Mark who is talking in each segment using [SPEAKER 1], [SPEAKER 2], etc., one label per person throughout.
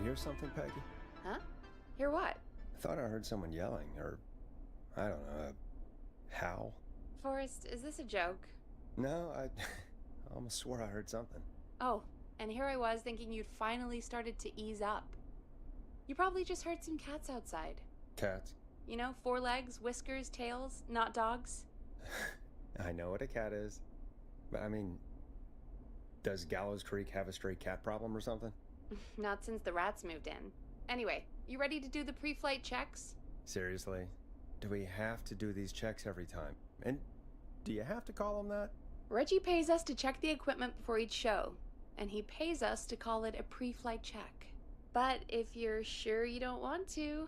[SPEAKER 1] hear something, Peggy?
[SPEAKER 2] Huh? Hear what?
[SPEAKER 1] I thought I heard someone yelling, or, I don't know, a howl.
[SPEAKER 2] Forrest, is this a joke?
[SPEAKER 1] No, I almost swore I heard something.
[SPEAKER 2] Oh, and here I was thinking you'd finally started to ease up. You probably just heard some cats outside.
[SPEAKER 1] Cats?
[SPEAKER 2] You know, 4 legs, whiskers, tails, not dogs.
[SPEAKER 1] I know what a cat is. But I mean, does Gallows Creek have a stray cat problem or something?
[SPEAKER 2] Not since the rats moved in. Anyway, you ready to do the pre-flight checks?
[SPEAKER 1] Seriously? Do we have to do these checks every time? And do you have to call them that?
[SPEAKER 2] Reggie pays us to check the equipment before each show, and he pays us to call it a pre-flight check. But if you're sure you don't want to...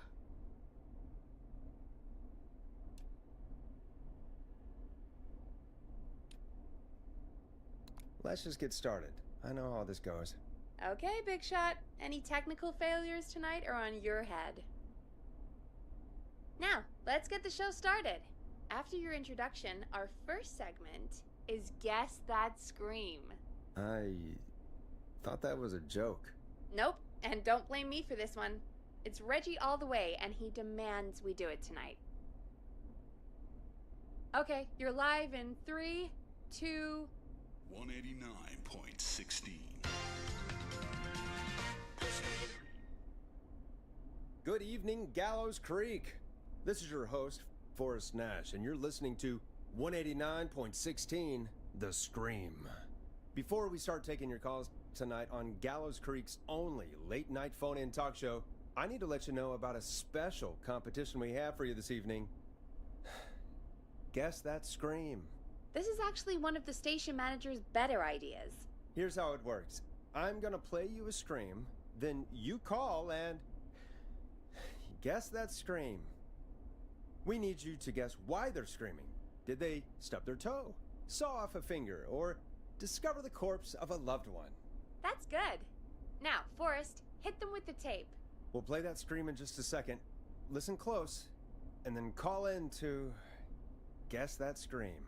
[SPEAKER 1] Let's just get started. I know how this goes.
[SPEAKER 2] Okay, Big Shot. Any technical failures tonight are on your head. Now, let's get the show started. After your introduction, our first segment is Guess That Scream.
[SPEAKER 1] I thought that was a joke.
[SPEAKER 2] Nope, and don't blame me for this one. It's Reggie all the way, and he demands we do it tonight. Okay, you're live in 3, 2...
[SPEAKER 3] 189.16.
[SPEAKER 1] Good evening, Gallows Creek. This is your host, Forrest Nash, and you're listening to 189.16, The Scream. Before we start taking your calls tonight on Gallows Creek's only late-night phone-in talk show, I need to let you know about a special competition we have for you this evening. Guess That Scream.
[SPEAKER 2] This is actually one of the station manager's better ideas.
[SPEAKER 1] Here's how it works. I'm gonna play you a scream, then you call and guess that scream. We need you to guess why they're screaming. Did they stub their toe, saw off a finger, or discover the corpse of a loved one?
[SPEAKER 2] That's good. Now, Forrest, hit them with the tape.
[SPEAKER 1] We'll play that scream in just a second. Listen close, and then call in to guess that scream.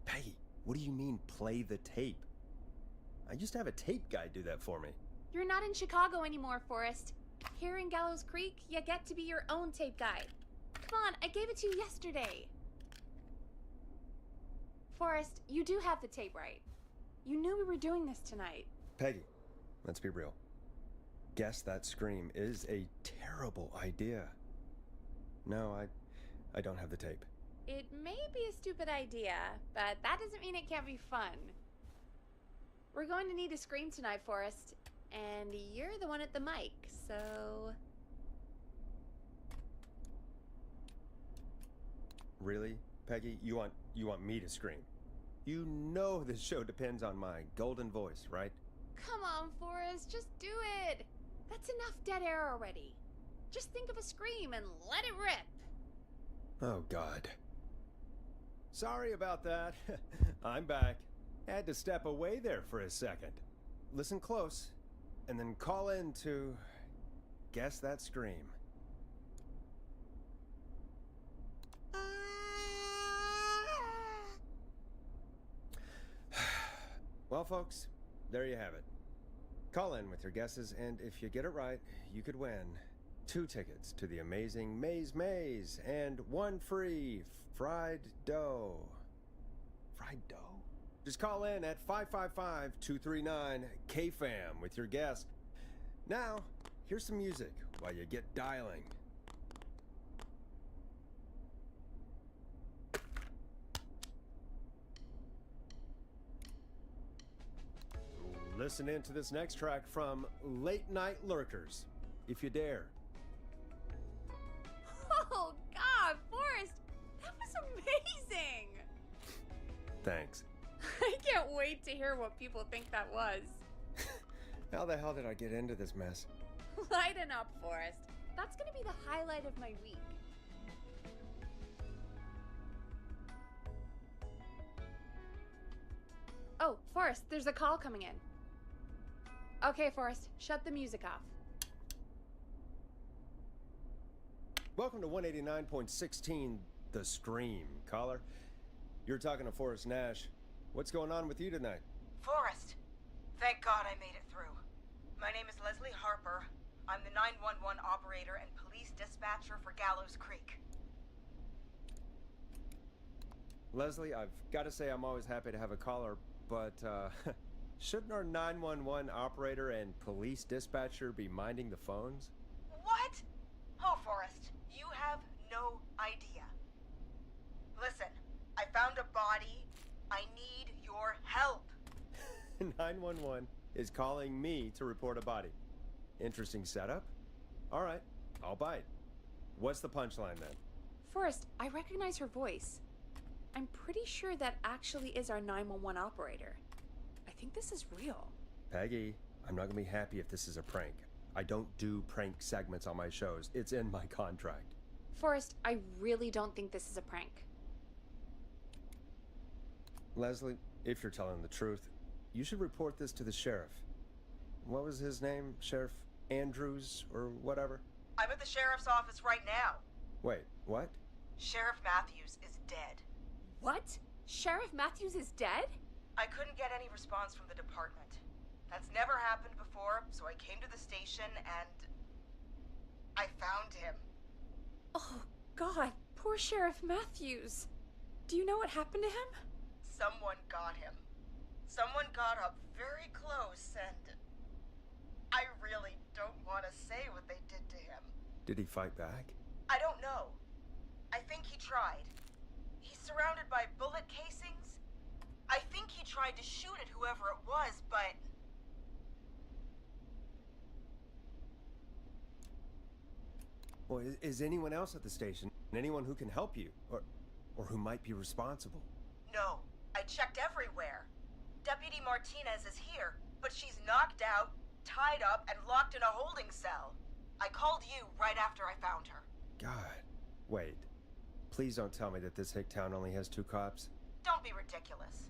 [SPEAKER 1] Peggy, what do you mean play the tape? I used to have a tape guy do that for me.
[SPEAKER 2] You're not in Chicago anymore, Forrest. Here in Gallows Creek, you get to be your own tape guy. Come on, I gave it to you yesterday. Forrest, you do have the tape right. You knew we were doing this tonight.
[SPEAKER 1] Peggy, let's be real. Guess that scream is a terrible idea. No, I don't have the tape.
[SPEAKER 2] It may be a stupid idea, but that doesn't mean it can't be fun. We're going to need a scream tonight, Forrest, and you're the one at the mic, so...
[SPEAKER 1] Really, Peggy? You want me to scream? You know this show depends on my golden voice, right?
[SPEAKER 2] Come on, Forrest, just do it. That's enough dead air already. Just think of a scream and let it rip.
[SPEAKER 1] Oh, God. Sorry about that. I'm back. Had to step away there for a second. Listen close, and then call in to guess that scream. Well, folks, there you have it. Call in with your guesses, and if you get it right, you could win 2 tickets to the amazing Maze and 1 free fried dough. Fried dough? Just call in at 555-239-KFAM with your guess. Now, here's some music while you get dialing. Listen in to this next track from Late Night Lurkers, if you dare.
[SPEAKER 2] Oh, God, Forrest, that was amazing.
[SPEAKER 1] Thanks.
[SPEAKER 2] I can't wait to hear what people think that was.
[SPEAKER 1] How the hell did I get into this mess?
[SPEAKER 2] Lighten up, Forrest. That's gonna be the highlight of my week. Oh, Forrest, there's a call coming in. Okay, Forrest, shut the music off.
[SPEAKER 1] Welcome to 189.16, The Scream. Caller, you're talking to Forrest Nash. What's going on with you tonight?
[SPEAKER 4] Forrest, thank God I made it through.
[SPEAKER 3] My name is Leslie Harper. I'm the 911 operator and police dispatcher for Gallows Creek.
[SPEAKER 1] Leslie, I've got to say I'm always happy to have a caller, but shouldn't our 911 operator and police dispatcher be minding the phones?
[SPEAKER 3] What? Oh, Forrest, you have no idea. Listen, I found a body. I need your help.
[SPEAKER 1] 911 is calling me to report a body. Interesting setup. All right, I'll bite. What's the punchline then?
[SPEAKER 2] Forrest, I recognize her voice. I'm pretty sure that actually is our 911 operator. I think this is real.
[SPEAKER 1] Peggy, I'm not gonna be happy if this is a prank. I don't do prank segments on my shows. It's in my contract.
[SPEAKER 2] Forrest, I really don't think this is a prank.
[SPEAKER 1] Leslie, if you're telling the truth, you should report this to the sheriff. What was his name? Sheriff Andrews or whatever?
[SPEAKER 3] I'm at the sheriff's office right now.
[SPEAKER 1] Wait, what?
[SPEAKER 3] Sheriff Matthews is dead.
[SPEAKER 2] What? Sheriff Matthews is dead?
[SPEAKER 3] I couldn't get any response from the department. That's never happened before, so I came to the station and I found him.
[SPEAKER 2] Oh, God. Poor Sheriff Matthews. Do you know what happened to him?
[SPEAKER 3] Someone got him. Someone got up very close and I really don't want to say what they did to him.
[SPEAKER 1] Did he fight back?
[SPEAKER 3] I don't know. I think he tried. He's surrounded by bullet casings. I think he tried to shoot at whoever it was, but...
[SPEAKER 1] Well, is anyone else at the station? Anyone who can help you? Or who might be responsible?
[SPEAKER 3] No. I checked everywhere. Deputy Martinez is here, but she's knocked out, tied up, and locked in a holding cell. I called you right after I found her.
[SPEAKER 1] God. Wait. Please don't tell me that this hick town only has 2 cops.
[SPEAKER 3] Don't be ridiculous.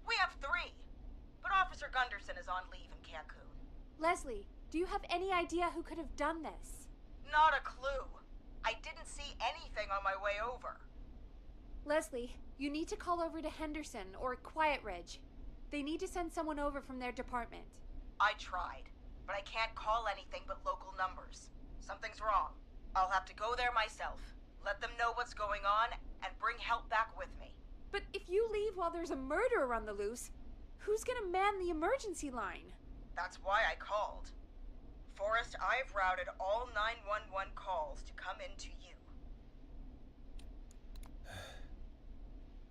[SPEAKER 3] We have 3, but Officer Gunderson is on leave in Cancun.
[SPEAKER 2] Leslie, do you have any idea who could have done this?
[SPEAKER 3] Not a clue. I didn't see anything on my way over.
[SPEAKER 2] Leslie, you need to call over to Henderson or Quiet Ridge. They need to send someone over from their department.
[SPEAKER 3] I tried, but I can't call anything but local numbers. Something's wrong. I'll have to go there myself, let them know what's going on, and bring help back with me.
[SPEAKER 2] But if you leave while there's a murderer on the loose, who's gonna man the emergency line?
[SPEAKER 3] That's why I called. Forrest, I've routed all 911 calls to come in to you.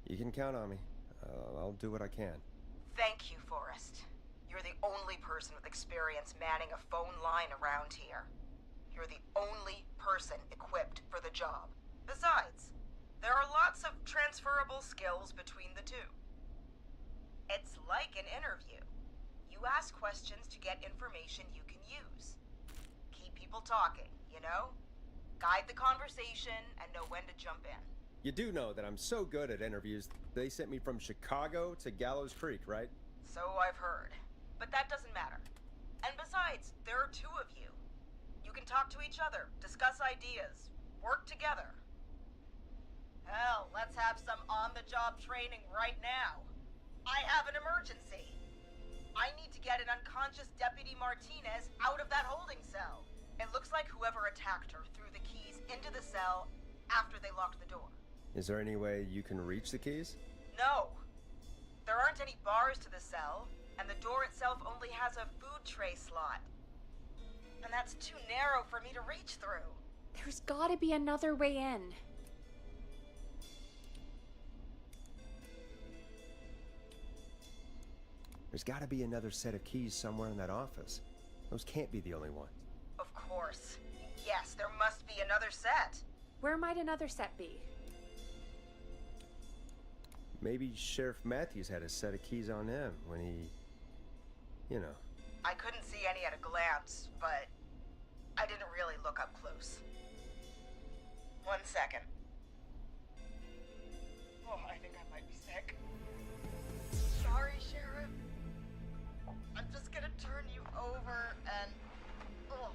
[SPEAKER 1] You can count on me. I'll do what I can.
[SPEAKER 3] Thank you, Forrest. You're the only person with experience manning a phone line around here. You're the only person equipped for the job. Besides, there are lots of transferable skills between the two. It's like an interview. You ask questions to get information you can use. Keep people talking, you know? Guide the conversation and know when to jump in.
[SPEAKER 1] You do know that I'm so good at interviews, they sent me from Chicago to Gallows Creek, right?
[SPEAKER 3] So I've heard. But that doesn't matter. And besides, there are 2 of you. You can talk to each other, discuss ideas, work together. Hell, let's have some on-the-job training right now. I have an emergency. I need to get an unconscious Deputy Martinez out of that holding cell. It looks like whoever attacked her threw the keys into the cell after they locked the door.
[SPEAKER 1] Is there any way you can reach the keys?
[SPEAKER 3] No. There aren't any bars to the cell, and the door itself only has a food tray slot. And that's too narrow for me to reach through.
[SPEAKER 2] There's gotta be another way in.
[SPEAKER 1] There's gotta be another set of keys somewhere in that office. Those can't be the only ones.
[SPEAKER 3] Of course. Yes, there must be another set.
[SPEAKER 2] Where might another set be?
[SPEAKER 1] Maybe Sheriff Matthews had a set of keys on him when he... you know.
[SPEAKER 3] I couldn't see any at a glance, but I didn't really look up close. 1 second. Oh, I think I might be sick. Sorry, Sheriff. I'm just gonna turn you over and... Oh.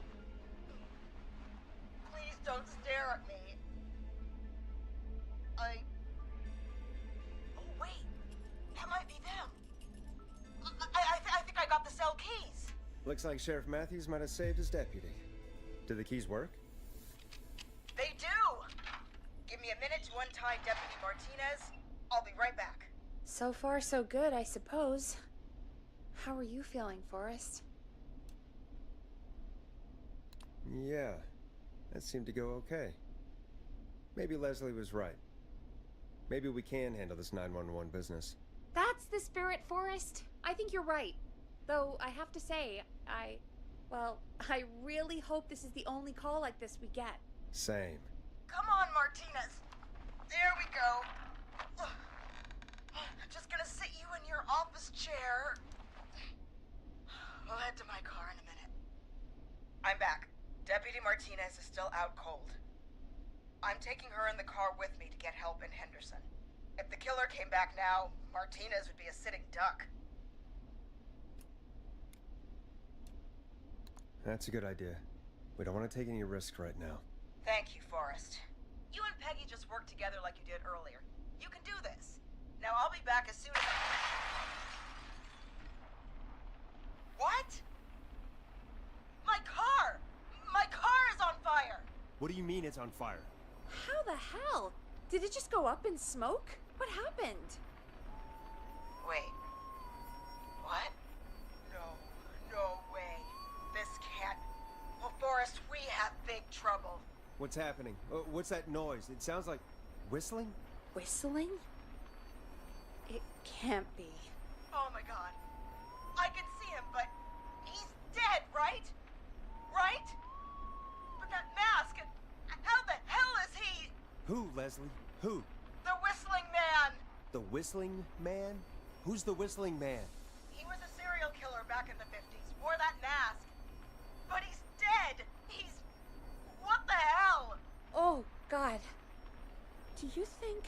[SPEAKER 3] Please don't stare at me. Oh, wait. That might be them. I think I got the cell keys.
[SPEAKER 1] Looks like Sheriff Matthews might have saved his deputy. Do the keys work?
[SPEAKER 3] They do! Give me a minute to untie Deputy Martinez. I'll be right back.
[SPEAKER 2] So far, so good, I suppose. How are you feeling, Forrest?
[SPEAKER 1] Yeah, that seemed to go okay. Maybe Leslie was right. Maybe we can handle this 911 business.
[SPEAKER 2] That's the spirit, Forrest. I think you're right. Though, I have to say, I really hope this is the only call like this we get.
[SPEAKER 1] Same.
[SPEAKER 3] Come on, Martinez. There we go. Just gonna sit you in your office chair. I'll head to my car in a minute. I'm back. Deputy Martinez is still out cold. I'm taking her in the car with me to get help in Henderson. If the killer came back now, Martinez would be a sitting duck.
[SPEAKER 1] That's a good idea. We don't want to take any risks right now.
[SPEAKER 3] Thank you, Forrest. You and Peggy just worked together like you did earlier. You can do this. Now I'll be back as soon as What? My car! My car is on fire!
[SPEAKER 1] What do you mean it's on fire?
[SPEAKER 2] How the hell? Did it just go up in smoke? What happened?
[SPEAKER 3] Wait. What? No way. This can't... Well, Forrest, we have big trouble.
[SPEAKER 1] What's happening? What's that noise? It sounds like whistling?
[SPEAKER 2] Whistling? It can't be.
[SPEAKER 3] Oh my god. I can see him, but he's dead, right? Right? But that mask, how the hell is he?
[SPEAKER 1] Who, Leslie? Who?
[SPEAKER 3] The Whistling Man!
[SPEAKER 1] The Whistling Man? Who's the Whistling Man?
[SPEAKER 3] He was a serial killer back in the 50s, wore that mask. But he's dead! What the hell?
[SPEAKER 2] Oh, God. Do you think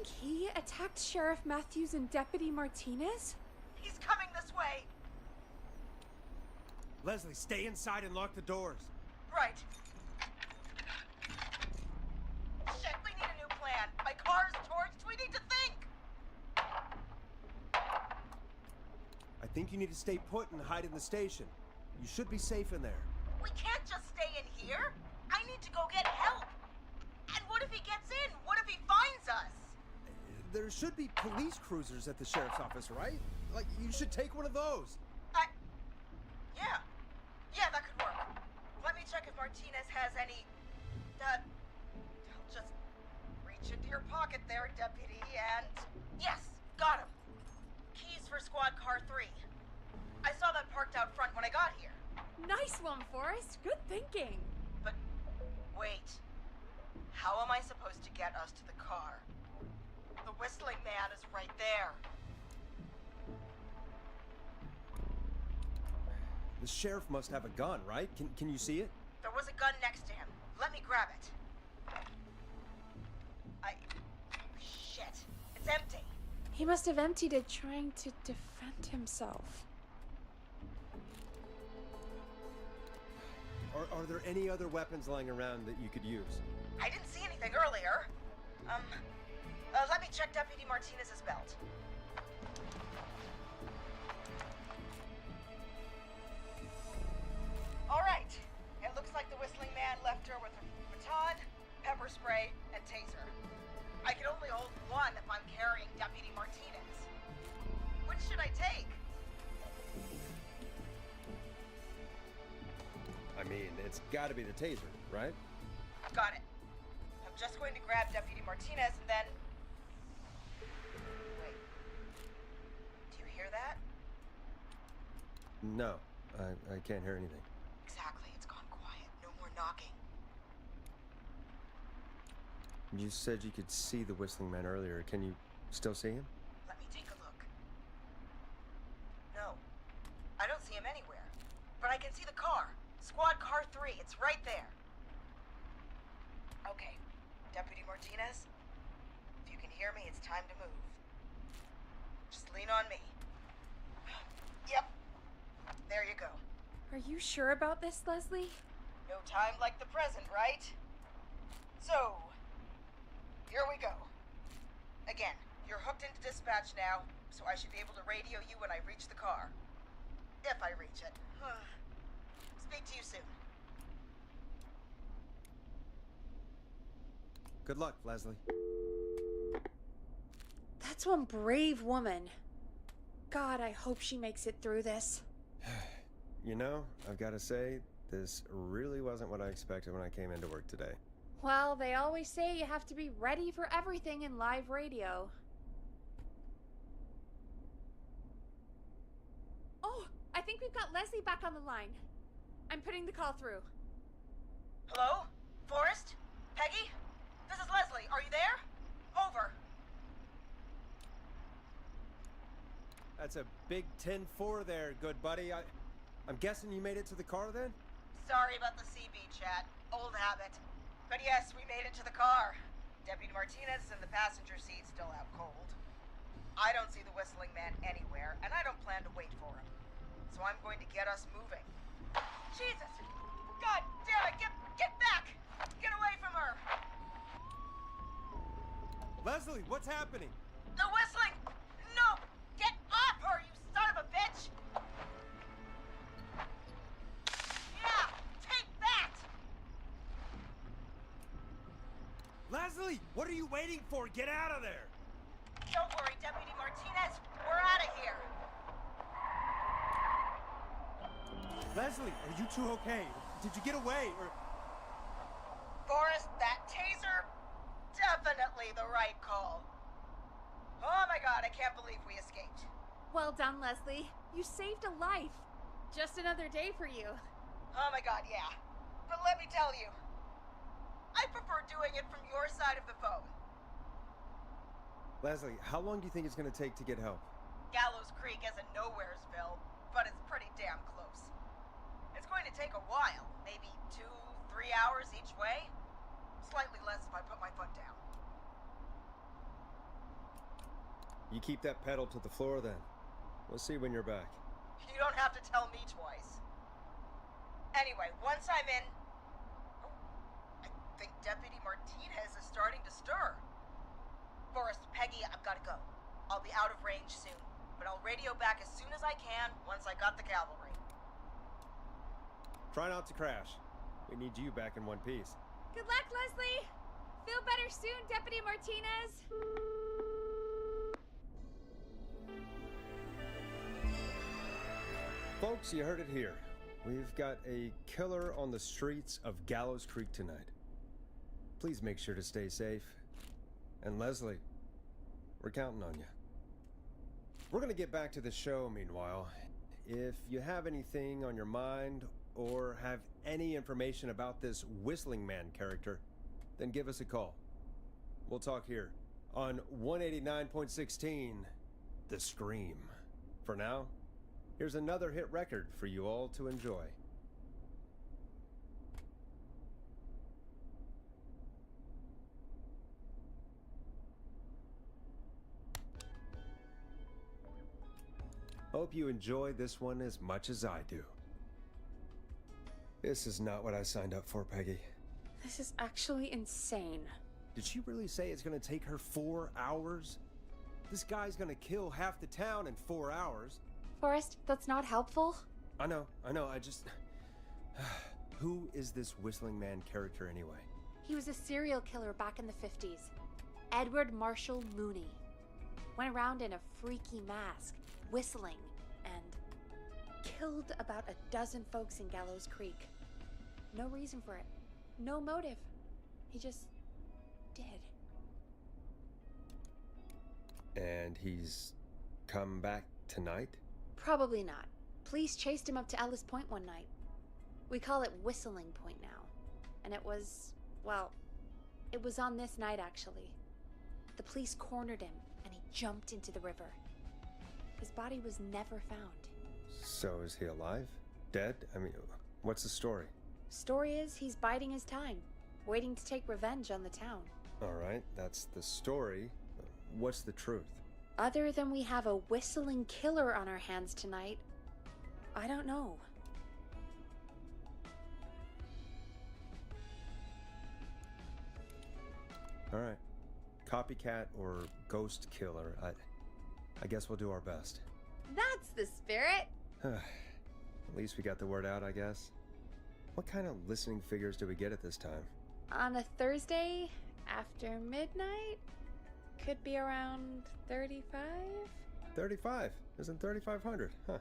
[SPEAKER 2] he attacked Sheriff Matthews and Deputy Martinez?
[SPEAKER 3] He's coming this way.
[SPEAKER 1] Leslie, stay inside and lock the doors.
[SPEAKER 3] Right. Shit, we need a new plan. My car's torched. We need to think.
[SPEAKER 1] I think you need to stay put and hide in the station. You should be safe in there.
[SPEAKER 3] We can't just stay in here. I need to go get help. And what if he gets in? What if he finds us?
[SPEAKER 1] There should be police cruisers at the sheriff's office, right? Like, you should take one of those.
[SPEAKER 3] Yeah, that could work. Let me check if Martinez has any... I'll just reach into your pocket there, Deputy, and... Yes, got him. Keys for Squad Car 3. I saw that parked out front when I got here.
[SPEAKER 2] Nice one, Forrest. Good thinking.
[SPEAKER 3] But, wait. How am I supposed to get us to the car? The Whistling Man is right there.
[SPEAKER 1] The sheriff must have a gun, right? Can you see it?
[SPEAKER 3] There was a gun next to him. Let me grab it. Shit. It's empty.
[SPEAKER 2] He must have emptied it trying to defend himself.
[SPEAKER 1] Are there any other weapons lying around that you could use?
[SPEAKER 3] I didn't see anything earlier. Let me check Deputy Martinez's belt. All right. It looks like the Whistling Man left her with her baton, pepper spray, and taser. I can only hold one if I'm carrying Deputy Martinez. Which should I take?
[SPEAKER 1] I mean, it's gotta be the taser, right?
[SPEAKER 3] Got it. I'm just going to grab Deputy Martinez and then... Wait. Do you hear that?
[SPEAKER 1] No, I can't hear anything.
[SPEAKER 3] Exactly. It's gone quiet. No more knocking.
[SPEAKER 1] You said you could see the Whistling Man earlier. Can you still see him?
[SPEAKER 3] Let me take a look. No. I don't see him anywhere. But I can see the car. Squad Car 3. It's right there. Okay. Deputy Martinez, if you can hear me, it's time to move. Just lean on me. Yep. There you go.
[SPEAKER 2] Are you sure about this, Leslie?
[SPEAKER 3] No time like the present, right? So, here we go. Again, you're hooked into dispatch now, so I should be able to radio you when I reach the car. If I reach it. Speak to you soon.
[SPEAKER 1] Good luck, Leslie.
[SPEAKER 2] That's one brave woman. God, I hope she makes it through this.
[SPEAKER 1] You know, I've got to say, this really wasn't what I expected when I came into work today.
[SPEAKER 2] Well, they always say you have to be ready for everything in live radio. Oh, I think we've got Leslie back on the line. I'm putting the call through.
[SPEAKER 3] Hello? Forrest? Peggy? This is Leslie. Are you there? Over.
[SPEAKER 1] That's a big 10-4 there, good buddy. I'm guessing you made it to the car then?
[SPEAKER 3] Sorry about the CB chat. Old habit. But yes, we made it to the car. Deputy Martinez is in the passenger seat, still out cold. I don't see the whistling man anywhere, and I don't plan to wait for him. So I'm going to get us moving. Jesus! God damn it! Get back! Get away from her!
[SPEAKER 1] Leslie, what's happening?
[SPEAKER 3] The whistling! No! Get off her, you son of a bitch! Yeah! Take that!
[SPEAKER 1] Leslie, what are you waiting for? Get out of there!
[SPEAKER 3] Don't worry, Deputy Martinez. We're out of here.
[SPEAKER 1] Leslie, are you two okay? Did you get away, or...
[SPEAKER 3] Forrest, that taser? Definitely the right call. Oh my god, I can't believe we escaped.
[SPEAKER 2] Well done, Leslie. You saved a life. Just another day for you.
[SPEAKER 3] Oh my god, yeah. But let me tell you, I prefer doing it from your side of the phone.
[SPEAKER 1] Leslie, how long do you think it's going to take to get help?
[SPEAKER 3] Gallows Creek isn't Nowheresville, but it's pretty damn close. It's going to take a while, maybe 2-3 hours each way. Slightly less if I put my foot down.
[SPEAKER 1] You keep that pedal to the floor then. We'll see when you're back.
[SPEAKER 3] You don't have to tell me twice. Anyway, once I'm in... Oh, I think Deputy Martinez is starting to stir. Forrest, Peggy, I've got to go. I'll be out of range soon, but I'll radio back as soon as I can once I got the cavalry.
[SPEAKER 1] Try not to crash. We need you back in one piece.
[SPEAKER 2] Good luck, Leslie. Feel better soon, Deputy Martinez.
[SPEAKER 1] Folks, you heard it here. We've got a killer on the streets of Gallows Creek tonight. Please make sure to stay safe. And Leslie, we're counting on you. We're going to get back to the show meanwhile. If you have anything on your mind or have any information about this Whistling Man character, then give us a call. We'll talk here on 189.16, The Scream. For now, here's another hit record for you all to enjoy. Hope you enjoy this one as much as I do. This is not what I signed up for, Peggy.
[SPEAKER 2] This is actually insane.
[SPEAKER 1] Did she really say it's gonna take her 4 hours? This guy's gonna kill half the town in 4 hours.
[SPEAKER 2] Forrest, that's not helpful.
[SPEAKER 1] I know, I just... Who is this Whistling Man character anyway?
[SPEAKER 2] He was a serial killer back in the 50s. Edward Marshall Mooney. Went around in a freaky mask, whistling, and killed about a dozen folks in Gallows Creek. No reason for it. No motive. He just did.
[SPEAKER 1] And he's come back tonight?
[SPEAKER 2] Probably not. Police chased him up to Ellis Point one night. We call it Whistling Point now. And it was, well, it was on this night actually. The police cornered him and he jumped into the river. His body was never found.
[SPEAKER 1] So is he alive? Dead? I mean, what's the story?
[SPEAKER 2] Story is he's biding his time, waiting to take revenge on the town.
[SPEAKER 1] All right, that's the story. What's the truth?
[SPEAKER 2] Other than we have a whistling killer on our hands tonight, I don't know.
[SPEAKER 1] All right. Copycat or ghost killer. I guess we'll do our best.
[SPEAKER 2] That's the spirit.
[SPEAKER 1] At least we got the word out, I guess. What kind of listening figures do we get at this time?
[SPEAKER 2] On a Thursday after midnight? Could be around 35?
[SPEAKER 1] 35? Isn't 3,500? Huh.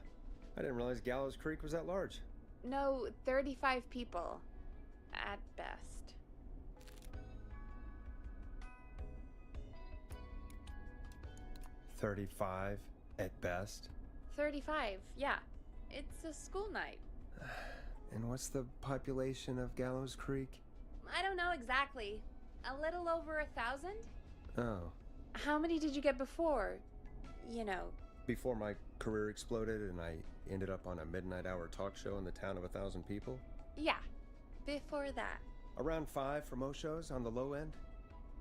[SPEAKER 1] I didn't realize Gallows Creek was that large.
[SPEAKER 2] No, 35 people. At best.
[SPEAKER 1] 35 at best?
[SPEAKER 2] 35, yeah. It's a school night.
[SPEAKER 1] And what's the population of Gallows Creek?
[SPEAKER 2] I don't know exactly. A little over 1,000?
[SPEAKER 1] Oh.
[SPEAKER 2] How many did you get before? You know.
[SPEAKER 1] Before my career exploded and I ended up on a midnight hour talk show in the town of 1,000 people?
[SPEAKER 2] Yeah, before that.
[SPEAKER 1] Around 5 for most shows on the low end.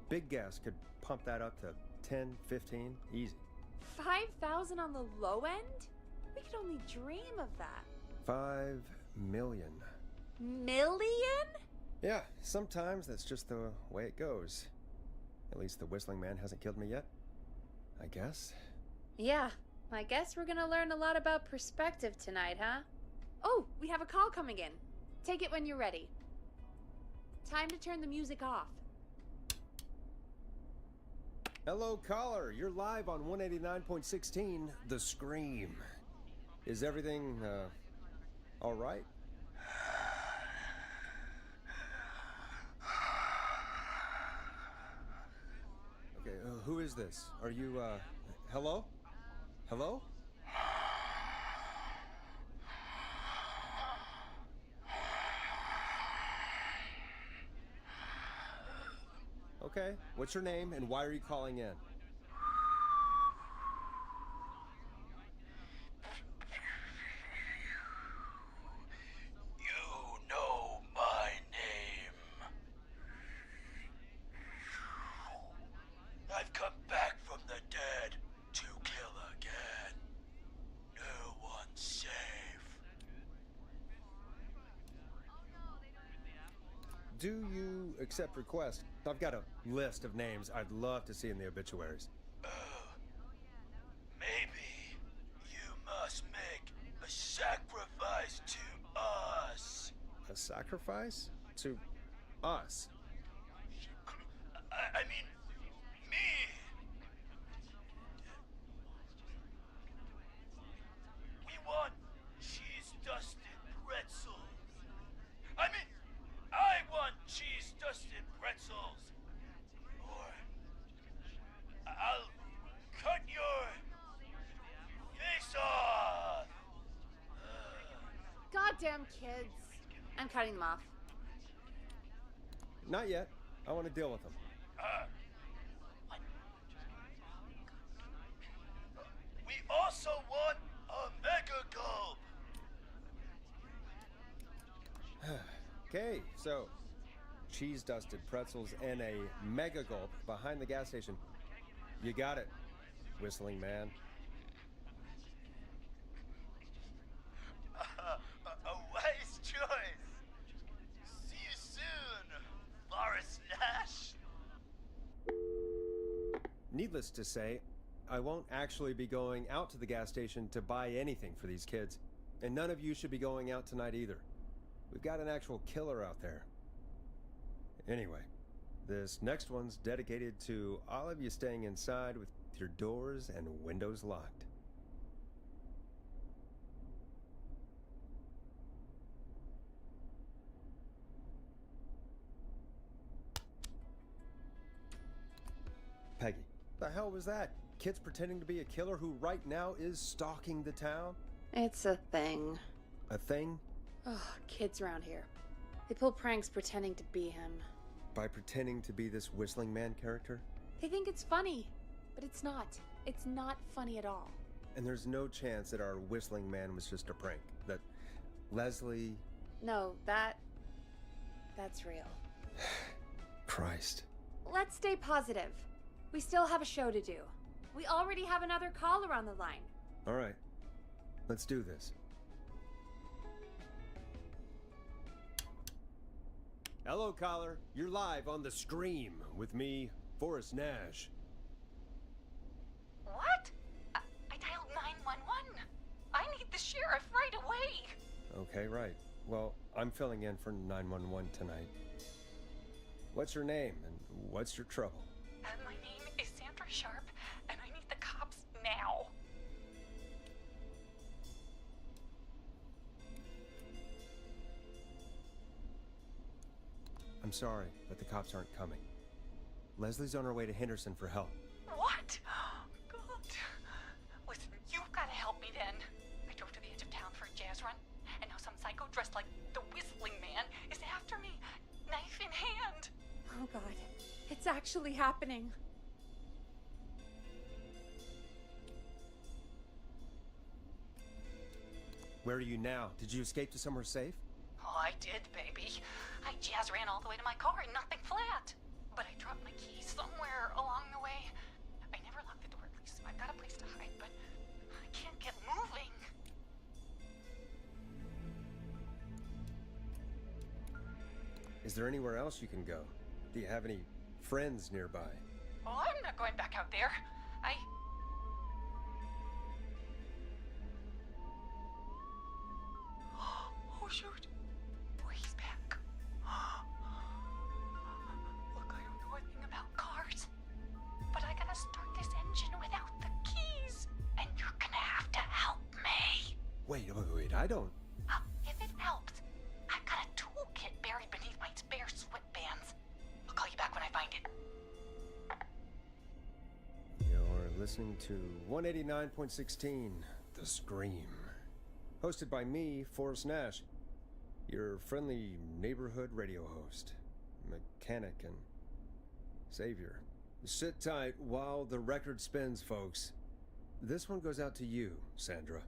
[SPEAKER 1] Big gas could pump that up to 10, 15, easy.
[SPEAKER 2] 5,000 on the low end? We could only dream of that.
[SPEAKER 1] 5 million.
[SPEAKER 2] Million?
[SPEAKER 1] Yeah, sometimes that's just the way it goes. At least the Whistling Man hasn't killed me yet. I guess.
[SPEAKER 2] Yeah, I guess we're gonna learn a lot about perspective tonight, huh? Oh, we have a call coming in. Take it when you're ready. Time to turn the music off.
[SPEAKER 1] Hello, caller. You're live on 189.16, The Scream. Is everything, all right? Okay, who is this? Are you, hello? Hello? Okay, what's your name and why are you calling in?
[SPEAKER 4] You know my name. I've come back from the dead to kill again. No one's safe.
[SPEAKER 1] Do you accept requests? I've got a list of names I'd love to see in the obituaries.
[SPEAKER 4] Maybe you must make a sacrifice to us.
[SPEAKER 1] A sacrifice? To us?
[SPEAKER 4] I mean, me. We want cheese-dusted pretzels. I mean, I want cheese-dusted pretzels. Or I'll cut your face off.
[SPEAKER 2] Goddamn kids. I'm cutting them off.
[SPEAKER 1] Not yet. I want to deal with them.
[SPEAKER 4] We also want a mega gulp.
[SPEAKER 1] Okay, so cheese-dusted pretzels and a mega gulp behind the gas station. You got it, Whistling Man.
[SPEAKER 4] A wise choice. See you soon, Forrest Nash.
[SPEAKER 1] Needless to say, I won't actually be going out to the gas station to buy anything for these kids. And none of you should be going out tonight either. We've got an actual killer out there. Anyway, this next one's dedicated to all of you staying inside with your doors and windows locked. Peggy, the hell was that? Kids pretending to be a killer who right now is stalking the town?
[SPEAKER 2] It's a thing.
[SPEAKER 1] A thing?
[SPEAKER 2] Ugh, kids around here. They pull pranks pretending to be him.
[SPEAKER 1] By pretending to be this Whistling Man character?
[SPEAKER 2] They think it's funny, but it's not. It's not funny at all.
[SPEAKER 1] And there's no chance that our Whistling Man was just a prank. That Leslie...
[SPEAKER 2] No, that's real.
[SPEAKER 1] Christ.
[SPEAKER 2] Let's stay positive. We still have a show to do. We already have another caller on the line.
[SPEAKER 1] All right. Let's do this. Hello, caller. You're live on The Scream with me, Forrest Nash.
[SPEAKER 3] What? I dialed 911. I need the sheriff right away.
[SPEAKER 1] Okay, right. Well, I'm filling in for 911 tonight. What's your name and what's your trouble?
[SPEAKER 5] My name is Sandra Sharp, and I need the cops now.
[SPEAKER 1] I'm sorry, but the cops aren't coming. Leslie's on her way to Henderson for help.
[SPEAKER 5] What? God. Listen, you've got to help me then. I drove to the edge of town for a jazz run, and now some psycho dressed like the Whistling Man is after me, knife in hand.
[SPEAKER 2] Oh god, it's actually happening.
[SPEAKER 1] Where are you now? Did you escape to somewhere safe?
[SPEAKER 5] Oh, I did, baby. I jazz ran all the way to my car and nothing flat. But I dropped my keys somewhere along the way. I never locked the door at least, so I've got a place to hide, but I can't get moving.
[SPEAKER 1] Is there anywhere else you can go? Do you have any friends nearby?
[SPEAKER 5] Oh, I'm not going back out there. Oh, shoot. Boy, he's back. Look, I don't know a thing about cars, but I gotta start this engine without the keys, and you're gonna have to help me.
[SPEAKER 1] Wait, I don't...
[SPEAKER 5] If it helps, I've got a toolkit buried beneath my spare sweatbands. I'll call you back when I find it.
[SPEAKER 1] You're listening to 189.16, The Scream. Hosted by me, Forrest Nash, your friendly neighborhood radio host, mechanic, and savior. Sit tight while the record spins, folks. This one goes out to you, Sandra.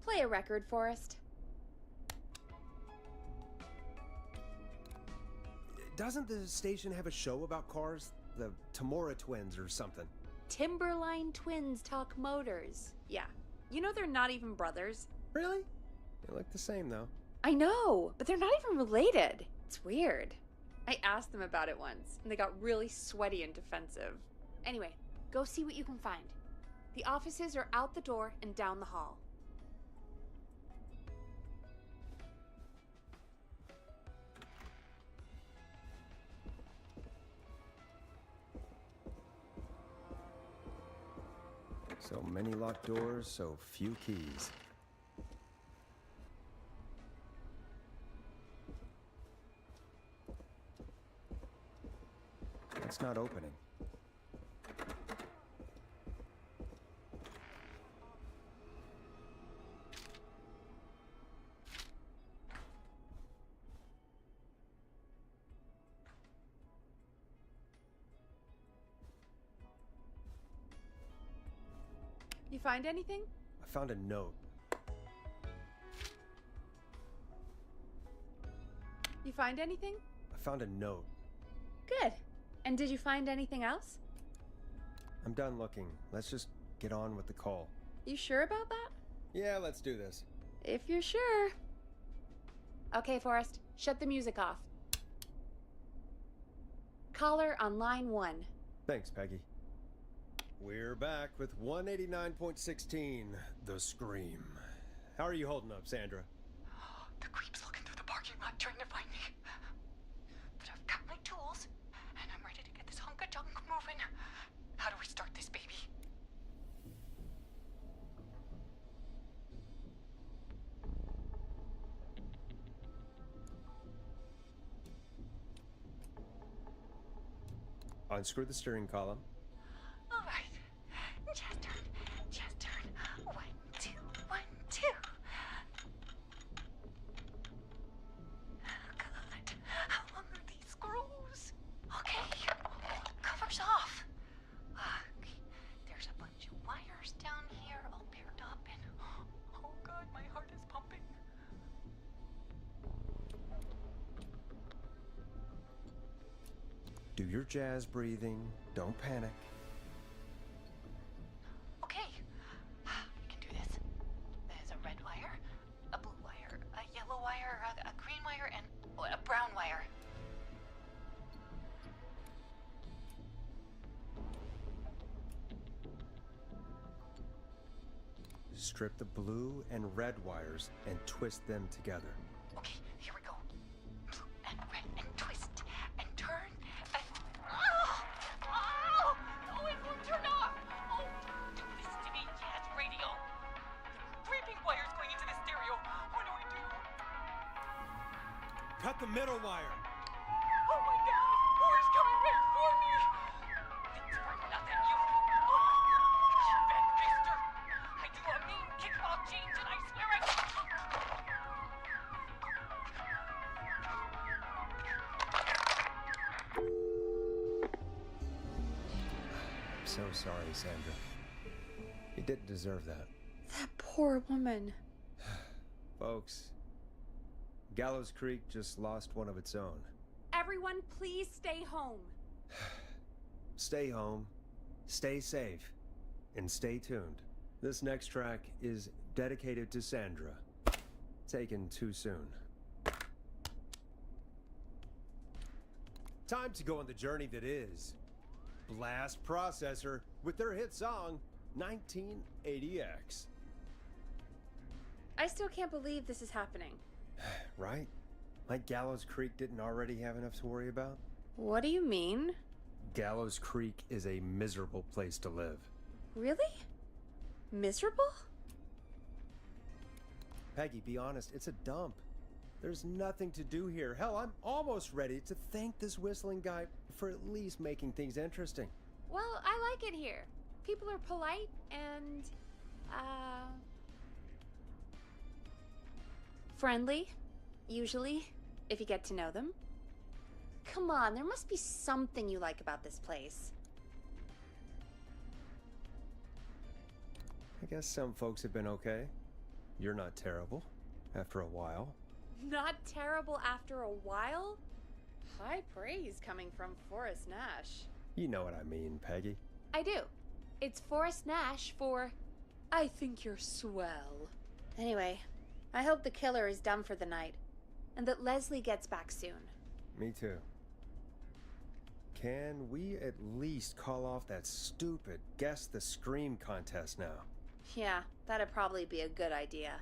[SPEAKER 2] Play a record, Forrest.
[SPEAKER 1] Doesn't the station have a show about cars? The Tamora twins or something?
[SPEAKER 2] Timberline Twins Talk Motors. Yeah. You know they're not even brothers.
[SPEAKER 1] Really? They look the same, though.
[SPEAKER 2] I know, but they're not even related. It's weird. I asked them about it once, and they got really sweaty and defensive. Anyway, go see what you can find. The offices are out the door and down the hall.
[SPEAKER 1] So many locked doors, so few keys. It's not opening.
[SPEAKER 2] You find anything?
[SPEAKER 1] I found a note.
[SPEAKER 2] You find anything?
[SPEAKER 1] I found a note.
[SPEAKER 2] Good. And did you find anything else?
[SPEAKER 1] I'm done looking. Let's just get on with the call.
[SPEAKER 2] You sure about that?
[SPEAKER 1] Yeah, let's do this.
[SPEAKER 2] If you're sure. Okay, Forrest, shut the music off. Caller on line 1.
[SPEAKER 1] Thanks, Peggy. We're back with 189.16, The Scream. How are you holding up, Sandra?
[SPEAKER 5] The creep's looking through the parking lot trying to find me. But I've got my tools, and I'm ready to get this hunk of junk moving. How do we start this baby?
[SPEAKER 1] Unscrew the steering column.
[SPEAKER 5] All right. Just turn. Just turn. 1, 2, 1, 2. Oh, God. How long are these screws? Okay. Cover's off. Okay. There's a bunch of wires down here all paired up and... Oh, God, my heart is pumping.
[SPEAKER 1] Do your jazz breathing. Don't panic.
[SPEAKER 5] Okay. brown wire.
[SPEAKER 1] Strip the blue and red wires and twist them together.
[SPEAKER 5] Okay, here we go. Blue and red and twist and turn and... Oh, it won't turn off. Oh, don't listen to me yet, radio. There are three pink wires going into the stereo. What do I do?
[SPEAKER 1] Cut the middle wire.
[SPEAKER 5] Oh my God, who is coming right for me? It's for nothing, you... Oh, you bad bister. I do a mean kickball change and I swear I...
[SPEAKER 1] I'm so sorry, Sandra. You didn't deserve that.
[SPEAKER 2] That poor woman.
[SPEAKER 1] Folks, Gallows Creek just lost one of its own.
[SPEAKER 2] Everyone, please stay home.
[SPEAKER 1] Stay home, stay safe, and stay tuned. This next track is dedicated to Sandra. Taken too soon. Time to go on the journey that is Blast Processor with their hit song 1980X.
[SPEAKER 2] I still can't believe this is happening.
[SPEAKER 1] Right? Like Gallows Creek didn't already have enough to worry about?
[SPEAKER 2] What do you mean?
[SPEAKER 1] Gallows Creek is a miserable place to live.
[SPEAKER 2] Really? Miserable?
[SPEAKER 1] Peggy, be honest, it's a dump. There's nothing to do here. Hell, I'm almost ready to thank this whistling guy for at least making things interesting.
[SPEAKER 2] Well, I like it here. People are polite and, friendly, usually, if you get to know them. Come on, there must be something you like about this place.
[SPEAKER 1] I guess some folks have been okay. You're not terrible, after a while.
[SPEAKER 2] Not terrible after a while? High praise coming from Forrest Nash.
[SPEAKER 1] You know what I mean, Peggy.
[SPEAKER 2] I do. It's Forrest Nash for I think you're swell. Anyway, I hope the killer is done for the night, and that Leslie gets back soon.
[SPEAKER 1] Me too. Can we at least call off that stupid Guess the Scream contest now?
[SPEAKER 2] Yeah, that'd probably be a good idea.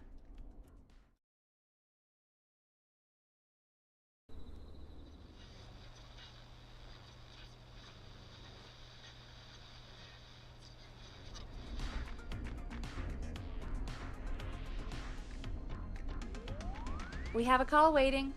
[SPEAKER 2] We have a call waiting.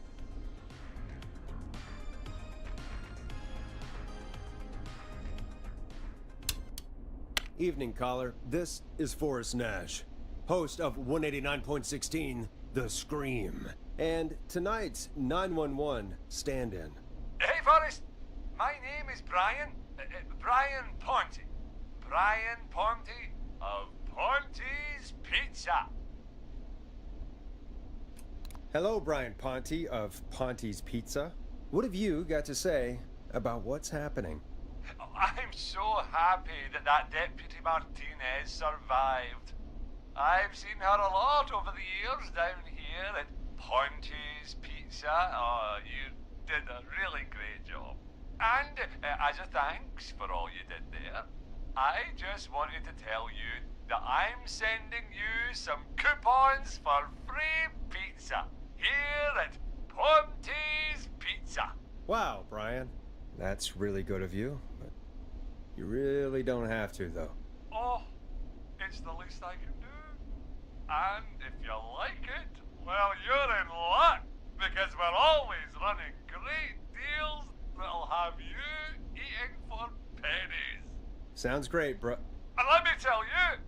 [SPEAKER 1] Evening, caller. This is Forrest Nash, host of 189.16, The Scream, and tonight's 911 stand-in.
[SPEAKER 4] Hey, Forrest. My name is Brian. Brian Ponte. Brian Ponte of Ponte's Pizza.
[SPEAKER 1] Hello, Brian Ponte of Ponte's Pizza. What have you got to say about what's happening?
[SPEAKER 4] I'm so happy that Deputy Martinez survived. I've seen her a lot over the years down here at Ponte's Pizza. Oh, you did a really great job. And as a thanks for all you did there, I just wanted to tell you that I'm sending you some coupons for free pizza here at Ponte's Pizza.
[SPEAKER 1] Wow, Brian. That's really good of you, but you really don't have to, though.
[SPEAKER 4] Oh, it's the least I can do. And if you like it, well, you're in luck, because we're always running great deals that'll have you eating for pennies.
[SPEAKER 1] Sounds great, bro.
[SPEAKER 4] And let me tell you,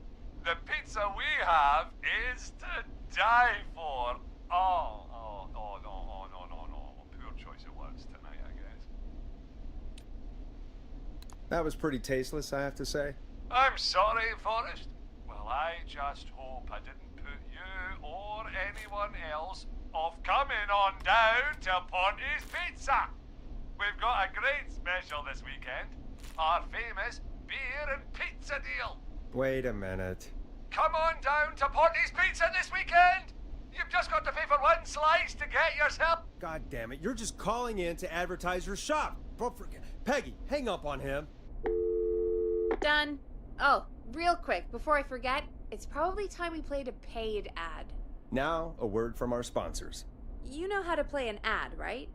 [SPEAKER 4] the pizza we have is to die for. No. Poor choice of words tonight, I guess.
[SPEAKER 1] That was pretty tasteless, I have to say.
[SPEAKER 4] I'm sorry, Forrest. Well, I just hope I didn't put you or anyone else off coming on down to Ponte's Pizza. We've got a great special this weekend. Our famous beer and pizza deal.
[SPEAKER 1] Wait a minute.
[SPEAKER 4] Come on down to Ponte's Pizza this weekend. You've just got to pay for one slice to get yourself
[SPEAKER 1] God damn it, you're just calling in to advertise your shop. Peggy, hang up on him.
[SPEAKER 2] Done. Oh, real quick, before I forget, it's probably time we played a paid ad.
[SPEAKER 1] Now, a word from our sponsors.
[SPEAKER 2] You know how to play an ad, right?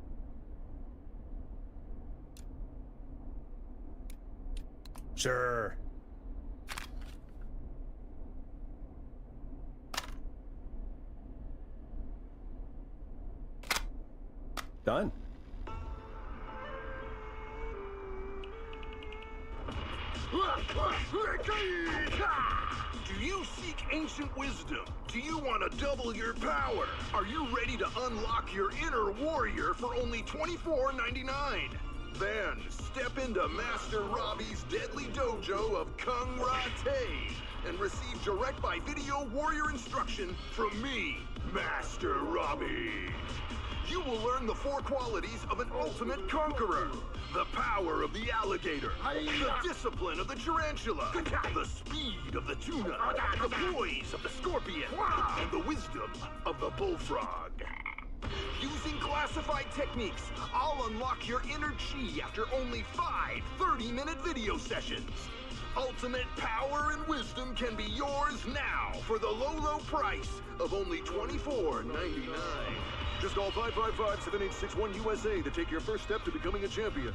[SPEAKER 1] Sure. Done.
[SPEAKER 6] Do you seek ancient wisdom? Do you want to double your power? Are you ready to unlock your inner warrior for only $24.99? Then step into Master Robbie's deadly dojo of Kung Rate and receive direct by video warrior instruction from me, Master Robbie. You will learn the 4 qualities of an ultimate conqueror. The power of the alligator, the discipline of the tarantula, the speed of the tuna, the poise of the scorpion, and the wisdom of the bullfrog. Using classified techniques, I'll unlock your inner chi after only 5 30-minute video sessions. Ultimate power and wisdom can be yours now for the low price of only $24.99. Just call 555-7861 USA to take your first step to becoming a champion.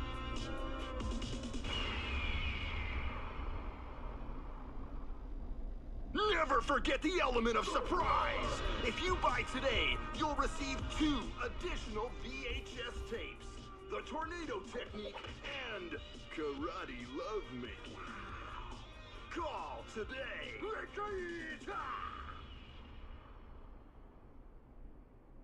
[SPEAKER 6] Never forget the element of surprise! If you buy today, you'll receive 2 additional VHS tapes. The Tornado Technique and Karate Lovemaking. Call today!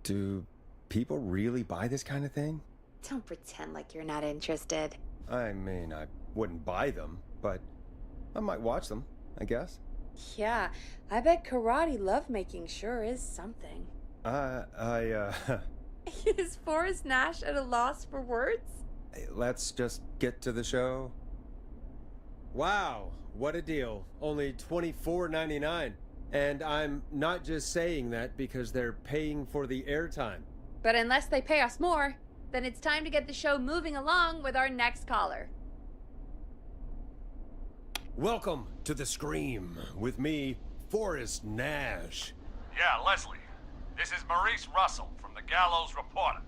[SPEAKER 1] Do people really buy this kind of thing?
[SPEAKER 2] Don't pretend like you're not interested.
[SPEAKER 1] I mean, I wouldn't buy them, but I might watch them, I guess.
[SPEAKER 2] Yeah, I bet karate lovemaking sure is something. Is Forrest Nash at a loss for words?
[SPEAKER 1] Let's just get to the show. Wow, what a deal. Only $24.99. And I'm not just saying that because they're paying for the airtime.
[SPEAKER 2] But unless they pay us more, then it's time to get the show moving along with our next caller.
[SPEAKER 1] Welcome to The Scream with me, Forrest Nash.
[SPEAKER 4] Yeah, Leslie. This is Maurice Russell from the Gallows Reporter.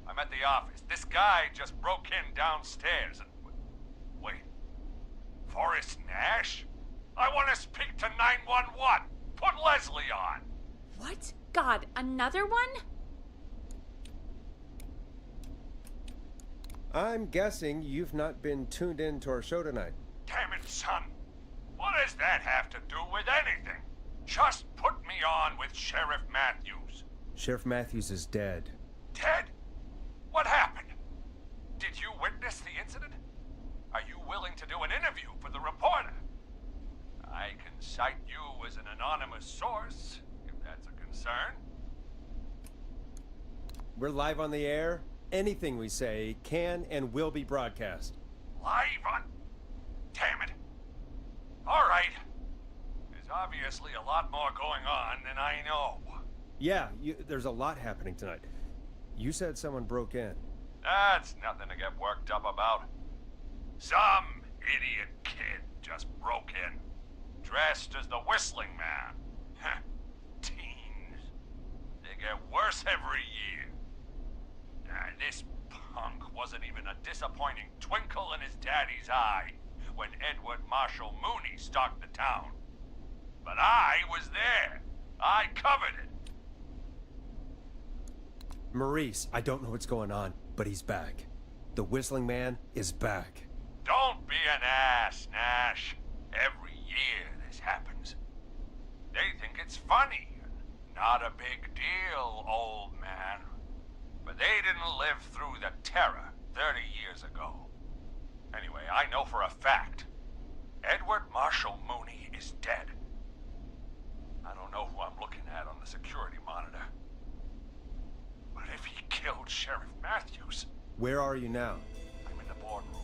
[SPEAKER 4] I'm at the office. This guy just broke in downstairs and... Wait. Forrest Nash? I want to speak to 911. Put Leslie on.
[SPEAKER 2] What? God, another one?
[SPEAKER 1] I'm guessing you've not been tuned in to our show tonight.
[SPEAKER 4] Damn it, son. What does that have to do with anything? Just put me on with Sheriff Matthews.
[SPEAKER 1] Sheriff Matthews is dead.
[SPEAKER 4] Dead? What happened? Did you witness the incident? Are you willing to do an interview for the reporter? I can cite you as an anonymous source, if that's a concern.
[SPEAKER 1] We're live on the air. Anything we say can and will be broadcast.
[SPEAKER 4] Live on... Damn it. All right. There's obviously a lot more going on than I know.
[SPEAKER 1] Yeah, there's a lot happening tonight. You said someone broke in.
[SPEAKER 4] That's nothing to get worked up about. Some idiot kid just broke in, dressed as the Whistling Man. Heh, teens. They get worse every year. This punk wasn't even a disappointing twinkle in his daddy's eye when Edward Marshall Mooney stalked the town. But I was there. I covered it.
[SPEAKER 1] Maurice, I don't know what's going on, but he's back. The Whistling Man is back.
[SPEAKER 4] Don't be an ass, Nash. Every year this happens. They think it's funny. Not a big deal, old man. But they didn't live through the terror 30 years ago. Anyway, I know for a fact, Edward Marshall Mooney is dead. I don't know who I'm looking at on the security monitor. But if he killed Sheriff Matthews...
[SPEAKER 1] Where are you now?
[SPEAKER 4] I'm in the boardroom,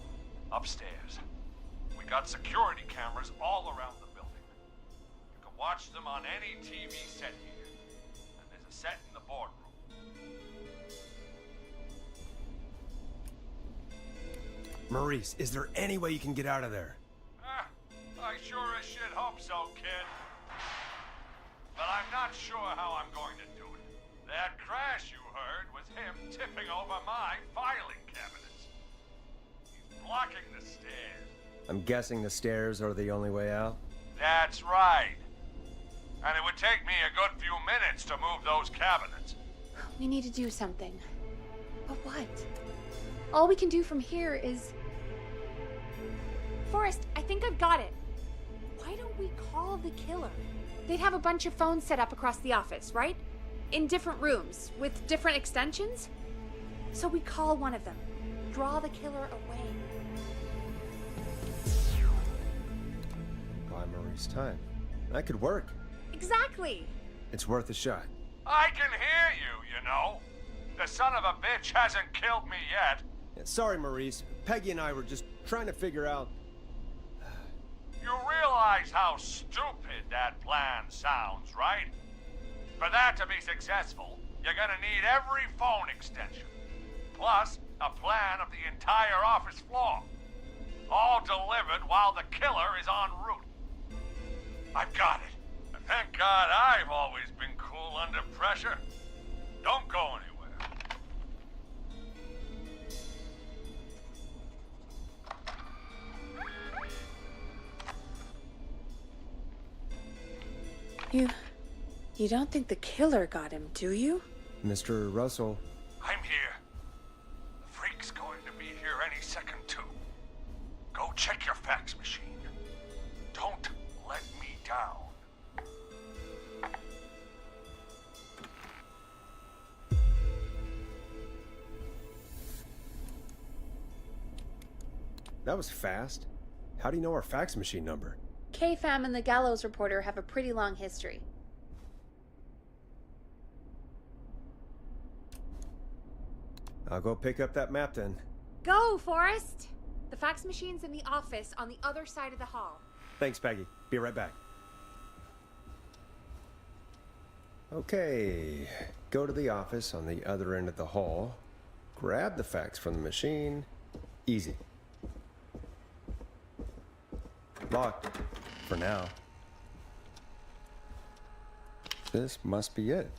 [SPEAKER 4] upstairs. We got security cameras all around the building. You can watch them on any TV set here. And there's a set in the boardroom.
[SPEAKER 1] Maurice, is there any way you can get out of there?
[SPEAKER 4] I sure as shit hope so, kid. But I'm not sure how I'm going to do it. That crash you heard was him tipping over my filing cabinets. He's blocking the stairs.
[SPEAKER 1] I'm guessing the stairs are the only way out?
[SPEAKER 4] That's right. And it would take me a good few minutes to move those cabinets.
[SPEAKER 2] We need to do something. But what? All we can do from here is... Forrest, I think I've got it. Why don't we call the killer? They'd have a bunch of phones set up across the office, right? In different rooms, with different extensions? So we call one of them. Draw the killer away.
[SPEAKER 1] Buy Maurice time. That could work.
[SPEAKER 2] Exactly!
[SPEAKER 1] It's worth a shot.
[SPEAKER 4] I can hear you, you know. The son of a bitch hasn't killed me yet.
[SPEAKER 1] Yeah, sorry, Maurice. Peggy and I were just trying to figure out...
[SPEAKER 4] You realize how stupid that plan sounds, right? For that to be successful, you're gonna need every phone extension. Plus, a plan of the entire office floor. All delivered while the killer is en route. I've got it. And thank God I've always been cool under pressure. Don't go anywhere.
[SPEAKER 2] You don't think the killer got him, do you?
[SPEAKER 1] Mr. Russell,
[SPEAKER 4] I'm here. The freak's going to be here any second, too. Go check your fax machine. Don't let me down.
[SPEAKER 1] that was fast. How do you know our fax machine number?
[SPEAKER 2] K-Fam and the Gallows Reporter have a pretty long history.
[SPEAKER 1] I'll go pick up that map then.
[SPEAKER 2] Go, Forrest! The fax machine's in the office on the other side of the hall.
[SPEAKER 1] Thanks, Peggy. Be right back. Okay, go to the office on the other end of the hall. Grab the fax from the machine. Easy. Locked. For now. This must be it.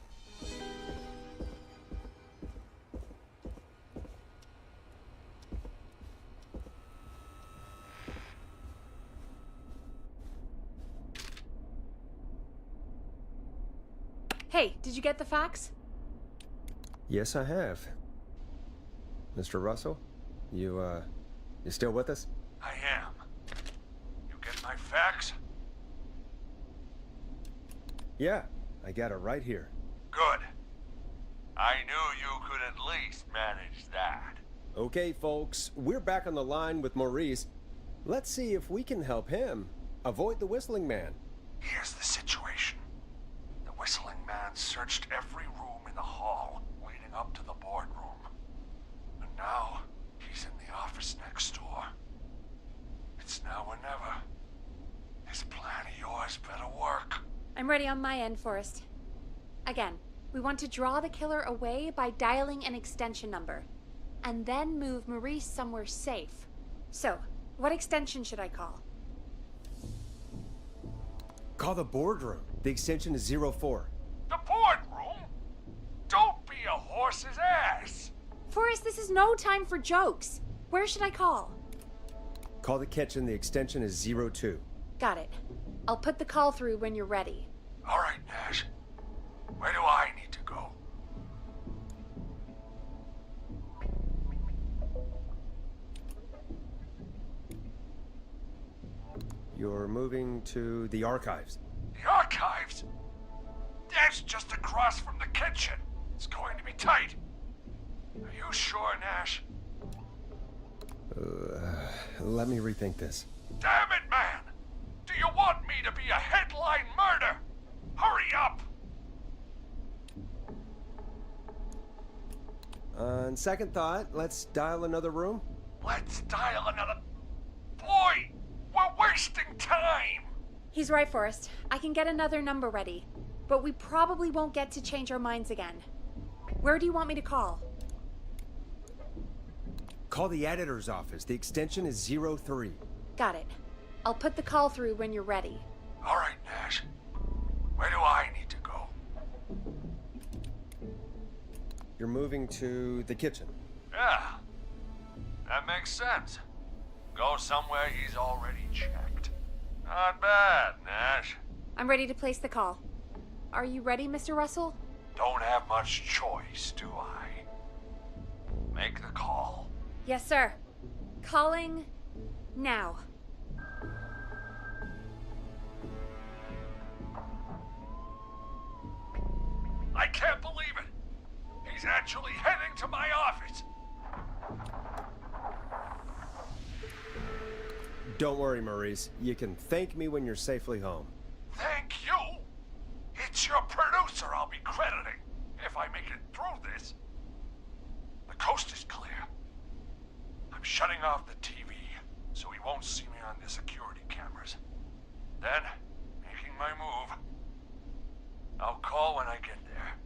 [SPEAKER 2] Hey, did you get the fax?
[SPEAKER 1] Yes, I have. Mr. Russell, you still with us?
[SPEAKER 4] I am. You get my fax?
[SPEAKER 1] Yeah, I got it right here.
[SPEAKER 4] Good. I knew you could at least manage that.
[SPEAKER 1] Okay, folks, we're back on the line with Maurice. Let's see if we can help him avoid the Whistling Man.
[SPEAKER 4] Here's the situation. The Whistling Man searched every room in the hall leading up to the boardroom. And now, he's in the office next door. It's now or never. This plan of yours better work.
[SPEAKER 2] I'm ready on my end, Forrest. Again, we want to draw the killer away by dialing an extension number, and then move Maurice somewhere safe. So, what extension should I call?
[SPEAKER 1] Call the boardroom. The extension is 04.
[SPEAKER 4] The boardroom? Don't be a horse's ass.
[SPEAKER 2] Forrest, this is no time for jokes. Where should I call?
[SPEAKER 1] Call the kitchen. The extension is 02.
[SPEAKER 2] Got it. I'll put the call through when you're ready.
[SPEAKER 4] All right, Nash. Where do I need to go?
[SPEAKER 1] You're moving to the archives.
[SPEAKER 4] The archives? That's just across from the kitchen. It's going to be tight. Are you sure, Nash?
[SPEAKER 1] Let me rethink this.
[SPEAKER 4] Damn it, man! Do you want me to be a headline murder? Hurry up!
[SPEAKER 1] On second thought, let's dial another room.
[SPEAKER 4] Let's dial another... Boy! We're wasting time!
[SPEAKER 2] He's right, Forrest. I can get another number ready, but we probably won't get to change our minds again. Where do you want me to call?
[SPEAKER 1] Call the editor's office. The extension is 03.
[SPEAKER 2] Got it. I'll put the call through when you're ready.
[SPEAKER 4] All right, Nash. Where do I need to go?
[SPEAKER 1] You're moving to the kitchen.
[SPEAKER 4] Yeah, that makes sense. Go somewhere he's already checked. Not bad, Nash.
[SPEAKER 2] I'm ready to place the call. Are you ready, Mr. Russell?
[SPEAKER 4] Don't have much choice, do I? Make the call.
[SPEAKER 2] Yes, sir. Calling now.
[SPEAKER 4] I can't believe it. He's actually heading to my office.
[SPEAKER 1] Don't worry, Maurice. You can thank me when you're safely home.
[SPEAKER 4] Thank you. It's your producer I'll be crediting if I make it through this. The coast is clear. I'm shutting off the TV so he won't see me on the security cameras. Then, making my move. I'll call when I get there.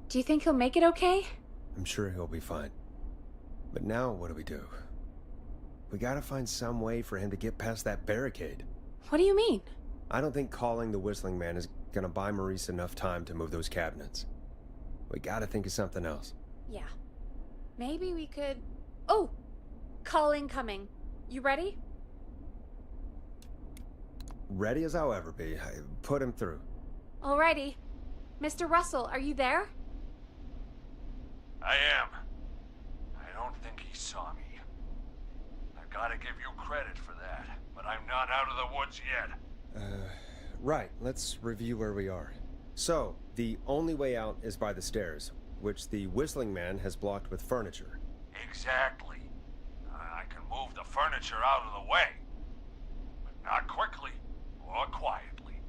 [SPEAKER 2] Do you think he'll make it okay?
[SPEAKER 1] I'm sure he'll be fine. But now, what do we do? We gotta find some way for him to get past that barricade.
[SPEAKER 2] What do you mean?
[SPEAKER 1] I don't think calling the Whistling Man is gonna buy Maurice enough time to move those cabinets. We gotta think of something else.
[SPEAKER 2] Yeah. Maybe we could... Oh! Call incoming. You ready?
[SPEAKER 1] Ready as I'll ever be. Put him through.
[SPEAKER 2] Alrighty. Mr. Russell, are you there?
[SPEAKER 4] I am. I don't think he saw me. I've gotta give you credit for that, but I'm not out of the woods yet.
[SPEAKER 1] Right. Let's review where we are. So, the only way out is by the stairs, which the Whistling Man has blocked with furniture.
[SPEAKER 4] Exactly. I can move the furniture out of the way, but not quickly or quietly.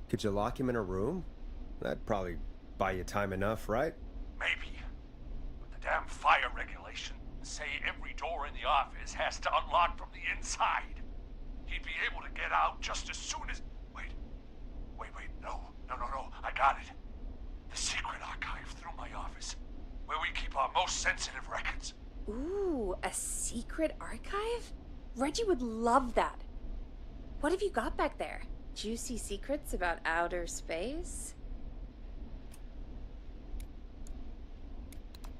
[SPEAKER 1] Could you lock him in a room? That'd probably buy you time enough, right?
[SPEAKER 4] Maybe. But the damn fire regulations say every door in the office has to unlock from the inside. He'd be able to get out just as soon as... Wait, no. I got it. The secret archive through my office, where we keep our most sensitive records.
[SPEAKER 2] Ooh, a secret archive? Reggie would love that. What have you got back there? Juicy secrets about outer space?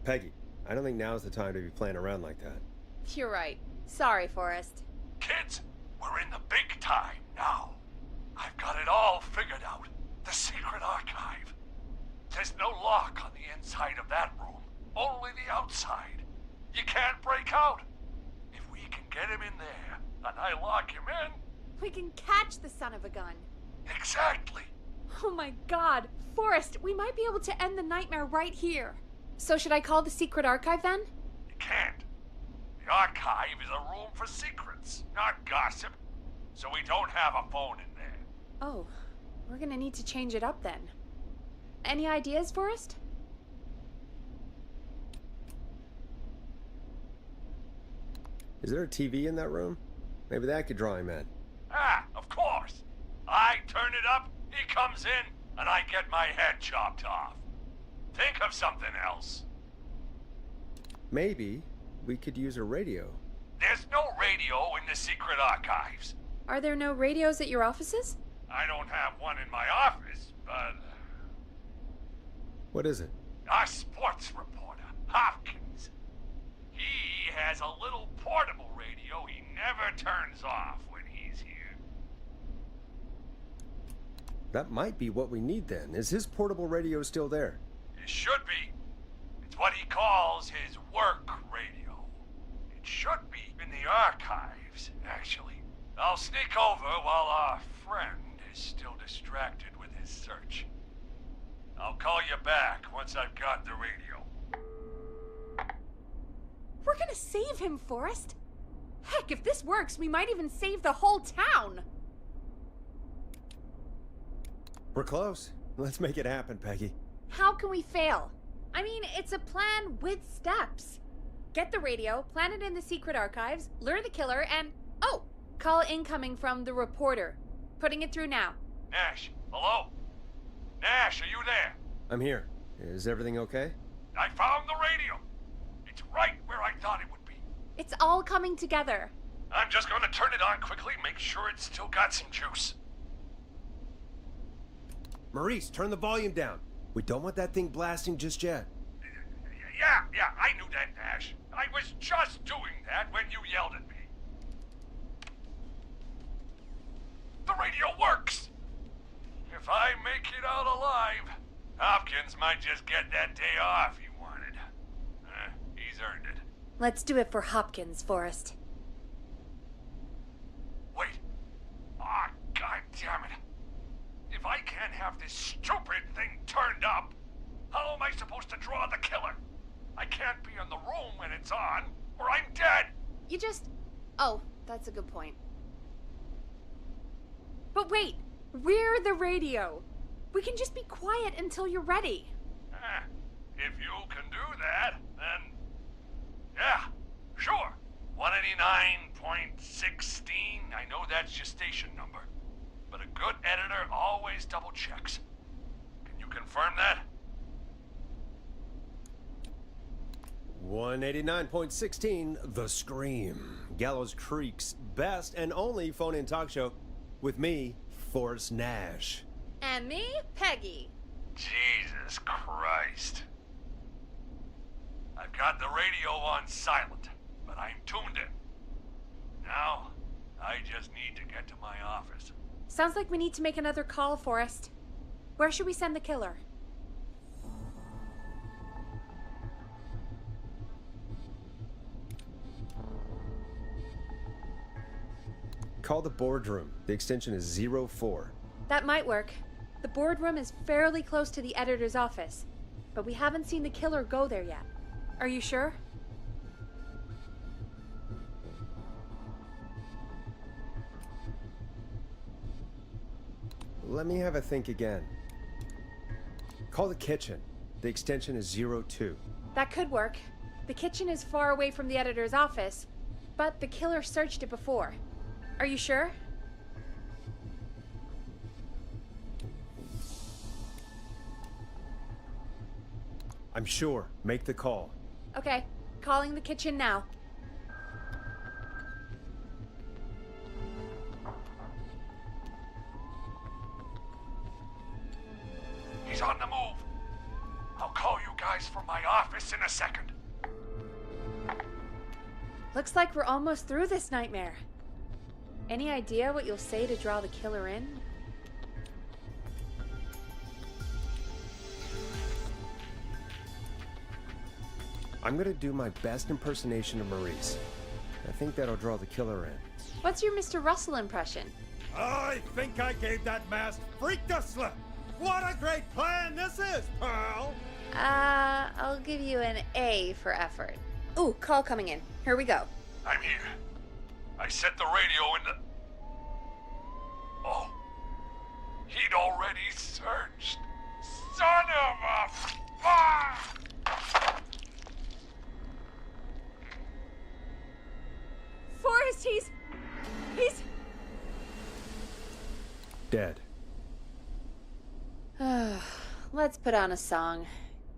[SPEAKER 1] Peggy, I don't think now's the time to be playing around like that.
[SPEAKER 2] You're right. Sorry, Forrest.
[SPEAKER 4] Kids, we're in the big time now. I've got it all figured out. The secret archive. There's no lock on the inside of that room, only the outside. You can't break out. If we can get him in there, and I lock him in...
[SPEAKER 2] We can catch the son of a gun.
[SPEAKER 4] Exactly.
[SPEAKER 2] Oh my god. Forrest, we might be able to end the nightmare right here. So should I call the secret archive then?
[SPEAKER 4] You can't. The archive is a room for secrets, not gossip. So we don't have a phone in there.
[SPEAKER 2] Oh, we're gonna need to change it up then. Any ideas, Forrest?
[SPEAKER 1] Is there a TV in that room? Maybe that could draw him in.
[SPEAKER 4] Ah, of course. I turn it up, he comes in, and I get my head chopped off. Think of something else.
[SPEAKER 1] Maybe we could use a radio.
[SPEAKER 4] There's no radio in the secret archives.
[SPEAKER 2] Are there no radios at your offices?
[SPEAKER 4] I don't have one in my office, but...
[SPEAKER 1] What is it?
[SPEAKER 4] Our sports reporter, Hopkins. He has a little portable radio he never turns off when he's here.
[SPEAKER 1] That might be what we need then. Is his portable radio still there?
[SPEAKER 4] It should be. It's what he calls his work radio. It should be in the archives, actually. I'll sneak over while our friend is still distracted with his search. I'll call you back once I've got the radio.
[SPEAKER 2] We're gonna save him, Forrest. Heck, if this works, we might even save the whole town.
[SPEAKER 1] We're close. Let's make it happen, Peggy.
[SPEAKER 2] How can we fail? I mean, it's a plan with steps. Get the radio, plant it in the secret archives, lure the killer, and... Oh! Call incoming from the reporter. Putting it through now.
[SPEAKER 4] Nash, hello? Nash, are you there?
[SPEAKER 1] I'm here. Is everything okay?
[SPEAKER 4] I found the radio. It's right where I thought it would be.
[SPEAKER 2] It's all coming together.
[SPEAKER 4] I'm just going to turn it on quickly, make sure it's still got some juice.
[SPEAKER 1] Maurice, turn the volume down. We don't want that thing blasting just yet.
[SPEAKER 4] Yeah, I knew that, Nash. I was just doing that when you yelled at me. The radio works! If I make it out alive, Hopkins might just get that day off he wanted. He's earned it.
[SPEAKER 2] Let's do it for Hopkins, Forrest.
[SPEAKER 4] Wait. Ah, God damn it. If I can't have this stupid thing turned up, how am I supposed to draw the killer? I can't be in the room when it's on, or I'm dead.
[SPEAKER 2] You just... Oh, that's a good point. But wait, we're the radio. We can just be quiet until you're ready.
[SPEAKER 4] If you can do that, then... Yeah, sure. 189.16, I know that's your station number. But a good editor always double checks. Can you confirm that?
[SPEAKER 1] 189.16, The Scream. Gallows Creek's best and only phone-in talk show with me, Forrest Nash.
[SPEAKER 2] And me, Peggy.
[SPEAKER 4] Jesus Christ. I've got the radio on silent, but I'm tuned in. Now, I just need to get to my office.
[SPEAKER 2] Sounds like we need to make another call, Forrest. Where should we send the killer?
[SPEAKER 1] Call the boardroom. The extension is 04.
[SPEAKER 2] That might work. The boardroom is fairly close to the editor's office, but we haven't seen the killer go there yet. Are you sure?
[SPEAKER 1] Let me have a think again. Call the kitchen. The extension is 02.
[SPEAKER 2] That could work. The kitchen is far away from the editor's office, but the killer searched it before. Are you sure?
[SPEAKER 1] I'm sure. Make the call.
[SPEAKER 2] Okay, calling the kitchen now.
[SPEAKER 4] He's on the move. I'll call you guys from my office in a second.
[SPEAKER 2] Looks like we're almost through this nightmare. Any idea what you'll say to draw the killer in?
[SPEAKER 1] I'm gonna do my best impersonation of Maurice. I think that'll draw the killer in.
[SPEAKER 2] What's your Mr. Russell impression?
[SPEAKER 7] I think I gave that masked freak the slip. What a great plan this is, Pearl!
[SPEAKER 2] I'll give you an A for effort. Ooh, call coming in. Here we go.
[SPEAKER 4] I'm here. I set the radio in the... Oh. He'd already searched. Son of a...
[SPEAKER 2] Forrest, he's...
[SPEAKER 1] Dead.
[SPEAKER 2] Let's put on a song.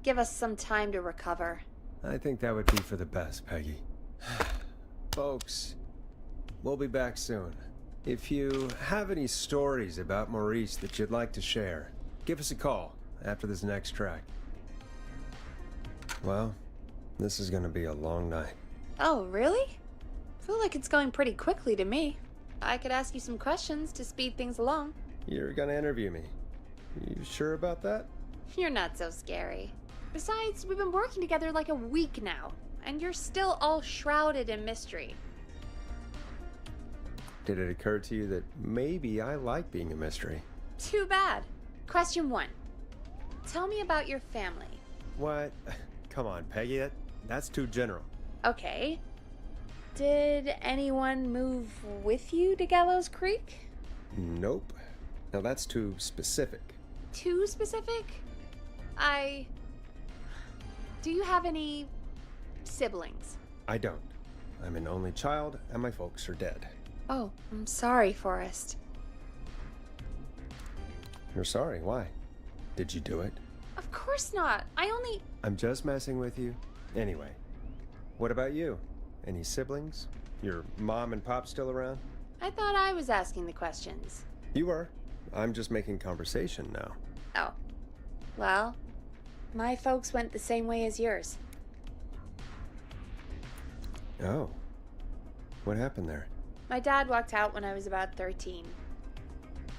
[SPEAKER 2] Give us some time to recover.
[SPEAKER 1] I think that would be for the best, Peggy. Folks, we'll be back soon. If you have any stories about Maurice that you'd like to share, give us a call after this next track. Well, this is gonna be a long night.
[SPEAKER 2] Oh, really? I feel like it's going pretty quickly to me. I could ask you some questions to speed things along.
[SPEAKER 1] You're gonna interview me. You sure about that?
[SPEAKER 2] You're not so scary. Besides, we've been working together like a week now, and you're still all shrouded in mystery.
[SPEAKER 1] Did it occur to you that maybe I like being a mystery?
[SPEAKER 2] Too bad. Question 1. Tell me about your family.
[SPEAKER 1] What? Come on, Peggy, that's too general.
[SPEAKER 2] Okay. Did anyone move with you to Gallows Creek?
[SPEAKER 1] Nope. Now that's too specific.
[SPEAKER 2] Too specific? Do you have any siblings?
[SPEAKER 1] I don't. I'm an only child, and my folks are dead.
[SPEAKER 2] Oh, I'm sorry, Forrest.
[SPEAKER 1] You're sorry, why? Did you do it?
[SPEAKER 2] Of course course not.
[SPEAKER 1] I'm just messing with you. Anyway, what about you? Any siblings? Your mom and pop still around?
[SPEAKER 2] I thought I was asking the questions.
[SPEAKER 1] You were. I'm just making conversation now.
[SPEAKER 2] Oh. Well, my folks went the same way as yours.
[SPEAKER 1] Oh. What happened there?
[SPEAKER 2] My dad walked out when I was about 13.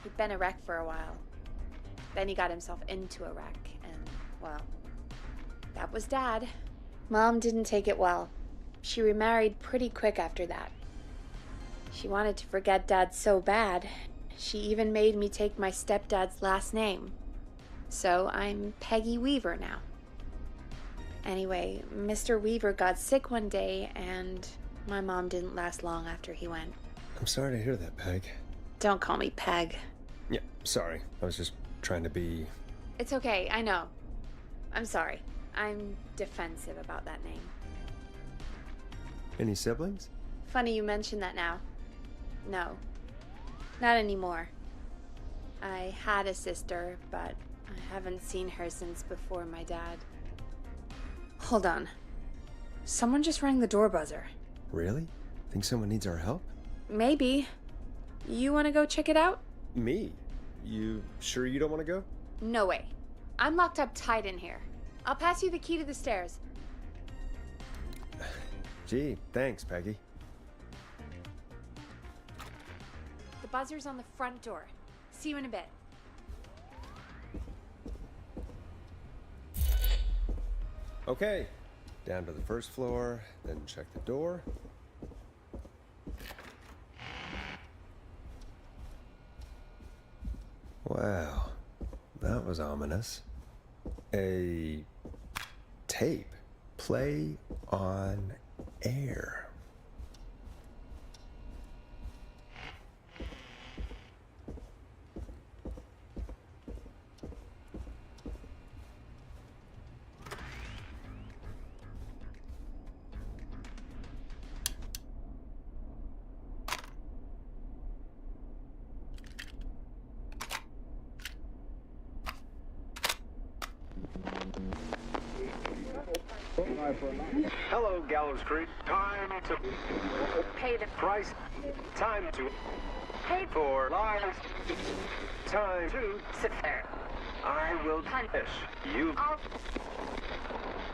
[SPEAKER 2] He'd been a wreck for a while. Then he got himself into a wreck, and, well, that was Dad. Mom didn't take it well. She remarried pretty quick after that. She wanted to forget Dad so bad, she even made me take my stepdad's last name. So I'm Peggy Weaver now. Anyway, Mr. Weaver got sick one day, and my mom didn't last long after he went.
[SPEAKER 1] I'm sorry to hear that, Peg.
[SPEAKER 2] Don't call me Peg.
[SPEAKER 1] Yeah, sorry. I was just trying to be...
[SPEAKER 2] It's okay, I know. I'm sorry. I'm defensive about that name.
[SPEAKER 1] Any siblings?
[SPEAKER 2] Funny you mention that now. No. Not anymore. I had a sister, but I haven't seen her since before my dad. Hold on. Someone just rang the door buzzer.
[SPEAKER 1] Really? Think someone needs our help?
[SPEAKER 2] Maybe. You want to go check it out?
[SPEAKER 1] Me? You sure you don't want to go?
[SPEAKER 2] No way. I'm locked up tight in here. I'll pass you the key to the stairs.
[SPEAKER 1] Gee, thanks, Peggy.
[SPEAKER 2] The buzzer's on the front door. See you in a bit.
[SPEAKER 1] Okay. Down to the first floor, then check the door. Wow, that was ominous. A tape. Play on air.
[SPEAKER 8] Hello, Gallows Creek. Time to
[SPEAKER 5] Pay the
[SPEAKER 8] price. Time to
[SPEAKER 5] pay
[SPEAKER 8] for lives. Time to
[SPEAKER 5] sit there.
[SPEAKER 8] I will punish you.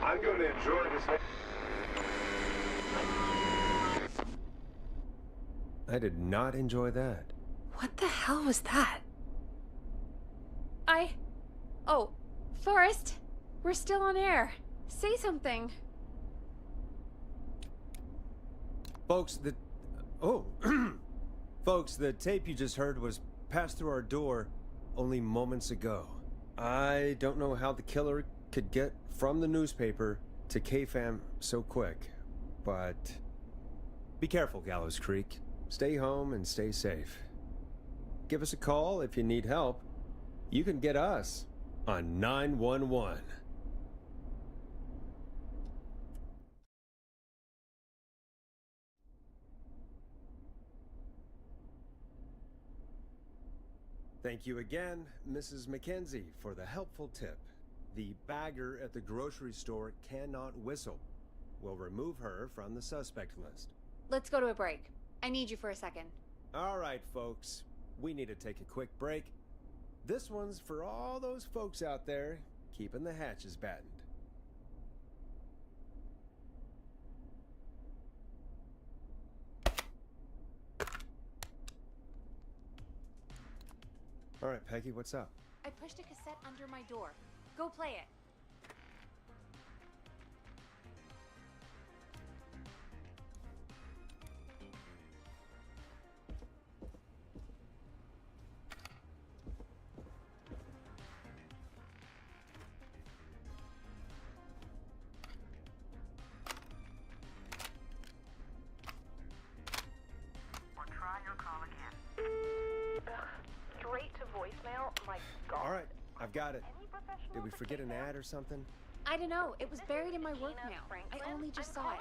[SPEAKER 8] I'm going to enjoy this.
[SPEAKER 1] I did not enjoy that.
[SPEAKER 2] What the hell was that? Oh, Forrest, we're still on air. Say something.
[SPEAKER 1] Folks, Folks, the tape you just heard was passed through our door only moments ago. I don't know how the killer could get from the newspaper to K-Fam so quick, but be careful, Gallows Creek. Stay home and stay safe. Give us a call if you need help. You can get us on 911. Thank you again, Mrs. McKenzie, for the helpful tip. The bagger at the grocery store cannot whistle. We'll remove her from the suspect list.
[SPEAKER 2] Let's go to a break. I need you for a second.
[SPEAKER 1] All right, folks. We need to take a quick break. This one's for all those folks out there keeping the hatches battened. All right, Peggy, what's up?
[SPEAKER 2] I pushed a cassette under my door. Go play it.
[SPEAKER 5] Or try your call again. Straight to voicemail? My God.
[SPEAKER 1] All right, I've got it.
[SPEAKER 5] Any professional
[SPEAKER 1] Did we forget an ad or something?
[SPEAKER 2] I don't know. It was buried in my work mail. I only just saw it.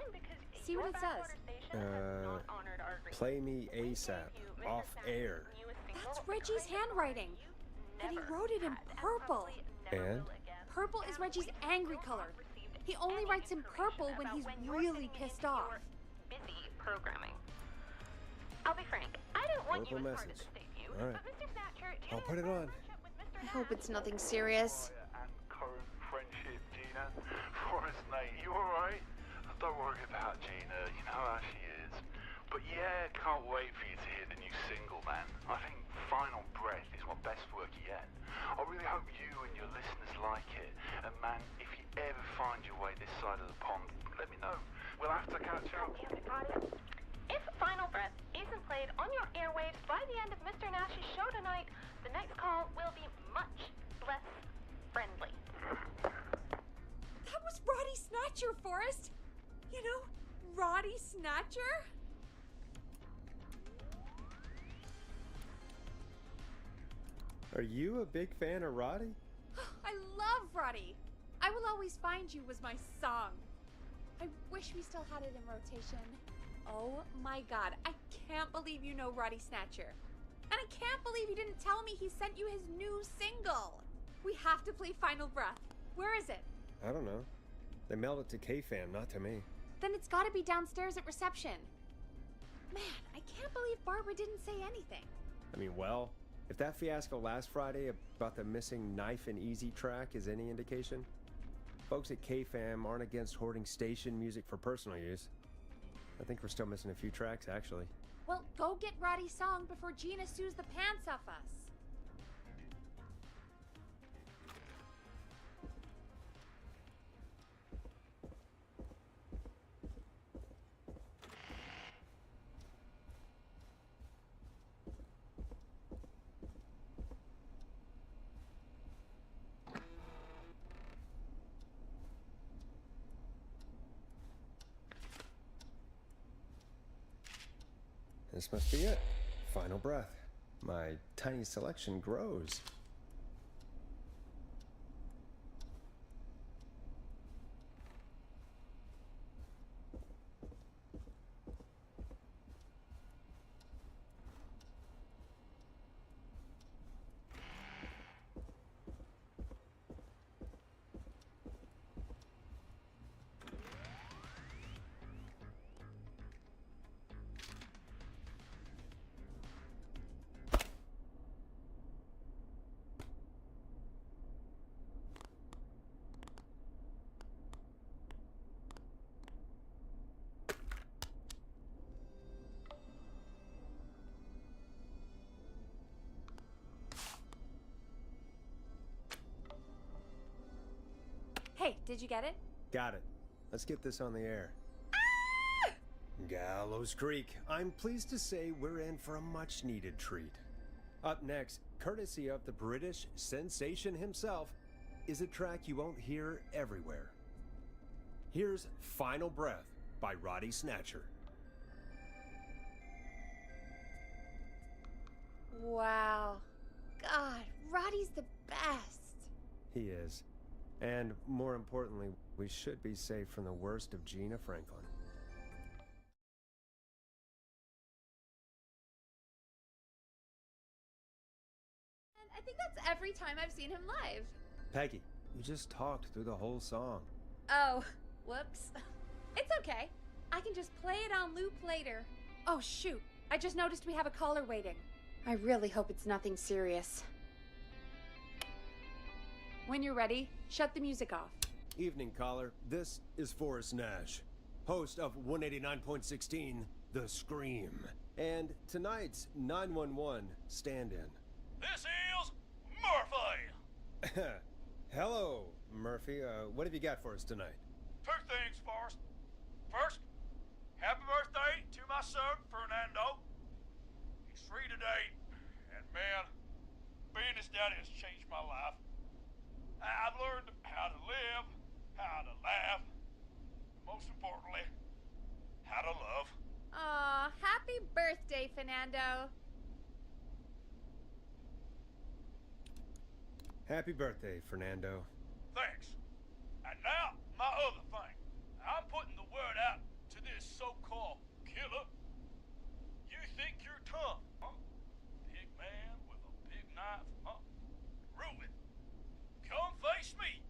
[SPEAKER 2] See what it says.
[SPEAKER 1] Play me ASAP, off air.
[SPEAKER 2] That's Reggie's handwriting. But he wrote it in purple.
[SPEAKER 1] And?
[SPEAKER 2] purple is Reggie's angry color. He only writes in purple when he's really pissed off.
[SPEAKER 5] Busy programming. I'll be frank, I don't want
[SPEAKER 1] Purple
[SPEAKER 5] you as part of
[SPEAKER 1] message.
[SPEAKER 5] this debut,
[SPEAKER 1] All right.
[SPEAKER 5] but Mr. Snatcher,
[SPEAKER 1] I'll put it on.
[SPEAKER 2] I hope it's nothing serious.
[SPEAKER 8] And current friendship, Gina. Forrest, mate, you alright? Don't worry about Gina, you know how she is. But yeah, can't wait for you to hear the new single, man. I think Final Breath is my best work yet. I really hope you and your listeners like it. And man, if you ever find your way this side of the pond, let me know. We'll have to catch up.
[SPEAKER 5] If Final Breath isn't played on your airwaves by the end of Mr. Nash's show tonight, the next call will be much less friendly.
[SPEAKER 2] That was Roddy Snatcher, Forrest. You know, Roddy Snatcher?
[SPEAKER 1] Are you a big fan of Roddy?
[SPEAKER 2] I love Roddy. I Will Always Find You was my song. I wish we still had it in rotation. Oh my god, I can't believe you know Roddy Snatcher. And I can't believe you didn't tell me he sent you his new single. We have to play Final Breath. Where is it?
[SPEAKER 1] I don't know. They mailed it to K-Fam, not to me.
[SPEAKER 2] Then it's gotta be downstairs at reception. Man, I can't believe Barbara didn't say anything.
[SPEAKER 1] I mean, well, if that fiasco last Friday about the missing Knife and Easy track is any indication, folks at K-Fam aren't against hoarding station music for personal use. I think we're still missing a few tracks, actually.
[SPEAKER 2] Well, go get Roddy's song before Gina sues the pants off us.
[SPEAKER 1] This must be it. Final Breath. My tiny selection grows.
[SPEAKER 2] Hey, did you get it?
[SPEAKER 1] Got it. Let's get this on the air. Gallows Creek. I'm pleased to say we're in for a much-needed treat. Up next, courtesy of the British sensation himself, is a track you won't hear everywhere. Here's Final Breath by Roddy Snatcher.
[SPEAKER 2] Wow. God, Roddy's the best.
[SPEAKER 1] He is. And more importantly, we should be safe from the worst of Gina Franklin.
[SPEAKER 2] And I think that's every time I've seen him live.
[SPEAKER 1] Peggy, you just talked through the whole song.
[SPEAKER 2] Oh, whoops. It's okay. I can just play it on loop later. Oh, shoot. I just noticed we have a caller waiting. I really hope it's nothing serious. When you're ready, shut the music off.
[SPEAKER 1] Evening, caller. This is Forrest Nash, host of 189.16, The Scream, and tonight's 911 stand-in.
[SPEAKER 4] This is Murphy!
[SPEAKER 1] Hello, Murphy. What have you got for us tonight?
[SPEAKER 4] Two things, Forrest. First, happy birthday to my son, Fernando. He's 3 today, and man, being his daddy has changed my life. I've learned how to live, how to laugh, and most importantly, how to love.
[SPEAKER 2] Aw, happy birthday, Fernando.
[SPEAKER 1] Happy birthday, Fernando.
[SPEAKER 4] Thanks. And now, my other thing. I'm putting the word out to this so-called killer. You think you're tough, huh? Big man with a big knife, huh? Ruben, come face me.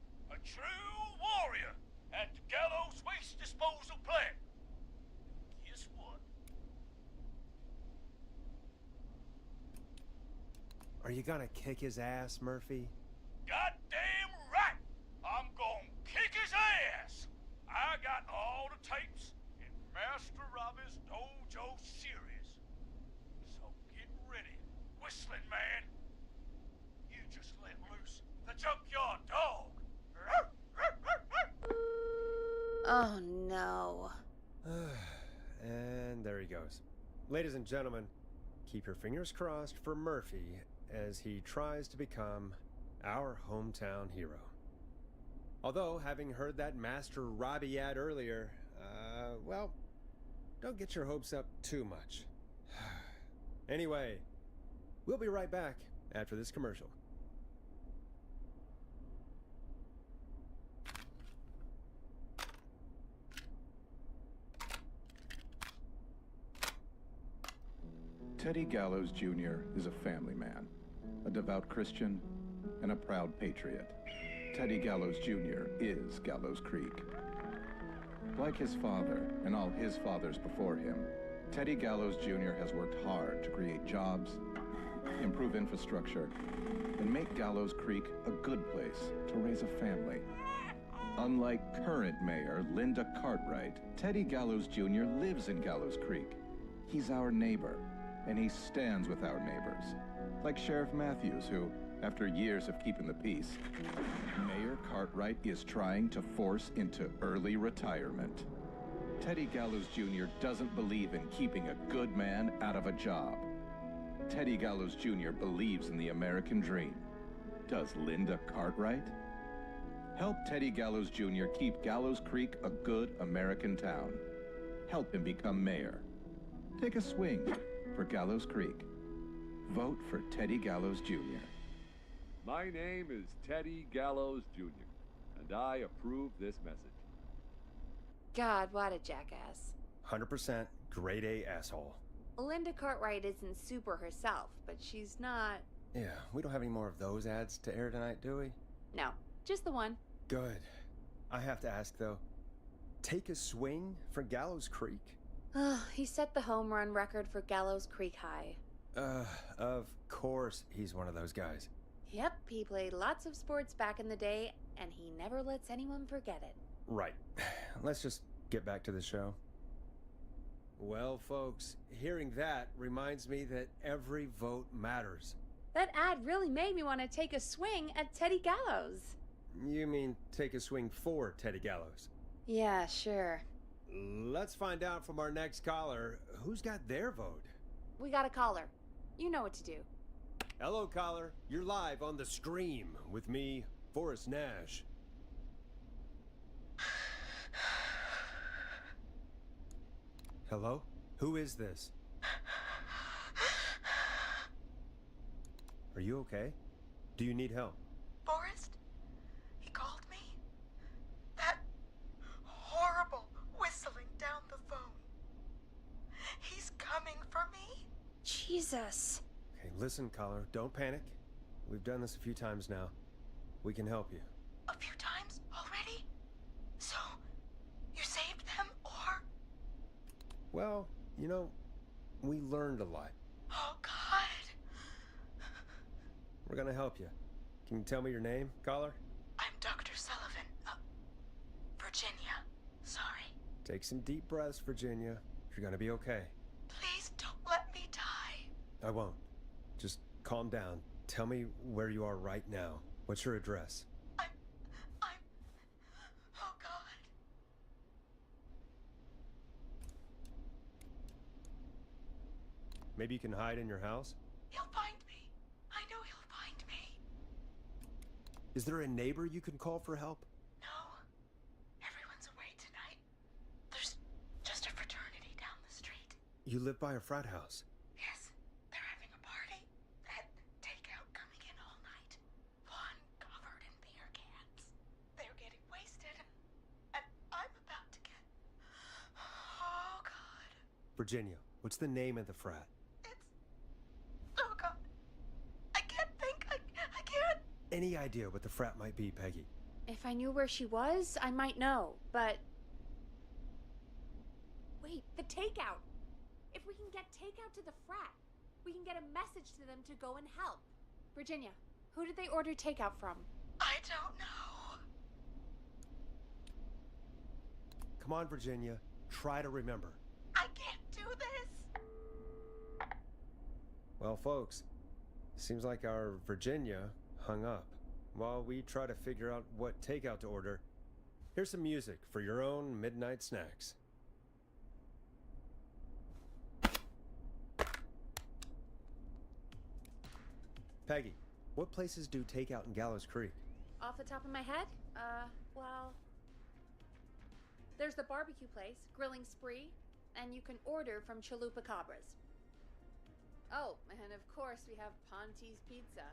[SPEAKER 1] Are you gonna kick his ass, Murphy?
[SPEAKER 4] Goddamn right! I'm gonna kick his ass! I got all the tapes in Master Robbie's Dojo series. So get ready, Whistling Man. You just let loose the junkyard dog.
[SPEAKER 2] Oh no.
[SPEAKER 1] And there he goes. Ladies and gentlemen, keep your fingers crossed for Murphy as he tries to become our hometown hero. Although, having heard that Master Robbie ad earlier, well, don't get your hopes up too much. Anyway, we'll be right back after this commercial.
[SPEAKER 9] Teddy Gallows Jr. is a family man, a devout Christian, and a proud patriot. Teddy Gallows Jr. is Gallows Creek. Like his father and all his fathers before him, Teddy Gallows Jr. has worked hard to create jobs, improve infrastructure, and make Gallows Creek a good place to raise a family. Unlike current mayor Linda Cartwright, Teddy Gallows Jr. lives in Gallows Creek. He's our neighbor, and he stands with our neighbors. Like Sheriff Matthews, who, after years of keeping the peace, Mayor Cartwright is trying to force into early retirement. Teddy Gallows Jr. doesn't believe in keeping a good man out of a job. Teddy Gallows Jr. believes in the American dream. Does Linda Cartwright? Help Teddy Gallows Jr. keep Gallows Creek a good American town. Help him become mayor. Take a swing for Gallows Creek. Vote for Teddy Gallows Jr.
[SPEAKER 10] My name is Teddy Gallows Jr., and I approve this message.
[SPEAKER 2] God, what a jackass.
[SPEAKER 1] 100% grade A asshole.
[SPEAKER 2] Linda Cartwright isn't super herself, but she's not...
[SPEAKER 1] Yeah, we don't have any more of those ads to air tonight, do we?
[SPEAKER 2] No, just the one.
[SPEAKER 1] Good. I have to ask, though. Take a swing for Gallows Creek?
[SPEAKER 2] He set the home run record for Gallows Creek High.
[SPEAKER 1] Of course he's one of those guys.
[SPEAKER 2] Yep, he played lots of sports back in the day, and he never lets anyone forget it.
[SPEAKER 1] Right. Let's just get back to the show. Well, folks, hearing that reminds me that every vote matters.
[SPEAKER 2] That ad really made me want to take a swing at Teddy Gallows.
[SPEAKER 1] You mean take a swing for Teddy Gallows?
[SPEAKER 2] Yeah, sure.
[SPEAKER 1] Let's find out from our next caller who's got their vote.
[SPEAKER 2] We got a caller. You know what to do.
[SPEAKER 1] Hello, caller. You're live on The Scream with me, Forrest Nash. Hello? Who is this? Are you okay? Do you need help?
[SPEAKER 3] Forrest? He called me? That horrible whistling down the phone. He's coming for me?
[SPEAKER 2] Jesus.
[SPEAKER 1] Okay, listen, caller. Don't panic. We've done this a few times now. We can help you.
[SPEAKER 3] A few times already? So, you saved them, or?
[SPEAKER 1] Well, you know, we learned a lot.
[SPEAKER 3] Oh, God.
[SPEAKER 1] We're gonna help you. Can you tell me your name, caller?
[SPEAKER 3] I'm Dr. Sullivan. Virginia. Sorry.
[SPEAKER 1] Take some deep breaths, Virginia. You're gonna be okay.
[SPEAKER 3] Please don't let me die.
[SPEAKER 1] I won't. Just calm down. Tell me where you are right now. What's your address?
[SPEAKER 3] I'm... Oh, God.
[SPEAKER 1] Maybe you can hide in your house?
[SPEAKER 3] He'll find me. I know he'll find me.
[SPEAKER 1] Is there a neighbor you can call for help?
[SPEAKER 3] No. Everyone's away tonight. There's just a fraternity down the street.
[SPEAKER 1] You live by a frat house.
[SPEAKER 3] Yes, they're having a party. That takeout coming in all night. Lawn covered in beer cans. They're getting wasted. And I'm about to get... Oh, God.
[SPEAKER 1] Virginia, what's the name of the frat?
[SPEAKER 3] Oh, God. I can't think. I can't.
[SPEAKER 1] Any idea what the frat might be, Peggy?
[SPEAKER 2] If I knew where she was, I might know, but... Wait, the takeout! If we can get takeout to the frat, we can get a message to them to go and help. Virginia, who did they order takeout from?
[SPEAKER 3] I don't know.
[SPEAKER 1] Come on, Virginia. Try to remember.
[SPEAKER 3] I can't do this.
[SPEAKER 1] Well, folks, seems like our Virginia hung up. While we try to figure out what takeout to order, here's some music for your own midnight snacks. Peggy, what places do takeout in Gallows Creek?
[SPEAKER 2] Off the top of my head? Well... There's the barbecue place, Grilling Spree, and you can order from Chalupa Cabras. Oh, and of course we have Ponte's Pizza.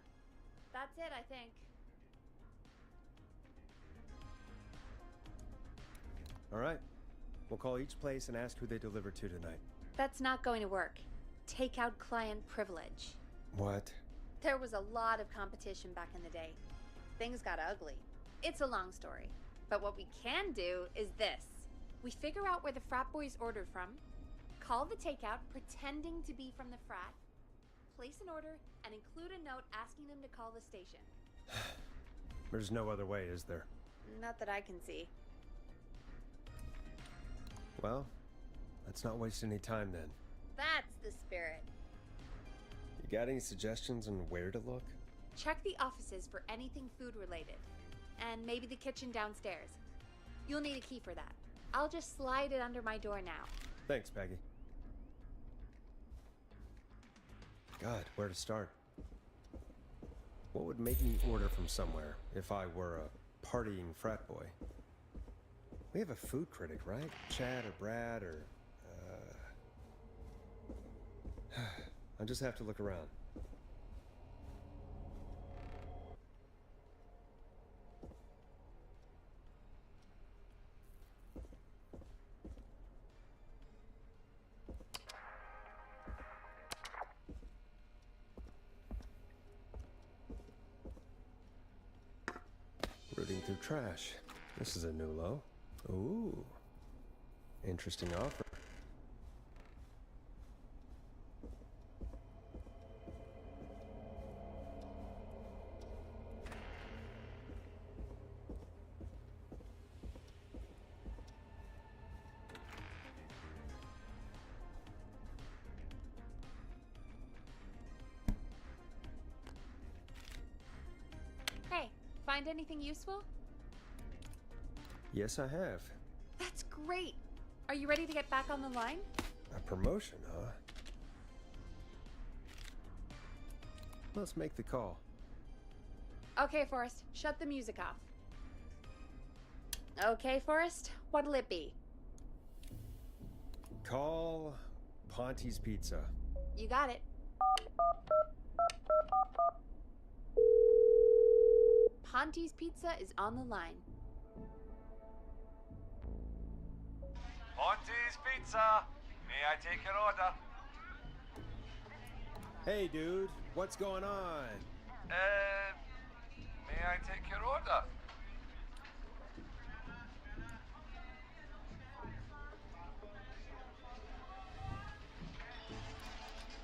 [SPEAKER 2] That's it, I think.
[SPEAKER 1] All right. We'll call each place and ask who they deliver to tonight.
[SPEAKER 2] That's not going to work. Takeout client privilege.
[SPEAKER 1] What?
[SPEAKER 2] There was a lot of competition back in the day. Things got ugly. It's a long story. But what we can do is this. We figure out where the frat boys ordered from, call the takeout pretending to be from the frat, place an order, and include a note asking them to call the station.
[SPEAKER 1] There's no other way, is there?
[SPEAKER 2] Not that I can see.
[SPEAKER 1] Well, let's not waste any time then.
[SPEAKER 2] That's the spirit.
[SPEAKER 1] You got any suggestions on where to look?
[SPEAKER 2] Check the offices for anything food related. And maybe the kitchen downstairs. You'll need a key for that. I'll just slide it under my door now.
[SPEAKER 1] Thanks, Peggy. God, where to start? What would make me order from somewhere if I were a partying frat boy? We have a food critic, right? Chad or Brad or... I'll just have to look around. Rooting through trash. This is a new low. Ooh. Interesting offer.
[SPEAKER 2] Hey, find anything useful?
[SPEAKER 1] Yes, I have.
[SPEAKER 2] That's great. Are you ready to get back on the line?
[SPEAKER 1] A promotion, huh? Let's make the call.
[SPEAKER 2] Okay, Forrest, shut the music off. Okay, Forrest, what'll it be?
[SPEAKER 1] Call Ponte's Pizza.
[SPEAKER 2] You got it. Ponte's Pizza is on the line.
[SPEAKER 4] Ponte's Pizza. May I take your order?
[SPEAKER 1] Hey, dude, what's going on?
[SPEAKER 4] May I take your order?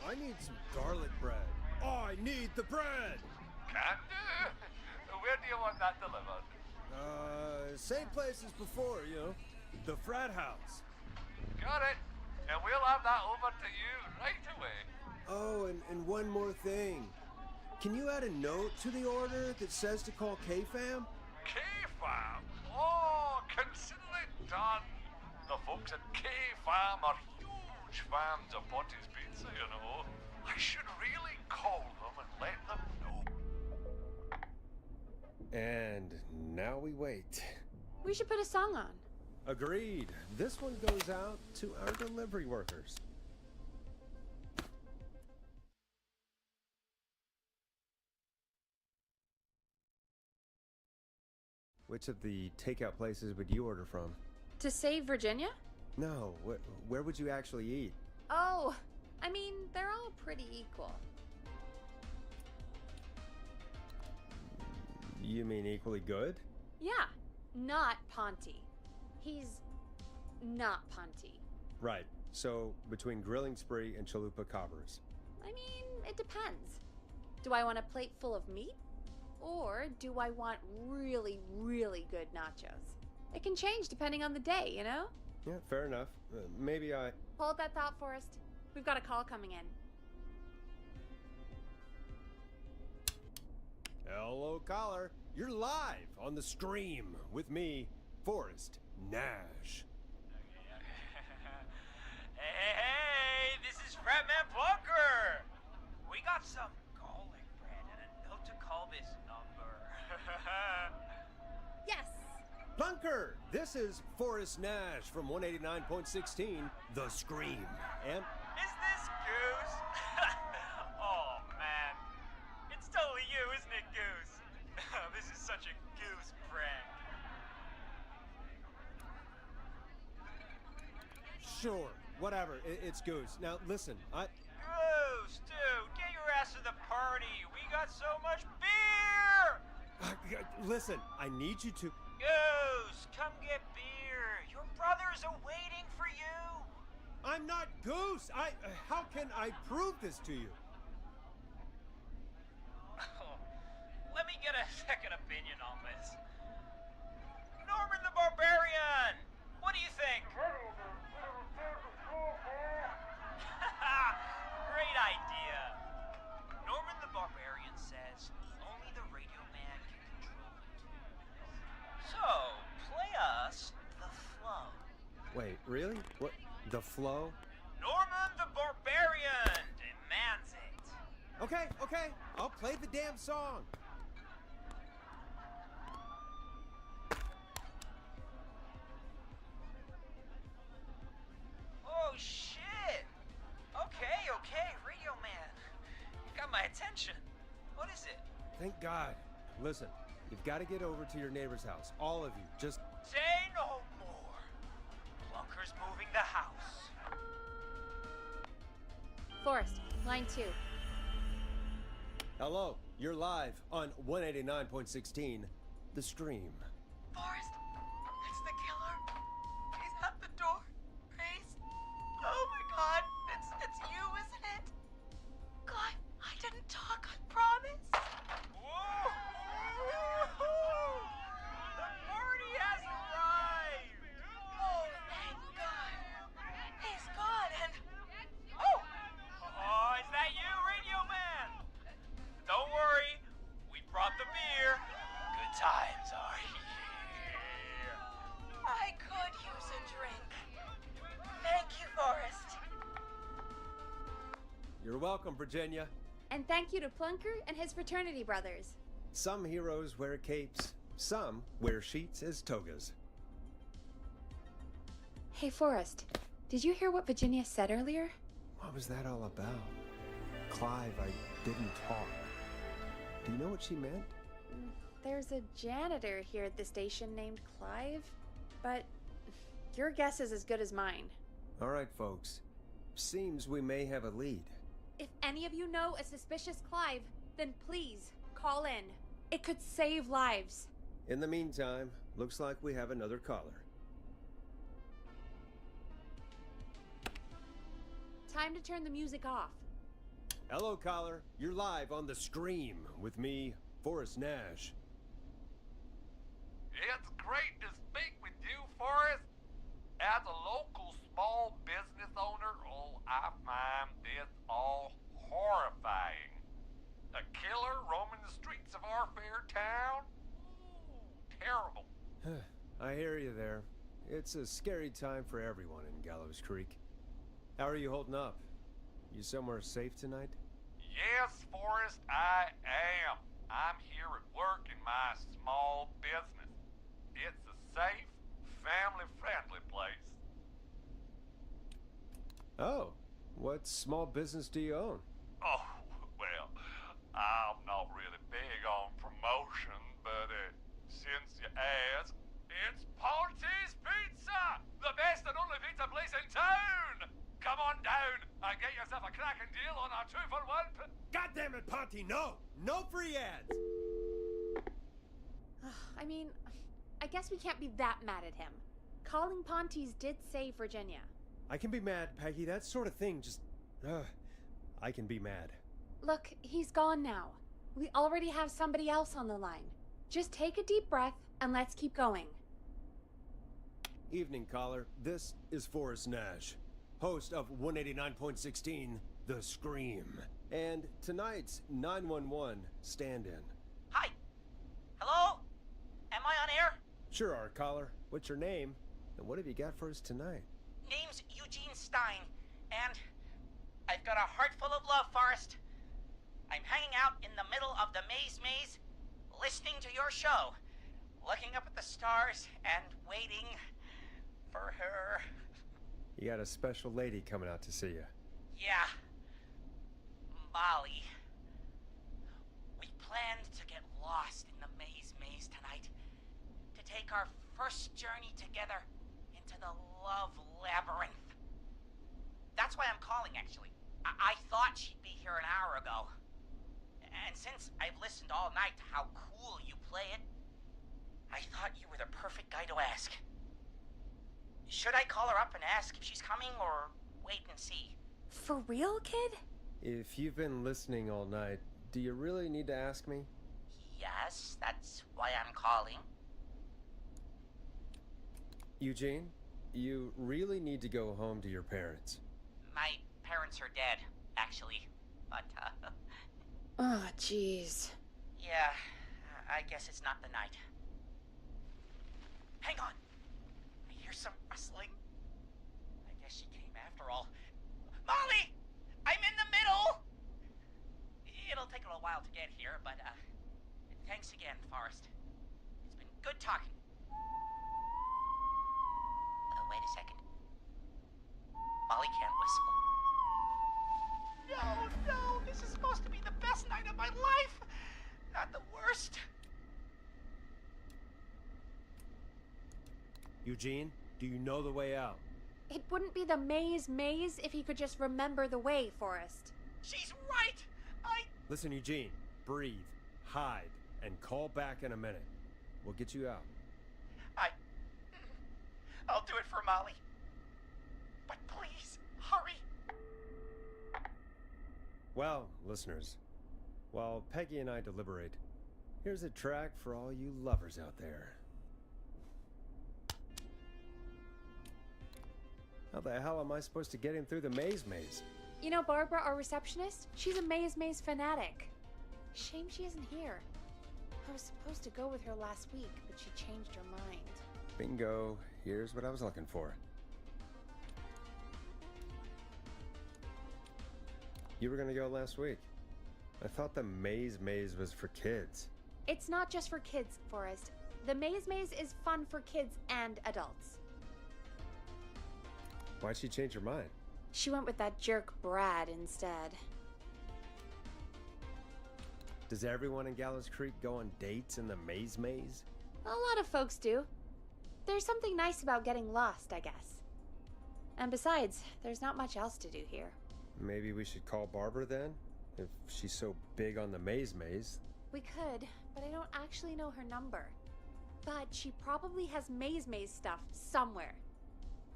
[SPEAKER 1] I need some garlic bread. I need the bread!
[SPEAKER 4] Can do. Where do you want that delivered?
[SPEAKER 1] Same place as before, you know. The frat house.
[SPEAKER 4] Got it. And we'll have that over to you right away.
[SPEAKER 1] Oh, and one more thing. Can you add a note to the order that says to call K-Fam?
[SPEAKER 4] K-Fam? Oh, consider it done. The folks at K-Fam are huge fans of Ponte's Pizza, you know. I should really call them and let them know.
[SPEAKER 1] And now we wait.
[SPEAKER 2] We should put a song on.
[SPEAKER 1] Agreed. This one goes out to our delivery workers. Which of the takeout places would you order from?
[SPEAKER 2] To save Virginia?
[SPEAKER 1] No, where would you actually eat?
[SPEAKER 2] Oh, I mean, they're all pretty equal.
[SPEAKER 1] You mean equally good?
[SPEAKER 2] Yeah, not Ponte. He's not Ponte.
[SPEAKER 1] Right. So, between Grilling Spree and Chalupa Cabras.
[SPEAKER 2] I mean, it depends. Do I want a plate full of meat? Or do I want really, really good nachos? It can change depending on the day, you know?
[SPEAKER 1] Yeah, fair enough. Maybe I...
[SPEAKER 2] Hold that thought, Forrest. We've got a call coming in.
[SPEAKER 1] Hello, caller. You're live on the Scream with me, Forrest Nash.
[SPEAKER 11] Hey, this is Fratman Plunker. We got some garlic bread and a note to call this number.
[SPEAKER 2] Yes!
[SPEAKER 1] Plunker, this is Forrest Nash from 189.16, The Scream. And
[SPEAKER 11] Is this Goose? Oh, man. It's totally you, isn't it, Goose? This is such a Goose prank.
[SPEAKER 1] sure, whatever, it's Goose. Now, listen,
[SPEAKER 11] Goose, dude, get your ass to the party. We got so much beer!
[SPEAKER 1] Listen, I need you to...
[SPEAKER 11] Goose, come get beer. Your brothers are waiting for you.
[SPEAKER 1] I'm not Goose! How can I prove this to you?
[SPEAKER 11] Let me get a second opinion on this. Norman the Barbarian! What do you think? Great idea. Norman the Barbarian says only the radio man can control the tunes. So, play us the flow.
[SPEAKER 1] Wait, really? What? The flow?
[SPEAKER 11] Norman the Barbarian demands it.
[SPEAKER 1] Okay, I'll play the damn song.
[SPEAKER 11] Oh, shit! Okay, Radio Man. You got my attention. What is it?
[SPEAKER 1] Thank God. Listen, you've got to get over to your neighbor's house. All of you. Just...
[SPEAKER 11] Say no more. Plunker's moving the house.
[SPEAKER 2] Forrest, line 2.
[SPEAKER 1] Hello, you're live on 189.16, The Scream.
[SPEAKER 5] Forrest, it's the killer. He's at the door. Grace. Oh my God, it's you, isn't it? God, I didn't talk, I promise.
[SPEAKER 11] Whoa! The party has arrived!
[SPEAKER 5] Oh, thank God. He's gone and... Oh!
[SPEAKER 11] Oh, is that you, Radio Man? Don't worry, we brought the beer. Good times are here.
[SPEAKER 5] I could use a drink. Thank you, Forrest.
[SPEAKER 1] You're welcome, Virginia.
[SPEAKER 2] And thank you to Plunker and his fraternity brothers.
[SPEAKER 1] Some heroes wear capes, some wear sheets as togas.
[SPEAKER 2] Hey, Forrest, did you hear what Virginia said earlier?
[SPEAKER 1] What was that all about? Clive, I didn't talk. Do you know what she meant?
[SPEAKER 2] There's a janitor here at the station named Clive, but your guess is as good as mine.
[SPEAKER 1] All right, folks. Seems we may have a lead.
[SPEAKER 2] If any of you know a suspicious Clive, then please call in. It could save lives.
[SPEAKER 1] In the meantime, looks like we have another caller.
[SPEAKER 2] Time to turn the music off.
[SPEAKER 1] Hello, caller. You're live on The Scream with me, Forrest Nash.
[SPEAKER 4] It's great to speak with you, Forrest. As a local small business owner, I find this all horrifying. A killer roaming the streets of our fair town? Ooh, terrible.
[SPEAKER 1] I hear you there. It's a scary time for everyone in Gallows Creek. How are you holding up? You somewhere safe tonight?
[SPEAKER 4] Yes, Forrest, I am. I'm here at work in my small business. It's a safe, family-friendly place.
[SPEAKER 1] Oh, what small business do you own?
[SPEAKER 4] Oh, well, I'm not really big on promotion, but since you asked, it's Ponty's Pizza! The best and only pizza place in town! Come on down and get yourself a cracking deal on our 2-for-1
[SPEAKER 1] God damn it, Ponty, no! No free ads!
[SPEAKER 2] I mean, I guess we can't be that mad at him. Calling Ponty's did save Virginia.
[SPEAKER 1] I can be mad, Peggy. That sort of thing just... I can be mad.
[SPEAKER 2] Look, he's gone now. We already have somebody else on the line. Just take a deep breath and let's keep going.
[SPEAKER 1] Evening, caller. This is Forrest Nash, host of 189.16, The Scream, and tonight's 911 stand-in.
[SPEAKER 11] Hi. Hello? Am I on air?
[SPEAKER 1] Sure are, caller. What's your name, and what have you got for us tonight?
[SPEAKER 11] Name's Eugene Stein, and I've got a heart full of love, Forrest. I'm hanging out in the middle of the maze, listening to your show, looking up at the stars and waiting for her.
[SPEAKER 1] You got a special lady coming out to see you.
[SPEAKER 11] Yeah. Molly. We planned to get lost in the maze tonight. To take our first journey together into the love labyrinth. That's why I'm calling, actually. I thought she'd be here an hour ago. And since I've listened all night to how cool you play it, I thought you were the perfect guy to ask. Should I call her up and ask if she's coming, or wait and see?
[SPEAKER 2] For real, kid?
[SPEAKER 1] If you've been listening all night, do you really need to ask me?
[SPEAKER 11] Yes, that's why I'm calling.
[SPEAKER 1] Eugene, you really need to go home to your parents.
[SPEAKER 11] My parents are dead, actually. But,
[SPEAKER 2] Oh, jeez.
[SPEAKER 11] yeah, I guess it's not the night. Hang on. I hear some rustling. I guess she came after all. Molly! I'm in the middle! It'll take a little while to get here, but, thanks again, Forrest. It's been good talking. Wait a second. Molly can't whistle. No, this is supposed to be the best night of my life! Not the worst.
[SPEAKER 1] Eugene, do you know the way out?
[SPEAKER 2] It wouldn't be the maze if he could just remember the way, Forrest.
[SPEAKER 11] She's right!
[SPEAKER 1] Listen, Eugene, breathe, hide, and call back in a minute. We'll get you out.
[SPEAKER 11] I'll do it for Molly. But please, hurry.
[SPEAKER 1] Well, listeners, while Peggy and I deliberate, here's a track for all you lovers out there. How the hell am I supposed to get him through the maze?
[SPEAKER 2] You know Barbara, our receptionist? She's a maze fanatic. Shame she isn't here. I was supposed to go with her last week, but she changed her mind.
[SPEAKER 1] Bingo. Here's what I was looking for. You were gonna go last week. I thought the maze was for kids.
[SPEAKER 2] It's not just for kids, Forrest. The maze is fun for kids and adults.
[SPEAKER 1] Why'd she change her mind?
[SPEAKER 2] She went with that jerk Brad instead.
[SPEAKER 1] Does everyone in Gallows Creek go on dates in the maze?
[SPEAKER 2] A lot of folks do. There's something nice about getting lost, I guess. And besides, there's not much else to do here.
[SPEAKER 1] Maybe we should call Barbara then? If she's so big on the maze.
[SPEAKER 2] We could, but I don't actually know her number. But she probably has maze stuff somewhere.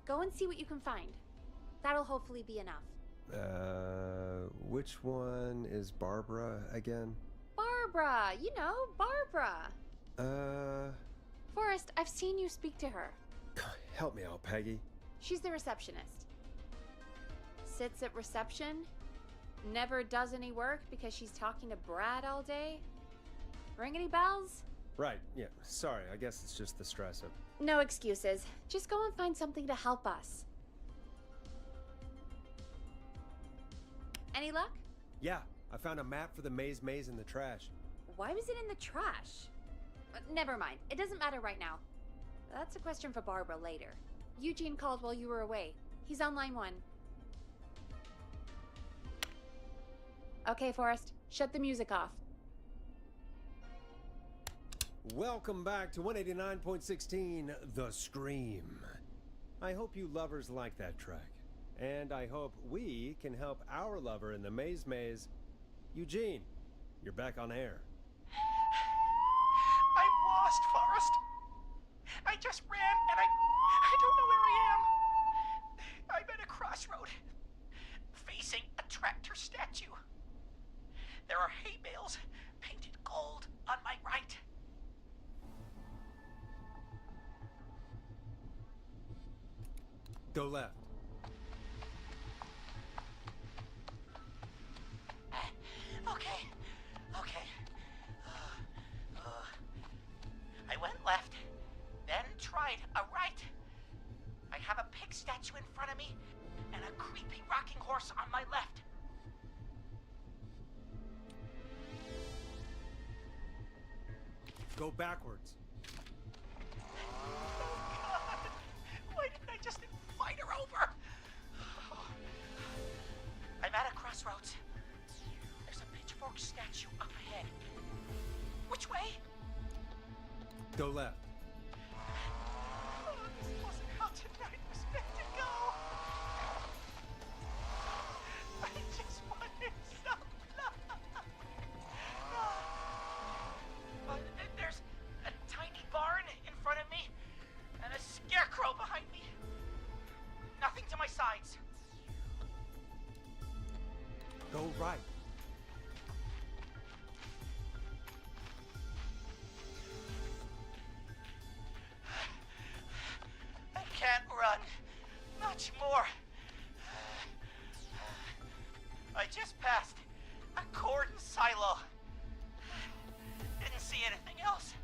[SPEAKER 2] Go and see what you can find. That'll hopefully be enough.
[SPEAKER 1] Which one is Barbara again?
[SPEAKER 2] Barbara! You know, Barbara! Forrest, I've seen you speak to her.
[SPEAKER 1] Help me out, Peggy.
[SPEAKER 2] She's the receptionist. Sits at reception, never does any work because she's talking to Brad all day. Ring any bells?
[SPEAKER 1] Right, yeah, sorry, I guess it's just the stress of...
[SPEAKER 2] No excuses. Just go and find something to help us. Any luck?
[SPEAKER 1] Yeah, I found a map for the maze in the trash.
[SPEAKER 2] Why was it in the trash? Never mind. It doesn't matter right now. That's a question for Barbara later. Eugene called while you were away. He's on line 1. Okay, Forrest. Shut the music off.
[SPEAKER 1] Welcome back to 189.16, The Scream. I hope you lovers like that track. And I hope we can help our lover in the maze. Eugene, you're back on air.
[SPEAKER 11] I'm lost, Forrest. I just ran and I don't know where I am. I'm at a crossroad, facing a tractor statue.
[SPEAKER 1] Go left.
[SPEAKER 11] Okay. I went left, then tried a right. I have a pig statue in front of me and a creepy rocking horse on my left.
[SPEAKER 1] Go backwards.
[SPEAKER 11] Oh, God. Why didn't I just invite her over? I'm at a crossroads. There's a pitchfork statue up ahead. Which way?
[SPEAKER 1] Go left.
[SPEAKER 11] Oh, this wasn't how tonight was meant to go. I just wanted some love. There's a tiny barn in front of me and a scarecrow behind me. Nothing to my sides.
[SPEAKER 1] Go right.
[SPEAKER 11] I can't run much more. I just passed a corn silo. Didn't see anything else.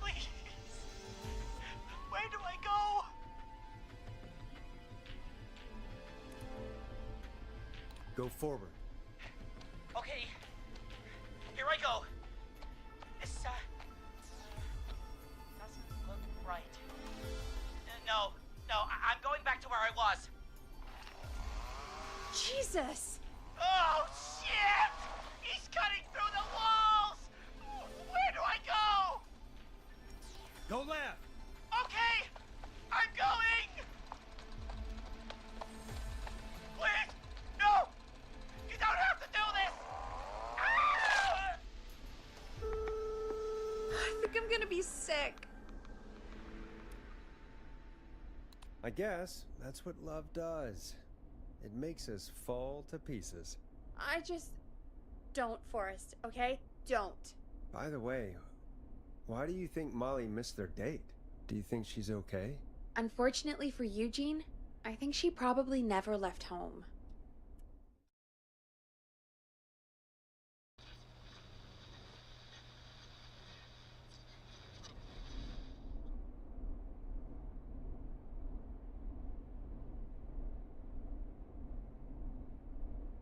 [SPEAKER 11] Please. Where do I go?
[SPEAKER 1] Go forward.
[SPEAKER 11] Okay. Here I go. This, doesn't look right. No, I'm going back to where I was.
[SPEAKER 2] Jesus!
[SPEAKER 11] Oh, shit! He's cutting through the walls! Where do I go?
[SPEAKER 1] Go left.
[SPEAKER 11] Okay, I'm going! Please, no! You don't have to do this! Ah!
[SPEAKER 2] I think I'm gonna be sick.
[SPEAKER 1] I guess that's what love does. It makes us fall to pieces.
[SPEAKER 2] I just... Don't, Forrest, okay? Don't.
[SPEAKER 1] By the way, why do you think Molly missed their date? Do you think she's okay?
[SPEAKER 2] Unfortunately for Eugene, I think she probably never left home.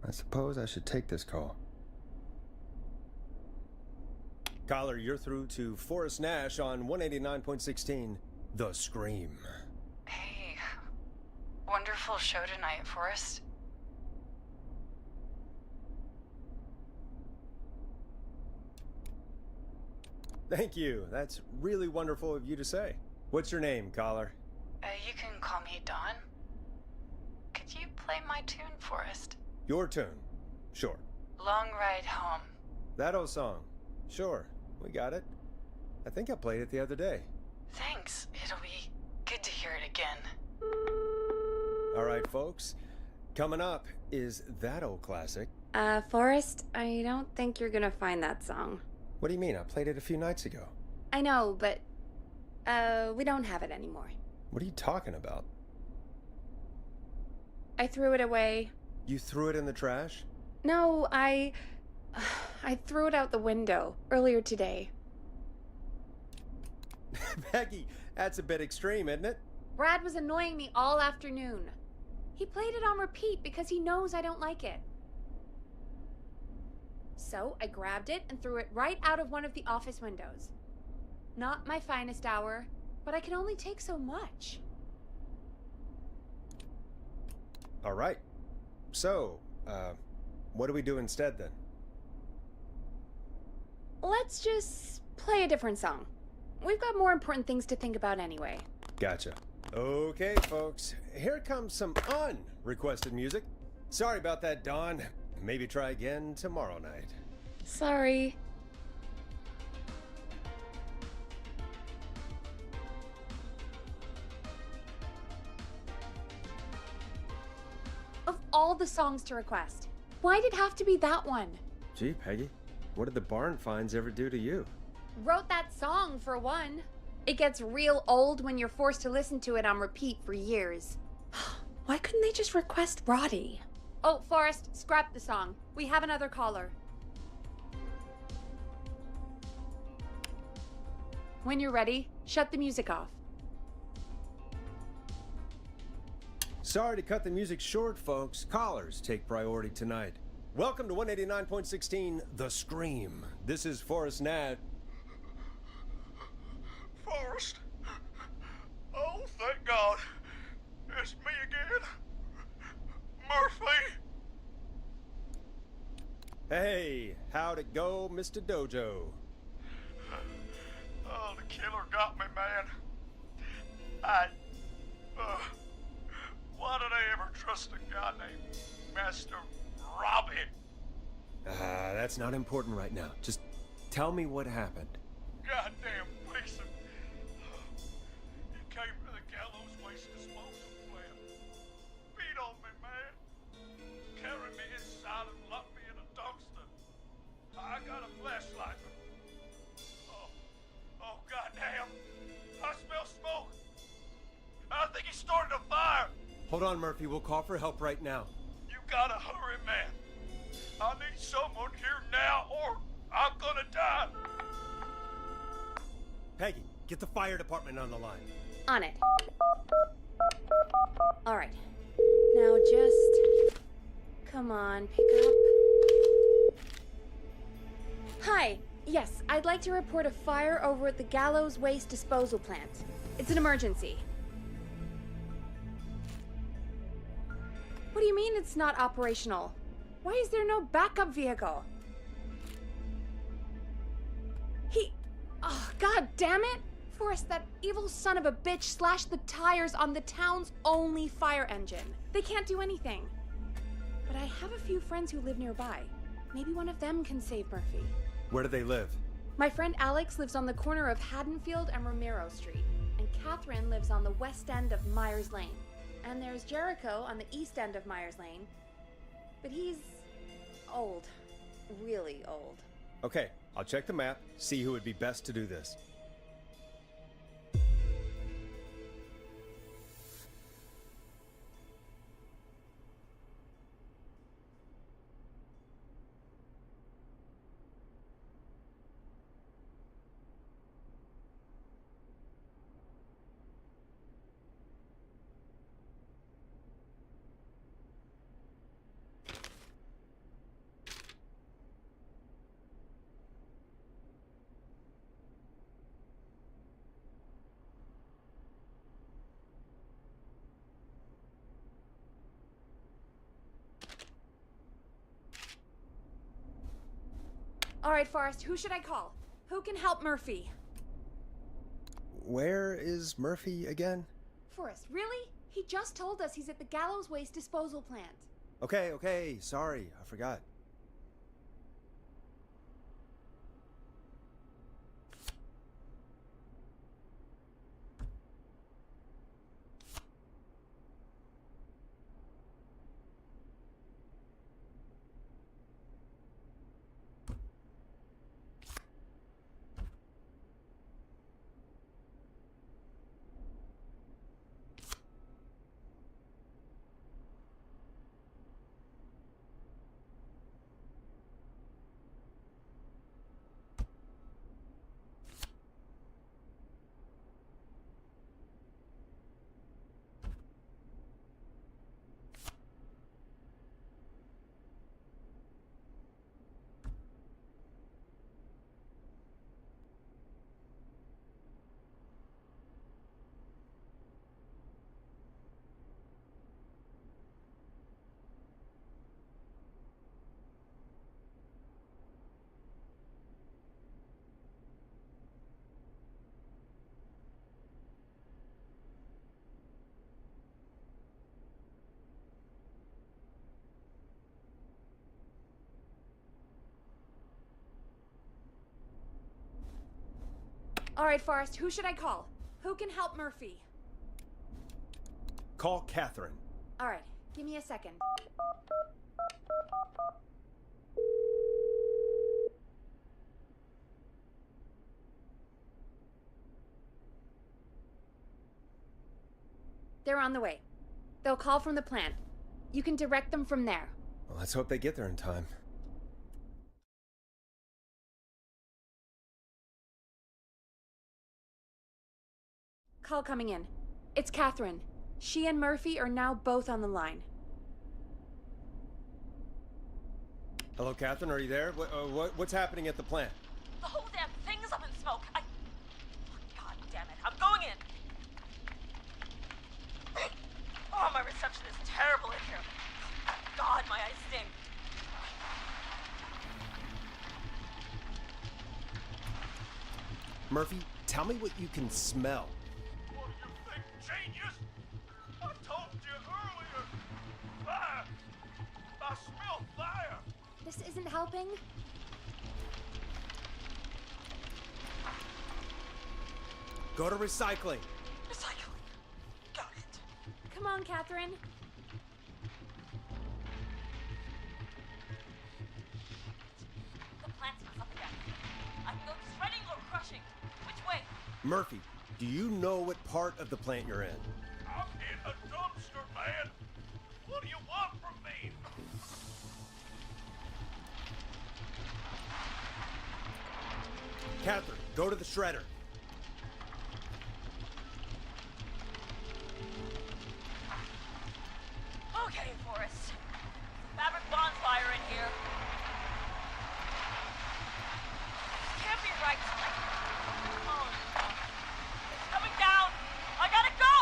[SPEAKER 1] I suppose I should take this call. Caller, you're through to Forrest Nash on 189.16, The Scream.
[SPEAKER 5] Hey, wonderful show tonight, Forrest.
[SPEAKER 1] Thank you. That's really wonderful of you to say. What's your name, caller?
[SPEAKER 5] You can call me Dawn. Could you play my tune, Forrest?
[SPEAKER 1] Your tune. Sure.
[SPEAKER 5] Long Ride Home.
[SPEAKER 1] That old song. Sure. We got it. I think I played it the other day.
[SPEAKER 5] Thanks. It'll be good to hear it again.
[SPEAKER 1] All right, folks. Coming up is that old classic.
[SPEAKER 2] Forrest, I don't think you're gonna find that song.
[SPEAKER 1] What do you mean? I played it a few nights ago.
[SPEAKER 2] I know, but, we don't have it anymore.
[SPEAKER 1] What are you talking about?
[SPEAKER 2] I threw it away.
[SPEAKER 1] You threw it in the trash?
[SPEAKER 2] No, I threw it out the window earlier today.
[SPEAKER 1] Peggy, that's a bit extreme, isn't it?
[SPEAKER 2] Brad was annoying me all afternoon. He played it on repeat because he knows I don't like it. So I grabbed it and threw it right out of one of the office windows. Not my finest hour, but I can only take so much.
[SPEAKER 1] All right. So, what do we do instead then?
[SPEAKER 2] Let's just play a different song. We've got more important things to think about anyway.
[SPEAKER 1] Gotcha. Okay, folks. Here comes some unrequested music. Sorry about that, Dawn. Maybe try again tomorrow night.
[SPEAKER 2] Sorry. Of all the songs to request, why'd it have to be that one?
[SPEAKER 1] Gee, Peggy, what did the barn finds ever do to you?
[SPEAKER 2] Wrote that song, for one. It gets real old when you're forced to listen to it on repeat for years.
[SPEAKER 5] Why couldn't they just request Roddy?
[SPEAKER 2] Oh, Forrest, scrap the song. We have another caller. When you're ready, shut the music off.
[SPEAKER 1] Sorry to cut the music short, folks. Callers take priority tonight. Welcome to 189.16, The Scream. This is Forrest Nat.
[SPEAKER 8] Forrest? Oh, thank God. It's me again. Murphy.
[SPEAKER 1] Hey, how'd it go, Mr. Dojo?
[SPEAKER 8] Oh, the killer got me, man. Why did I ever trust a guy named Master Robin?
[SPEAKER 1] That's not important right now. Just tell me what happened.
[SPEAKER 8] Goddamn piece of... He came to the gallows waste disposal plant. Beat on me, man. Carried me inside and locked me in a dumpster. I got a flashlight. Oh, goddamn. I smell smoke. I think he started a fire.
[SPEAKER 1] Hold on, Murphy. We'll call for help right now.
[SPEAKER 8] You gotta hurry, man. I need someone here now or I'm gonna die.
[SPEAKER 1] Peggy, get the fire department on the line.
[SPEAKER 2] On it. All right. Now just... Come on, pick up. Hi. Yes, I'd like to report a fire over at the Gallows Waste Disposal Plant. It's an emergency. What do you mean it's not operational? Why is there no backup vehicle? Oh, God damn it! Forrest, that evil son of a bitch slashed the tires on the town's only fire engine. They can't do anything. But I have a few friends who live nearby. Maybe one of them can save Murphy.
[SPEAKER 1] Where do they live?
[SPEAKER 2] My friend Alex lives on the corner of Haddonfield and Romero Street, and Catherine lives on the west end of Myers Lane. And there's Jericho on the east end of Myers Lane. But he's old. Really old.
[SPEAKER 1] Okay, I'll check the map, see who would be best to do this.
[SPEAKER 2] All right, Forrest, who should I call? Who can help Murphy?
[SPEAKER 1] Where is Murphy again?
[SPEAKER 2] Forrest, really? He just told us he's at the Gallows Waste Disposal Plant.
[SPEAKER 1] Okay, sorry, I forgot.
[SPEAKER 2] All right, Forrest, who should I call? Who can help Murphy?
[SPEAKER 1] Call Catherine.
[SPEAKER 2] All right, give me a second. They're on the way. They'll call from the plant. You can direct them from there.
[SPEAKER 1] Well, let's hope they get there in time.
[SPEAKER 2] Call coming in. It's Catherine. She and Murphy are now both on the line.
[SPEAKER 1] Hello, Catherine, are you there? What's happening at the plant?
[SPEAKER 5] The whole damn thing's up in smoke. Oh, God damn it. I'm going in. Oh, my reception is terrible in here. God, my eyes sting.
[SPEAKER 1] Murphy, tell me what you can smell.
[SPEAKER 8] What do you think, genius? I told you earlier. Fire! I smell fire!
[SPEAKER 2] This isn't helping.
[SPEAKER 1] Go to recycling.
[SPEAKER 5] Recycling. Got it.
[SPEAKER 2] Come on, Catherine.
[SPEAKER 5] The plant's up again. I can go shredding or crushing. Which way?
[SPEAKER 1] Murphy, do you know what part of the plant you're in?
[SPEAKER 8] I'm in a dumpster, man. What do you want from me?
[SPEAKER 1] Catherine, go to the shredder.
[SPEAKER 5] Okay, Forrest. Fabric bonfire in here. Can't be right. Oh, no. It's coming down. I gotta go!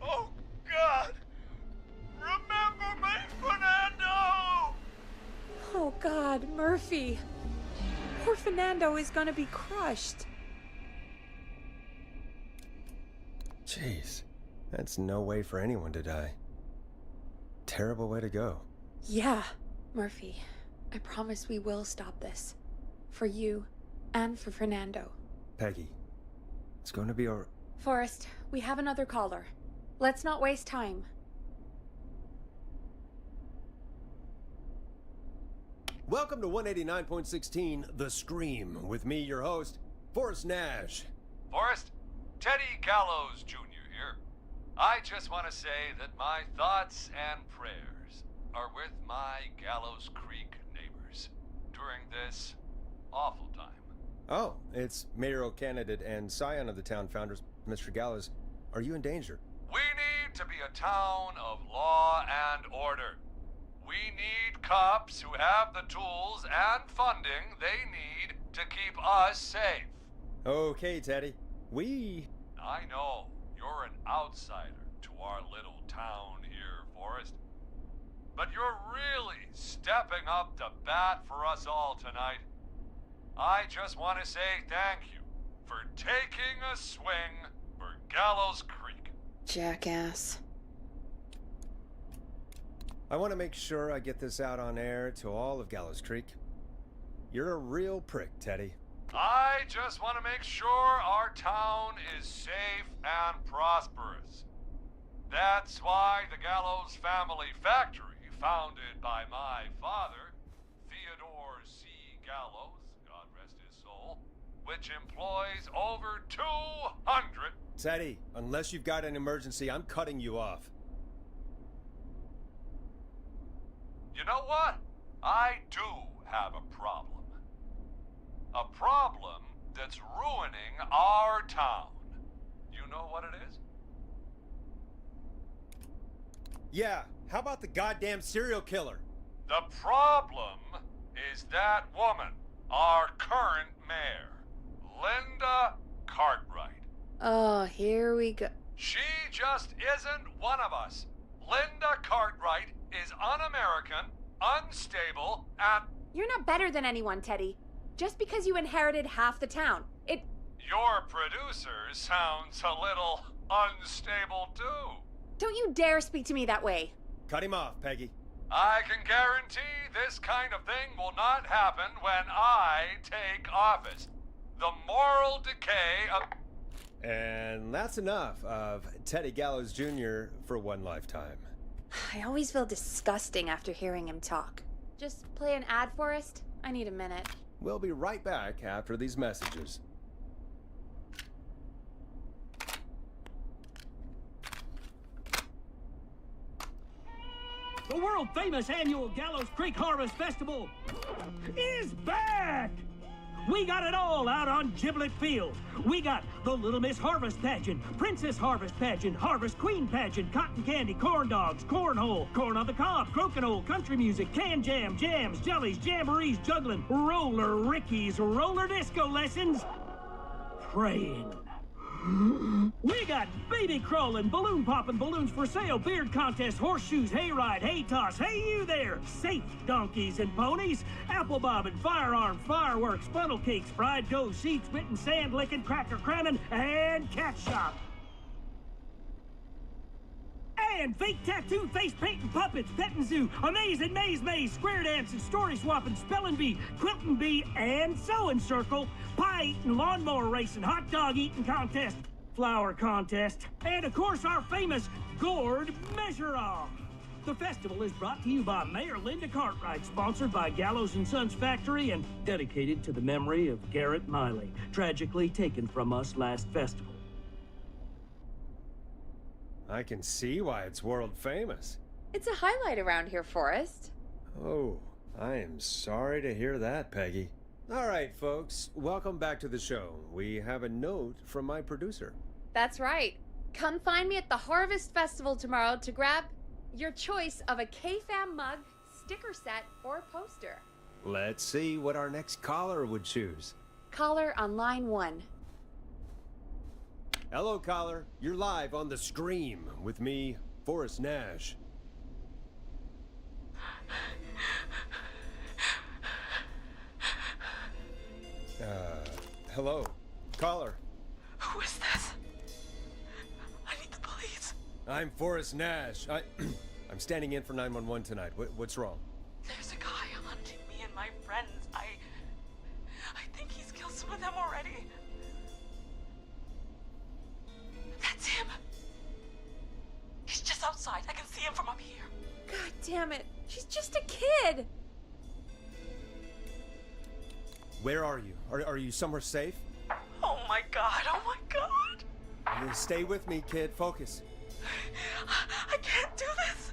[SPEAKER 8] Oh, God! Remember me, Fernando!
[SPEAKER 2] Oh, God, Murphy. Poor Fernando is gonna be crushed.
[SPEAKER 1] Jeez, that's no way for anyone to die. Terrible way to go.
[SPEAKER 2] Yeah, Murphy. I promise we will stop this. For you and for Fernando.
[SPEAKER 1] Peggy, it's going to be all...
[SPEAKER 2] Forrest, we have another caller. Let's not waste time.
[SPEAKER 1] Welcome to 189.16, The Scream, with me, your host, Forrest Nash.
[SPEAKER 4] Forrest, Teddy Gallows Jr. here. I just want to say that my thoughts and prayers are with my Gallows Creek neighbors during this awful time.
[SPEAKER 1] Oh, it's mayoral candidate and scion of the town founders, Mr. Gallows. Are you in danger?
[SPEAKER 4] We need to be a town of law and order. We need cops who have the tools and funding they need to keep us safe.
[SPEAKER 1] Okay, Teddy.
[SPEAKER 4] I know you're an outsider to our little town here, Forrest. But you're really stepping up to bat for us all tonight. I just want to say thank you for taking a swing for Gallows Creek.
[SPEAKER 2] Jackass.
[SPEAKER 1] I want to make sure I get this out on air to all of Gallows Creek. You're a real prick, Teddy.
[SPEAKER 4] I just want to make sure our town is safe and prosperous. That's why the Gallows Family Factory, founded by my father, Theodore C. Gallows, God rest his soul, which employs over 200...
[SPEAKER 1] Teddy, unless you've got an emergency, I'm cutting you off.
[SPEAKER 4] You know what? I do have a problem. A problem that's ruining our town. You know what it is?
[SPEAKER 1] Yeah, how about the goddamn serial killer?
[SPEAKER 4] The problem is that woman, our current mayor, Linda Cartwright.
[SPEAKER 2] Oh, here we go.
[SPEAKER 4] She just isn't one of us. Linda Cartwright is un-American, unstable, and...
[SPEAKER 2] You're not better than anyone, Teddy. Just because you inherited half the town,
[SPEAKER 4] Your producer sounds a little unstable, too.
[SPEAKER 2] Don't you dare speak to me that way.
[SPEAKER 1] Cut him off, Peggy.
[SPEAKER 4] I can guarantee this kind of thing will not happen when I take office. The moral decay of...
[SPEAKER 1] And that's enough of Teddy Gallows Jr. for one lifetime.
[SPEAKER 2] I always feel disgusting after hearing him talk. Just play an ad, Forrest? I need a minute.
[SPEAKER 1] We'll be right back after these messages.
[SPEAKER 12] The world-famous annual Gallows Creek Harvest Festival is back! We got it all out on Giblet Field. We got the Little Miss Harvest Pageant, Princess Harvest Pageant, Harvest Queen Pageant, Cotton Candy, Corn Dogs, Cornhole, Corn on the Cob, Crokinole, Country Music, Can Jam, Jams, Jellies, Jamborees, Juggling, Roller Rickies, Roller Disco Lessons, Praying. We got baby crawling, balloon popping, balloons for sale, beard contest, horseshoes, hayride, hay toss, hey you there, safe donkeys and ponies, apple bobbing, firearms, fireworks, funnel cakes, fried dough, seed spitting, sand licking, cracker cramming, and cat shop. And fake tattoo, face painting, puppets, petting zoo, amazing maze, square dancing, story swapping, spelling bee, quilting bee, and sewing circle, pie eating, lawnmower racing, hot dog eating contest, flower contest, and of course our famous gourd measure-off. The festival is brought to you by Mayor Linda Cartwright, sponsored by Gallows & Sons Factory, and dedicated to the memory of Garrett Miley, tragically taken from us last festival.
[SPEAKER 1] I can see why it's world famous.
[SPEAKER 2] It's a highlight around here, Forrest.
[SPEAKER 1] Oh, I am sorry to hear that, Peggy. All right, folks, welcome back to the show. We have a note from my producer.
[SPEAKER 2] That's right. Come find me at the Harvest Festival tomorrow to grab your choice of a K-Fam mug, sticker set, or poster.
[SPEAKER 1] Let's see what our next caller would choose.
[SPEAKER 2] Caller on line 1.
[SPEAKER 1] Hello, caller. You're live on The Scream with me, Forrest Nash. Hello, caller.
[SPEAKER 5] Who is this? I need the police.
[SPEAKER 1] I'm Forrest Nash. I'm standing in for 911 tonight. What's wrong?
[SPEAKER 5] There's a guy hunting me and my friends. I think he's killed some of them already. That's him. He's just outside. I can see him from up here.
[SPEAKER 2] God damn it. She's just a kid.
[SPEAKER 1] Where are you? Are you somewhere safe?
[SPEAKER 5] Oh my god. Oh my god.
[SPEAKER 1] Stay with me, kid. Focus.
[SPEAKER 5] I can't do this.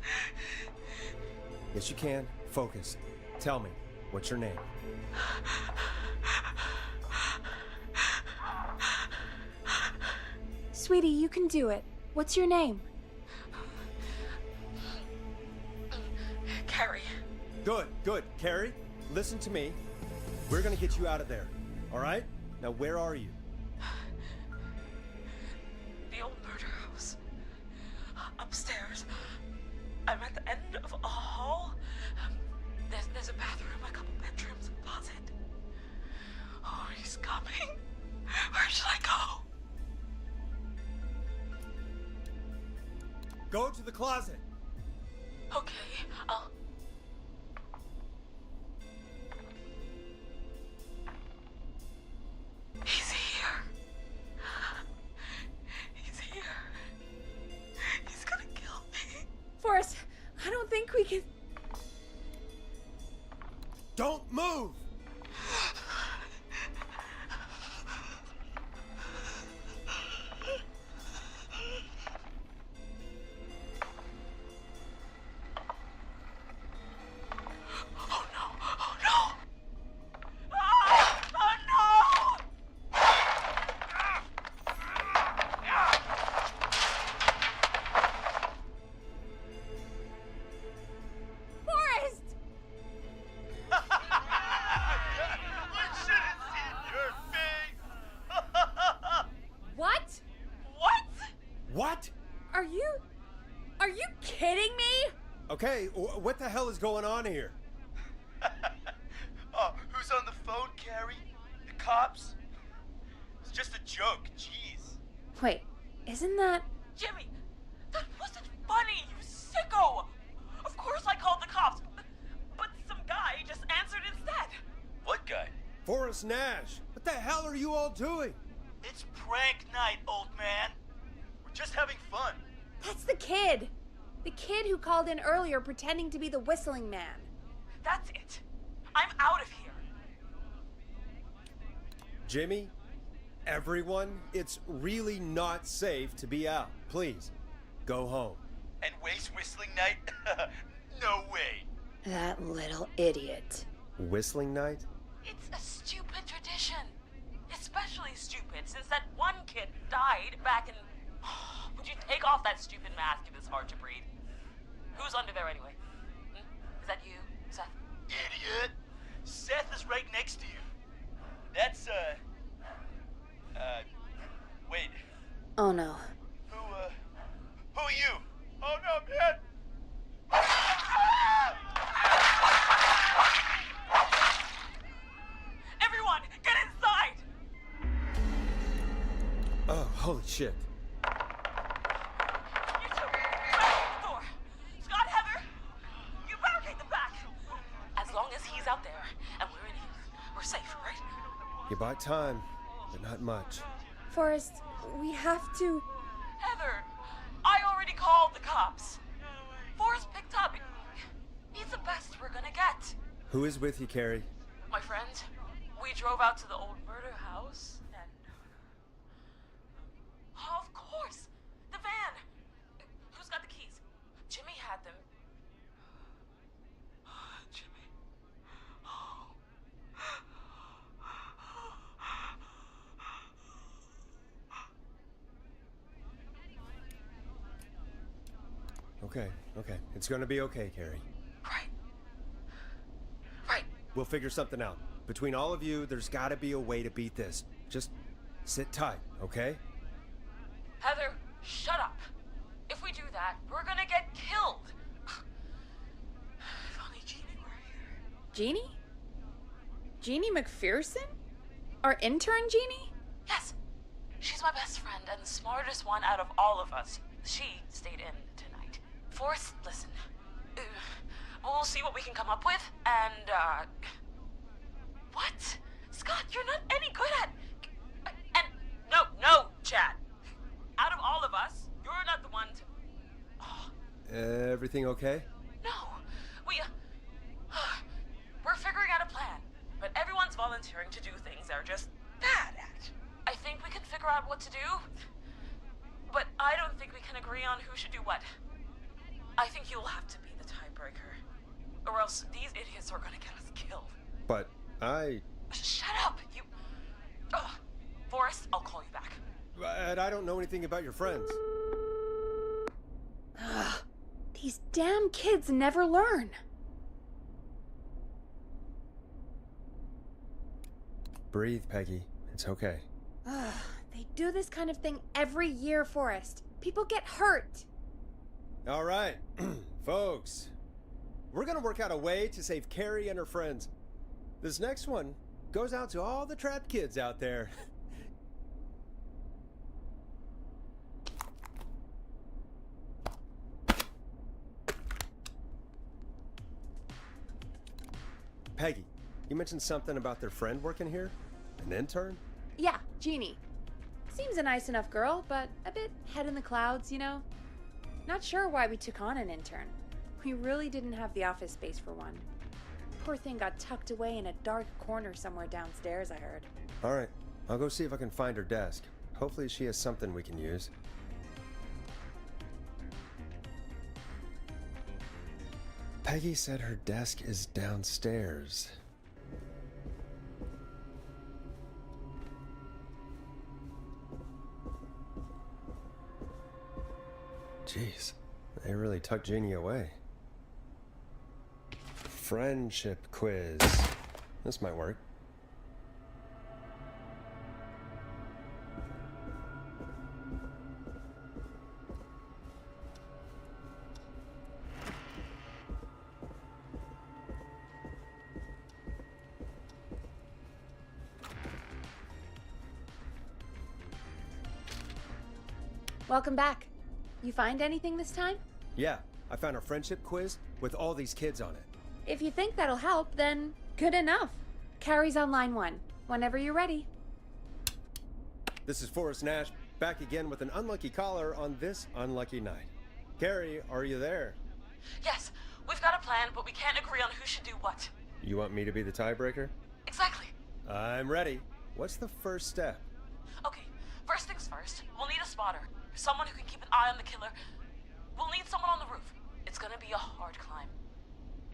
[SPEAKER 1] Yes, you can. Focus. Tell me, what's your name?
[SPEAKER 2] Sweetie, you can do it. What's your name?
[SPEAKER 5] Carrie.
[SPEAKER 1] Good. Carrie, listen to me. We're gonna get you out of there, all right? Now, where are you?
[SPEAKER 5] The old murder house. Upstairs. I'm at the end of a hall. There's a bathroom, a couple bedrooms, a closet. Oh, he's coming. Where should I go?
[SPEAKER 1] Go to the closet.
[SPEAKER 5] Okay, I'll... He's here. He's here. He's gonna kill me.
[SPEAKER 2] Forrest, I don't think we can...
[SPEAKER 1] Don't move! Okay, what the hell is going on here?
[SPEAKER 13] Oh, who's on the phone, Carrie? The cops? It's just a joke, jeez.
[SPEAKER 2] Wait, isn't that...
[SPEAKER 5] Jimmy, that wasn't funny, you sicko! Of course I called the cops, but some guy just answered instead.
[SPEAKER 13] What guy?
[SPEAKER 1] Forrest Nash. What the hell are you all doing?
[SPEAKER 13] It's prank night, old man. We're just having fun.
[SPEAKER 2] That's the kid. The kid who called in earlier pretending to be the whistling man.
[SPEAKER 5] That's it. I'm out of here.
[SPEAKER 1] Jimmy, everyone, it's really not safe to be out. Please, go home.
[SPEAKER 13] And waste whistling night? No way.
[SPEAKER 2] That little idiot.
[SPEAKER 1] Whistling night?
[SPEAKER 11] It's a stupid tradition. Especially stupid since that one kid died back in... Would you take off that stupid mask if it's hard to breathe? Who's under there anyway? Is that you, Seth?
[SPEAKER 13] Idiot. Seth is right next to you. That's, wait.
[SPEAKER 2] Oh no.
[SPEAKER 13] Who are you? Oh no, man!
[SPEAKER 11] Everyone, get inside!
[SPEAKER 1] Oh, holy shit.
[SPEAKER 11] You two, barricade the door. Scott, Heather, you barricade the back. As long as he's out there and we're in here, we're safe, right?
[SPEAKER 1] You buy time, but not much.
[SPEAKER 2] Forrest, we have to...
[SPEAKER 11] Heather, I already called the cops. Forrest picked up. He's the best we're gonna get.
[SPEAKER 1] Who is with you, Carrie?
[SPEAKER 11] My friend, we drove out to the old murder house and... Oh, of course! The van! Who's got the keys? Jimmy had them. Jimmy.
[SPEAKER 1] Okay. It's gonna be okay, Carrie.
[SPEAKER 11] Right.
[SPEAKER 1] We'll figure something out. Between all of you, there's gotta be a way to beat this. Just sit tight, okay?
[SPEAKER 11] Heather, shut up. If we do that, we're gonna get killed. If only Jeannie were here.
[SPEAKER 2] Jeannie? Jeannie McPherson? Our intern Jeannie?
[SPEAKER 11] Yes. She's my best friend and the smartest one out of all of us. She stayed in tonight. Forrest, listen. We'll see what we can come up with, and, What? Scott, you're not any good at... And... No, Chad. Out of all of us, you're not the one to... Oh.
[SPEAKER 1] Everything okay?
[SPEAKER 11] No. We're figuring out a plan, but everyone's volunteering to do things they're just bad at. I think we can figure out what to do, but I don't think we can agree on who should do what. I think you'll have to be the tiebreaker, or else these idiots are gonna get us killed.
[SPEAKER 1] But
[SPEAKER 11] Shut up, you... Forrest, I'll call you back.
[SPEAKER 1] But I don't know anything about your friends.
[SPEAKER 2] These damn kids never learn.
[SPEAKER 1] Breathe, Peggy. It's okay.
[SPEAKER 2] They do this kind of thing every year, Forrest. People get hurt.
[SPEAKER 1] All right, folks. We're gonna work out a way to save Carrie and her friends. This next one goes out to all the trapped kids out there. Peggy, you mentioned something about their friend working here? An intern?
[SPEAKER 2] Yeah, Jeannie. Seems a nice enough girl, but a bit head in the clouds, you know? Not sure why we took on an intern. We really didn't have the office space for one. Poor thing got tucked away in a dark corner somewhere downstairs, I heard.
[SPEAKER 1] All right, I'll go see if I can find her desk. Hopefully she has something we can use. Peggy said her desk is downstairs. Jeez, they really tucked Jeannie away. Friendship quiz. This might work.
[SPEAKER 2] Welcome back. You find anything this time?
[SPEAKER 1] Yeah, I found a friendship quiz with all these kids on it.
[SPEAKER 2] If you think that'll help, then good enough. Carrie's on line 1, whenever you're ready.
[SPEAKER 1] This is Forrest Nash, back again with an unlucky caller on this unlucky night. Carrie, are you there?
[SPEAKER 11] Yes, we've got a plan, but we can't agree on who should do what.
[SPEAKER 1] You want me to be the tiebreaker?
[SPEAKER 11] Exactly.
[SPEAKER 1] I'm ready. What's the first step?
[SPEAKER 11] Okay, first things first, we'll need a spotter. Someone who can keep an eye on the killer. We'll need someone on the roof. It's gonna be a hard climb.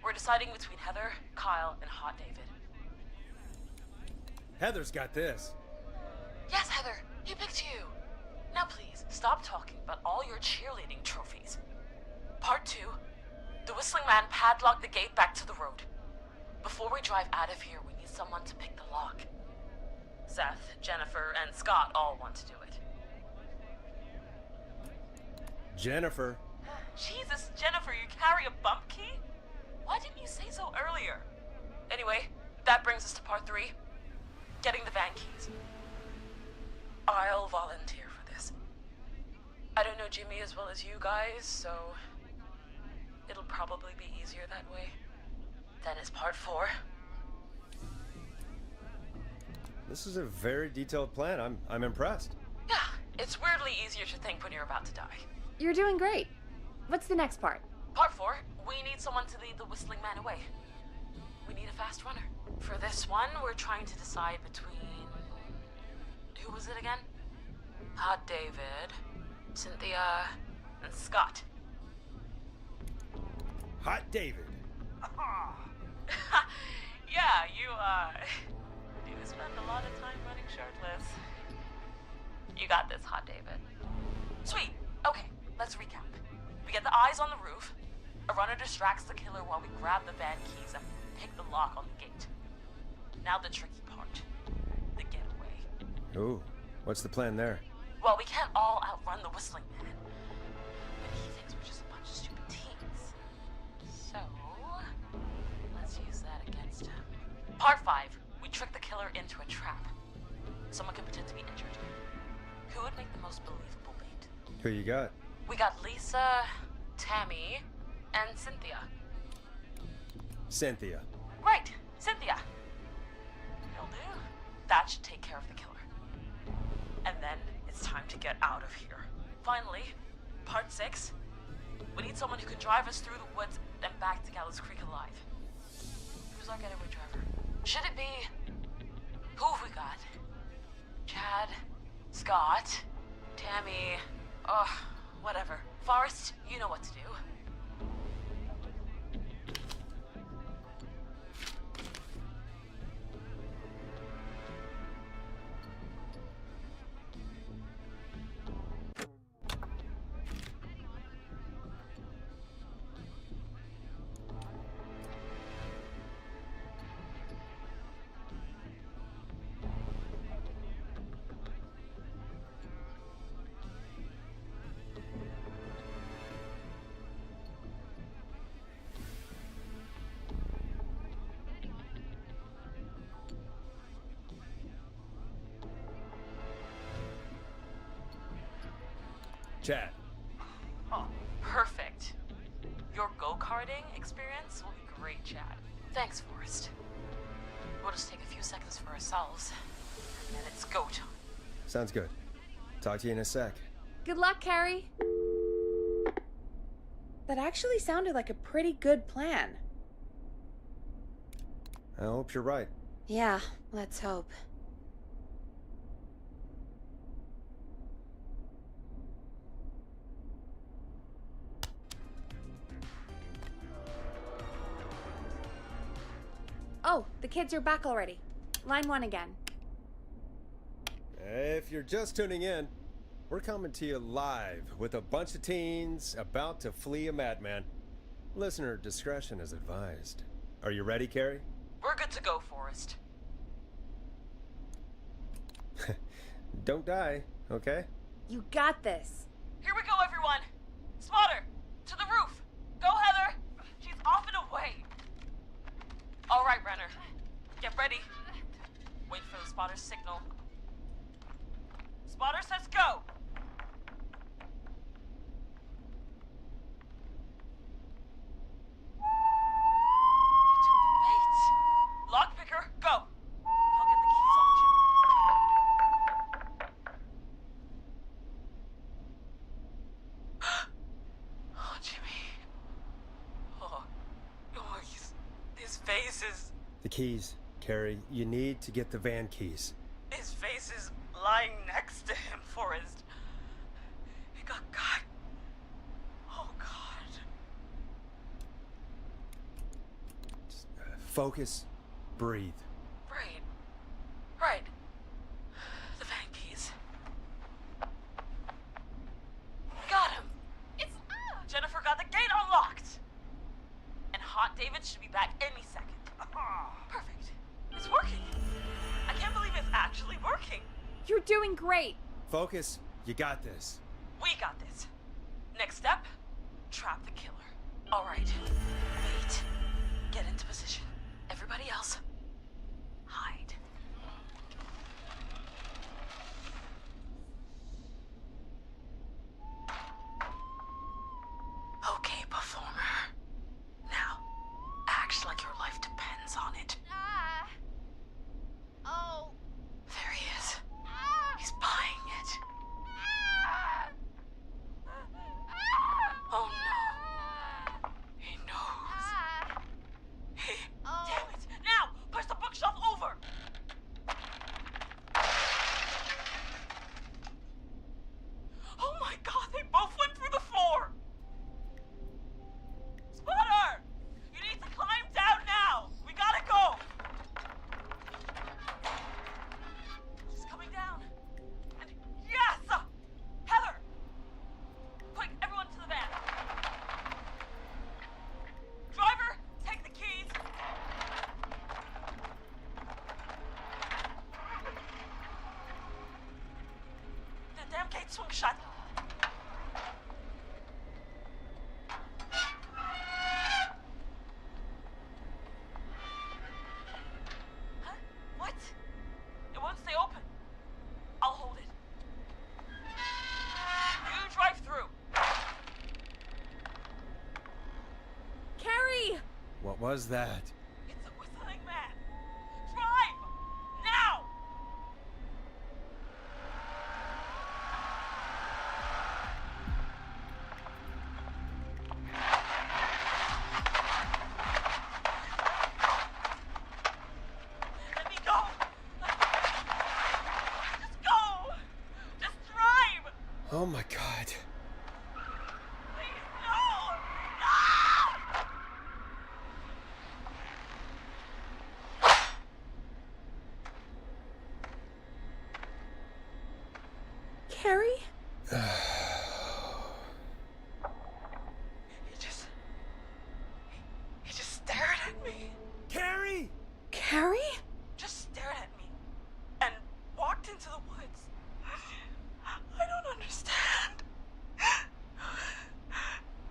[SPEAKER 14] We're deciding between Heather, Kyle, and Hot David.
[SPEAKER 1] Heather's got this.
[SPEAKER 14] Yes, Heather, he picked you. Now please, stop talking about all your cheerleading trophies. Part 2. The Whistling Man padlocked the gate back to the road. Before we drive out of here, we need someone to pick the lock. Seth, Jennifer, and Scott all want to do it.
[SPEAKER 1] Jennifer.
[SPEAKER 14] Jesus, Jennifer, you carry a bump key? Why didn't you say so earlier? Anyway, that brings us to part 3. Getting the van keys. I'll volunteer for this. I don't know Jimmy as well as you guys, so it'll probably be easier that way. Then is part 4.
[SPEAKER 1] This is a very detailed plan. I'm impressed.
[SPEAKER 14] Yeah, it's weirdly easier to think when you're about to die.
[SPEAKER 2] You're doing great. What's the next part?
[SPEAKER 14] Part 4, we need someone to lead the Whistling Man away. We need a fast runner. For this one, we're trying to decide between... Who was it again? Hot David, Cynthia, and Scott.
[SPEAKER 1] Hot David.
[SPEAKER 14] Yeah, you spend a lot of time running shirtless. You got this, Hot David. Sweet. Okay, let's recap. We get the eyes on the roof. A runner distracts the killer while we grab the van keys and pick the lock on the gate. Now the tricky part. The getaway.
[SPEAKER 1] Ooh, what's the plan there?
[SPEAKER 14] Well, we can't all outrun the Whistling Man. But he thinks we're just a bunch of stupid teens. So, let's use that against him. Part 5. We trick the killer into a trap. Someone can pretend to be injured. Who would make the most believable bait?
[SPEAKER 1] Who you got?
[SPEAKER 14] We got Lisa, Tammy, and Cynthia.
[SPEAKER 1] Cynthia.
[SPEAKER 14] Right, Cynthia. Will do. That should take care of the killer. And then it's time to get out of here. Finally, part 6. We need someone who can drive us through the woods and back to Gallows Creek alive. Who's our getaway driver? Should it be... Who have we got? Chad, Scott, Tammy, whatever. Forrest, you know what to do.
[SPEAKER 1] Chad.
[SPEAKER 14] Oh, perfect. Your go-karting experience will be great, Chad. Thanks, Forrest. We'll just take a few seconds for ourselves, and then it's go time.
[SPEAKER 1] Sounds good. Talk to you in a sec.
[SPEAKER 2] Good luck, Carrie. That actually sounded like a pretty good plan.
[SPEAKER 1] I hope you're right.
[SPEAKER 2] Yeah, let's hope. Oh, the kids are back already. Line 1 again.
[SPEAKER 1] If you're just tuning in, we're coming to you live with a bunch of teens about to flee a madman. Listener discretion is advised. Are you ready, Carrie?
[SPEAKER 14] We're good to go, Forrest.
[SPEAKER 1] Don't die, okay?
[SPEAKER 2] You got this.
[SPEAKER 14] Here we go, everyone. Spotter, to the roof. Go, Heather. She's off and away. All right, Renner. Get ready. Wait for the spotter's signal. Spotter says go. He took the bait. Lockpicker, go. I'll get the keys off Jimmy. Oh, Jimmy. Oh, his face is...
[SPEAKER 1] The keys, Carrie. You need to get the van keys.
[SPEAKER 14] His face is lying next to him, Forrest. He got cut. Oh, God.
[SPEAKER 1] Focus. Breathe.
[SPEAKER 14] Right. The van keys. Got him. It's Jennifer got the gate unlocked. And Hot David should be back any second. Perfect. It's working. I can't believe it's actually working.
[SPEAKER 2] You're doing great.
[SPEAKER 1] Focus. You got this.
[SPEAKER 14] We got this. Next step, trap the killer. All right. Wait. Get into position. Everybody else, hide. Okay, performer. Now, act like your life depends on it.
[SPEAKER 2] Oh.
[SPEAKER 14] There he is. He's buying it. Oh no. He knows. Damn it! Now! Push the bookshelf over! Oh my god, they both went through the floor! Spotter! You need to climb down now! We gotta go! She's coming down. And yes! Heather! Quick, everyone to the van. Driver, take the keys. The damn gate swung shut. Huh? What? It won't stay open. I'll hold it. You drive through.
[SPEAKER 2] Carrie!
[SPEAKER 1] What was that?
[SPEAKER 14] It's a whistling man. Drive! Now! Let me go! Just go! Just drive!
[SPEAKER 1] Oh my god.
[SPEAKER 14] Please, no! No!
[SPEAKER 2] Carrie?
[SPEAKER 14] He just stared at me.
[SPEAKER 1] Carrie!
[SPEAKER 2] Carrie?
[SPEAKER 14] Just stared at me. And walked into the woods. I don't understand.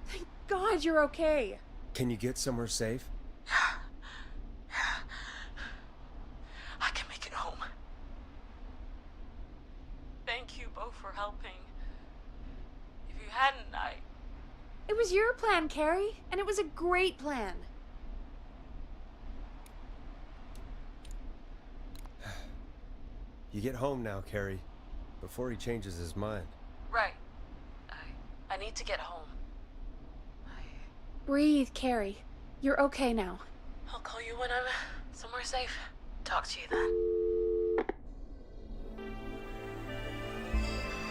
[SPEAKER 2] Thank God you're okay.
[SPEAKER 1] Can you get somewhere safe?
[SPEAKER 14] I can make it home. Thank you both for helping. If you hadn't,
[SPEAKER 2] It was your plan, Carrie, and it was a great plan.
[SPEAKER 1] You get home now, Carrie, before he changes his mind.
[SPEAKER 14] Right. I need to get home.
[SPEAKER 2] Breathe, Carrie. You're okay now.
[SPEAKER 14] I'll call you when I'm somewhere safe. Talk to you then.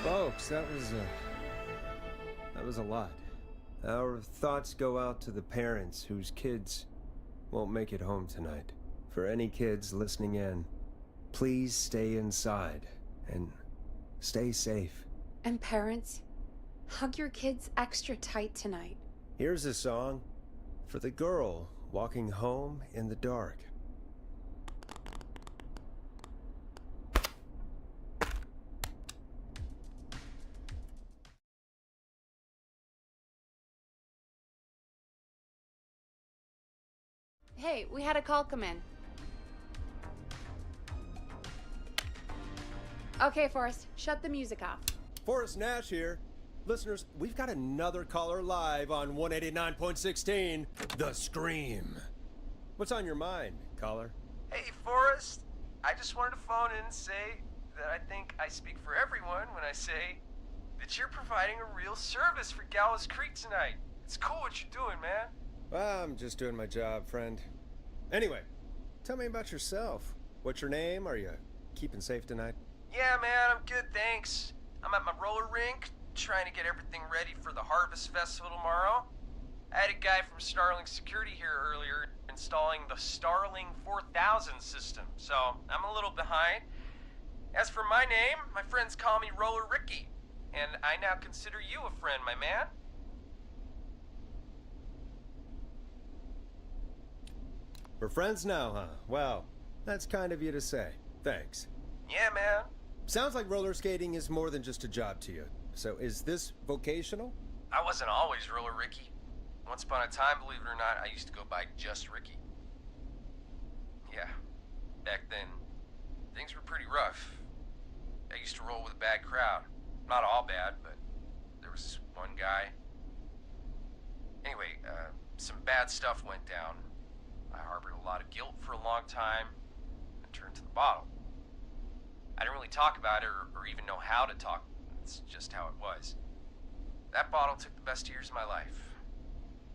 [SPEAKER 1] Folks, that was a lot. Our thoughts go out to the parents whose kids won't make it home tonight. For any kids listening in, please stay inside and stay safe.
[SPEAKER 2] And parents, hug your kids extra tight tonight.
[SPEAKER 1] Here's a song for the girl walking home in the dark.
[SPEAKER 2] Hey, we had a call come in. Okay, Forrest, shut the music off.
[SPEAKER 1] Forrest Nash here. Listeners, we've got another caller live on 189.16, The Scream. What's on your mind, caller?
[SPEAKER 15] Hey, Forrest. I just wanted to phone in and say that I think I speak for everyone when I say that you're providing a real service for Gallows Creek tonight. It's cool what you're doing, man.
[SPEAKER 1] Well, I'm just doing my job, friend. Anyway, tell me about yourself. What's your name? Are you keeping safe tonight?
[SPEAKER 15] Yeah, man, I'm good, thanks. I'm at my roller rink, trying to get everything ready for the Harvest Festival tomorrow. I had a guy from Starling Security here earlier, installing the Starling 4000 system, so I'm a little behind. As for my name, my friends call me Roller Ricky, and I now consider you a friend, my man.
[SPEAKER 1] We're friends now, huh? Well, that's kind of you to say. Thanks.
[SPEAKER 15] Yeah, man.
[SPEAKER 1] Sounds like roller skating is more than just a job to you. So is this vocational?
[SPEAKER 15] I wasn't always Roller Ricky. Once upon a time, believe it or not, I used to go by just Ricky. Yeah, back then, things were pretty rough. I used to roll with a bad crowd. Not all bad, but there was one guy. Anyway, some bad stuff went down. I harbored a lot of guilt for a long time and turned to the bottle. I didn't really talk about it or even know how to talk. It's just how it was. That bottle took the best years of my life.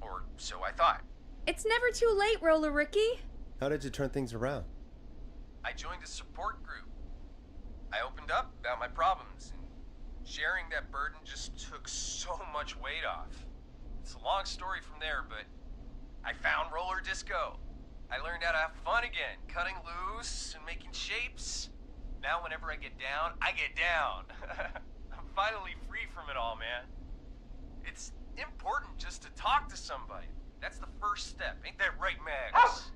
[SPEAKER 15] Or so I thought.
[SPEAKER 2] It's never too late, Roller Ricky.
[SPEAKER 1] How did you turn things around?
[SPEAKER 15] I joined a support group. I opened up about my problems, and sharing that burden just took so much weight off. It's a long story from there, but I found roller disco. I learned how to have fun again, cutting loose and making shapes. Now whenever I get down, I get down. I'm finally free from it all, man. It's important just to talk to somebody. That's the first step. Ain't that right, Max?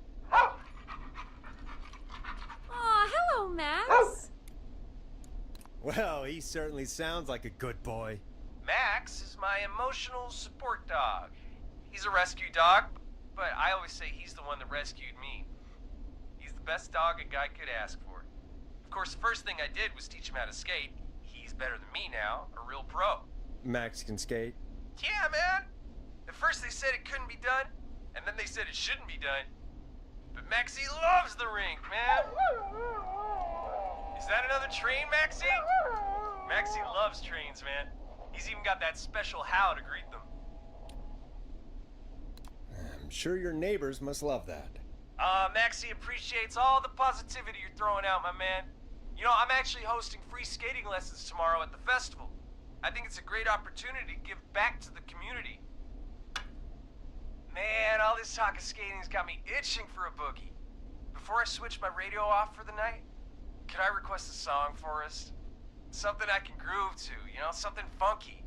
[SPEAKER 2] Aw, hello, Max.
[SPEAKER 1] Well, he certainly sounds like a good boy.
[SPEAKER 15] Max is my emotional support dog. He's a rescue dog, but I always say he's the one that rescued me. He's the best dog a guy could ask for. Of course, the first thing I did was teach him how to skate. He's better than me now, a real pro.
[SPEAKER 1] Max can skate?
[SPEAKER 15] Yeah, man. At first they said it couldn't be done, and then they said it shouldn't be done. But Maxie loves the rink, man. Is that another train, Maxie? Maxie loves trains, man. He's even got that special how to greet them.
[SPEAKER 1] I'm sure your neighbors must love that.
[SPEAKER 15] Maxie appreciates all the positivity you're throwing out, my man. You know, I'm actually hosting free skating lessons tomorrow at the festival. I think it's a great opportunity to give back to the community. Man, all this talk of skating's got me itching for a boogie. Before I switch my radio off for the night, could I request a song for us? Something I can groove to, you know, something funky.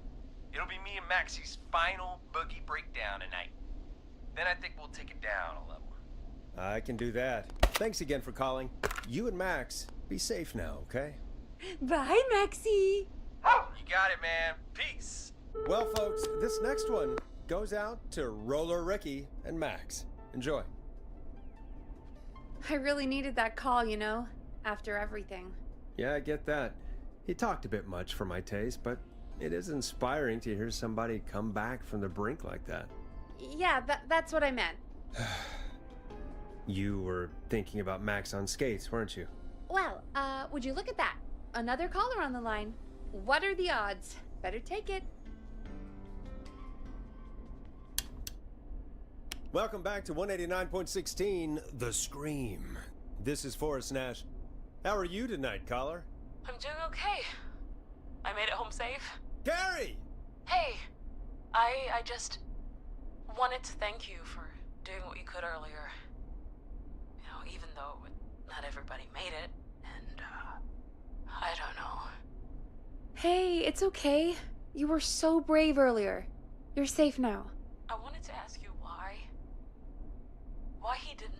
[SPEAKER 15] It'll be me and Maxie's final boogie breakdown tonight. Then I think we'll take it down a level.
[SPEAKER 1] I can do that. Thanks again for calling. You and Max, be safe now, okay?
[SPEAKER 2] Bye, Maxie.
[SPEAKER 15] You got it, man. Peace.
[SPEAKER 1] Well, folks, this next one goes out to Roller Ricky and Max. Enjoy.
[SPEAKER 2] I really needed that call, you know, after everything.
[SPEAKER 1] Yeah, I get that. He talked a bit much for my taste, but it is inspiring to hear somebody come back from the brink like that.
[SPEAKER 2] Yeah, that's what I meant.
[SPEAKER 1] You were thinking about Max on skates, weren't you?
[SPEAKER 2] Well, would you look at that? Another caller on the line. What are the odds? Better take it.
[SPEAKER 1] Welcome back to 189.16, The Scream. This is Forrest Nash. How are you tonight, caller?
[SPEAKER 14] I'm doing okay. I made it home safe.
[SPEAKER 1] Gary!
[SPEAKER 14] Hey, I just wanted to thank you for doing what you could earlier. You know, even though not everybody made it, and, I don't know.
[SPEAKER 2] Hey, it's okay. You were so brave earlier. You're safe now.
[SPEAKER 14] I wanted to ask you why he didn't...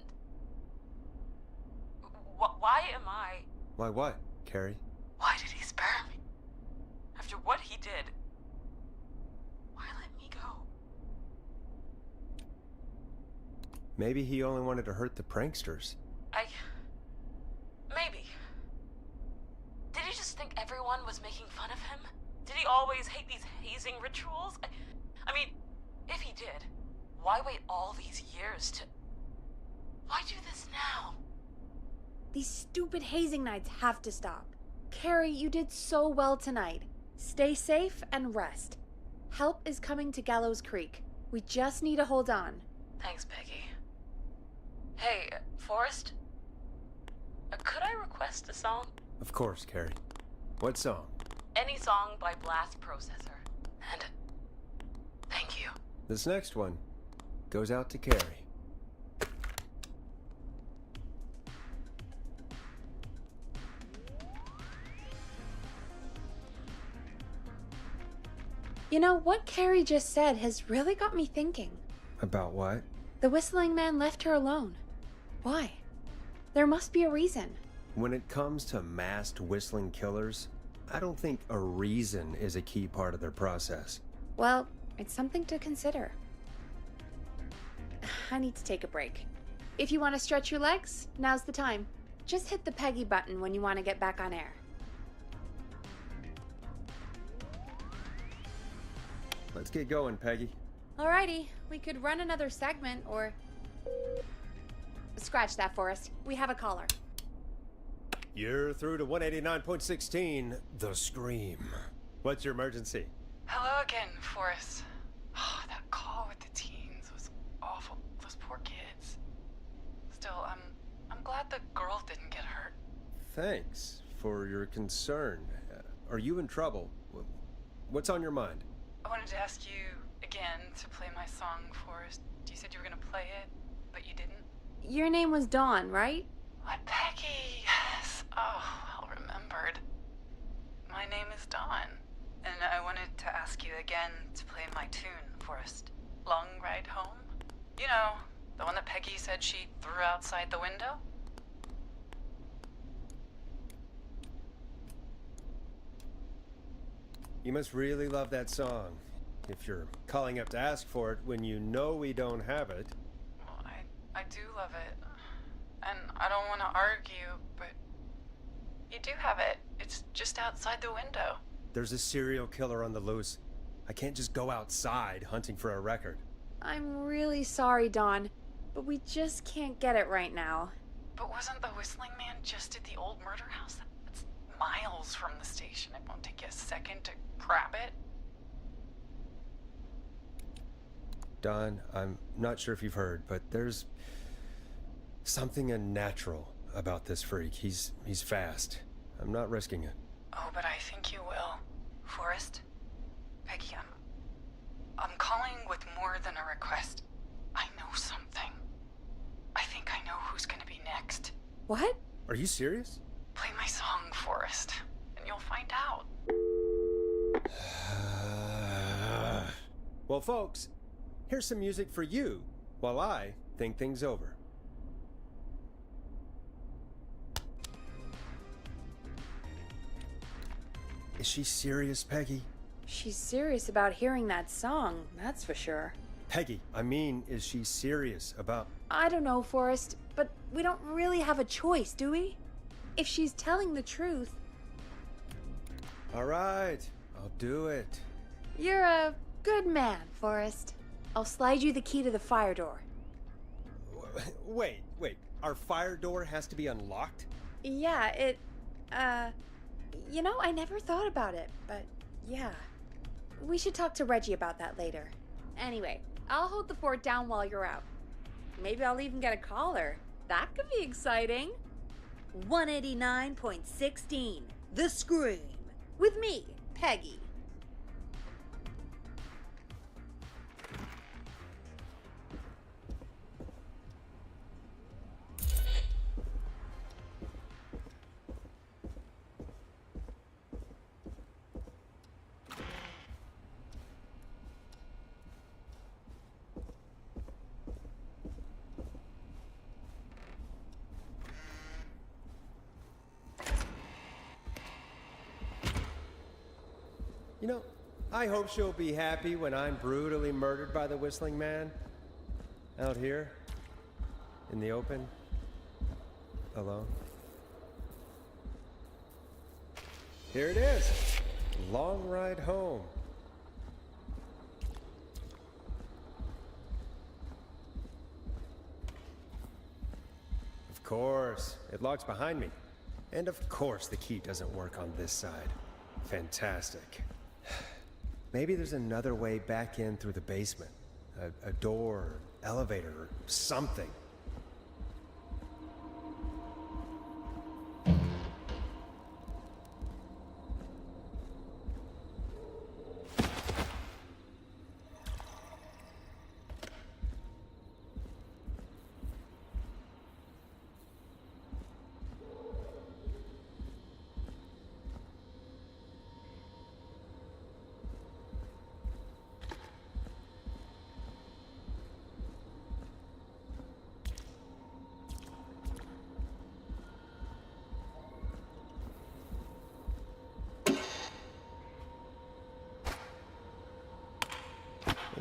[SPEAKER 14] Why am I...
[SPEAKER 1] Why what, Carrie?
[SPEAKER 14] Why did he spare me? After what he did, why let me go?
[SPEAKER 1] Maybe he only wanted to hurt the pranksters.
[SPEAKER 14] Maybe. Did he just think everyone was making fun of him? Did he always hate these hazing rituals? I mean, if he did, why wait all these years to... Why do this now?
[SPEAKER 2] These stupid hazing nights have to stop. Carrie, you did so well tonight. Stay safe and rest. Help is coming to Gallows Creek. We just need to hold on.
[SPEAKER 14] Thanks, Peggy. Hey, Forrest? Could I request a song?
[SPEAKER 1] Of course, Carrie. What song?
[SPEAKER 14] Any song by Blast Processor. And thank you.
[SPEAKER 1] This next one goes out to Carrie.
[SPEAKER 2] You know, what Carrie just said has really got me thinking.
[SPEAKER 1] About what?
[SPEAKER 2] The whistling man left her alone. Why? There must be a reason.
[SPEAKER 1] When it comes to masked whistling killers, I don't think a reason is a key part of their process.
[SPEAKER 2] Well, it's something to consider. I need to take a break. If you want to stretch your legs, now's the time. Just hit the Peggy button when you want to get back on air.
[SPEAKER 1] Let's get going, Peggy.
[SPEAKER 2] Alrighty, we could run another segment or... Scratch that, Forrest. We have a caller.
[SPEAKER 1] You're through to 189.16, The Scream. What's your emergency?
[SPEAKER 16] Hello again, Forrest. Oh, that call with the teens was awful. Those poor kids. Still, I'm glad the girl didn't get hurt.
[SPEAKER 1] Thanks for your concern. Are you in trouble? What's on your mind?
[SPEAKER 16] I wanted to ask you again to play my song, Forrest. You said you were gonna play it, but you didn't.
[SPEAKER 2] Your name was Dawn, right?
[SPEAKER 16] What, Peggy? Yes. Oh, well remembered. My name is Dawn, and I wanted to ask you again to play my tune, Forrest. Long Ride Home? You know, the one that Peggy said she threw outside the window?
[SPEAKER 1] You must really love that song. If you're calling up to ask for it when you know we don't have it.
[SPEAKER 16] Well, I do love it. And I don't want to argue, but you do have it. It's just outside the window.
[SPEAKER 1] There's a serial killer on the loose. I can't just go outside hunting for a record.
[SPEAKER 2] I'm really sorry, Dawn, but we just can't get it right now.
[SPEAKER 16] But wasn't the whistling man just at the old murder house? That's miles from the station. It won't take you a second to grab it.
[SPEAKER 1] Don, I'm not sure if you've heard, but there's something unnatural about this freak. He's fast. I'm not risking it.
[SPEAKER 16] Oh, but I think you will. Forrest? Peggy, I'm calling with more than a request. I know something. I think I know who's gonna be next.
[SPEAKER 2] What?
[SPEAKER 1] Are you serious?
[SPEAKER 16] Play my song, Forrest, and you'll find out.
[SPEAKER 1] Well, folks, here's some music for you while I think things over. Is she serious, Peggy?
[SPEAKER 2] She's serious about hearing that song, that's for sure.
[SPEAKER 1] Peggy, I mean, is she serious about...
[SPEAKER 2] I don't know, Forrest, but we don't really have a choice, do we? If she's telling the truth...
[SPEAKER 1] All right, I'll do it.
[SPEAKER 2] You're a good man, Forrest. I'll slide you the key to the fire door.
[SPEAKER 1] Wait. Our fire door has to be unlocked?
[SPEAKER 2] Yeah, you know, I never thought about it, but yeah. We should talk to Reggie about that later. Anyway, I'll hold the fort down while you're out. Maybe I'll even get a caller. That could be exciting. 189.16, The Scream. With me, Peggy.
[SPEAKER 1] You know, I hope she'll be happy when I'm brutally murdered by the whistling man. Out here, in the open, alone. Here it is. Long Ride Home. Of course, it locks behind me. And of course the key doesn't work on this side. Fantastic. Maybe there's another way back in through the basement. A door, elevator, or something.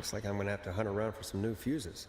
[SPEAKER 1] Looks like I'm gonna have to hunt around for some new fuses.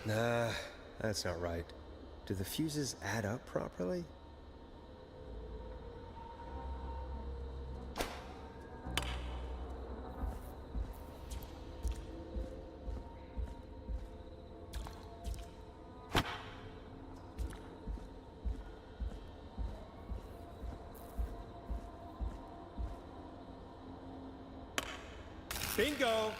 [SPEAKER 1] Nah, that's not right. Do the fuses add up properly? Bingo!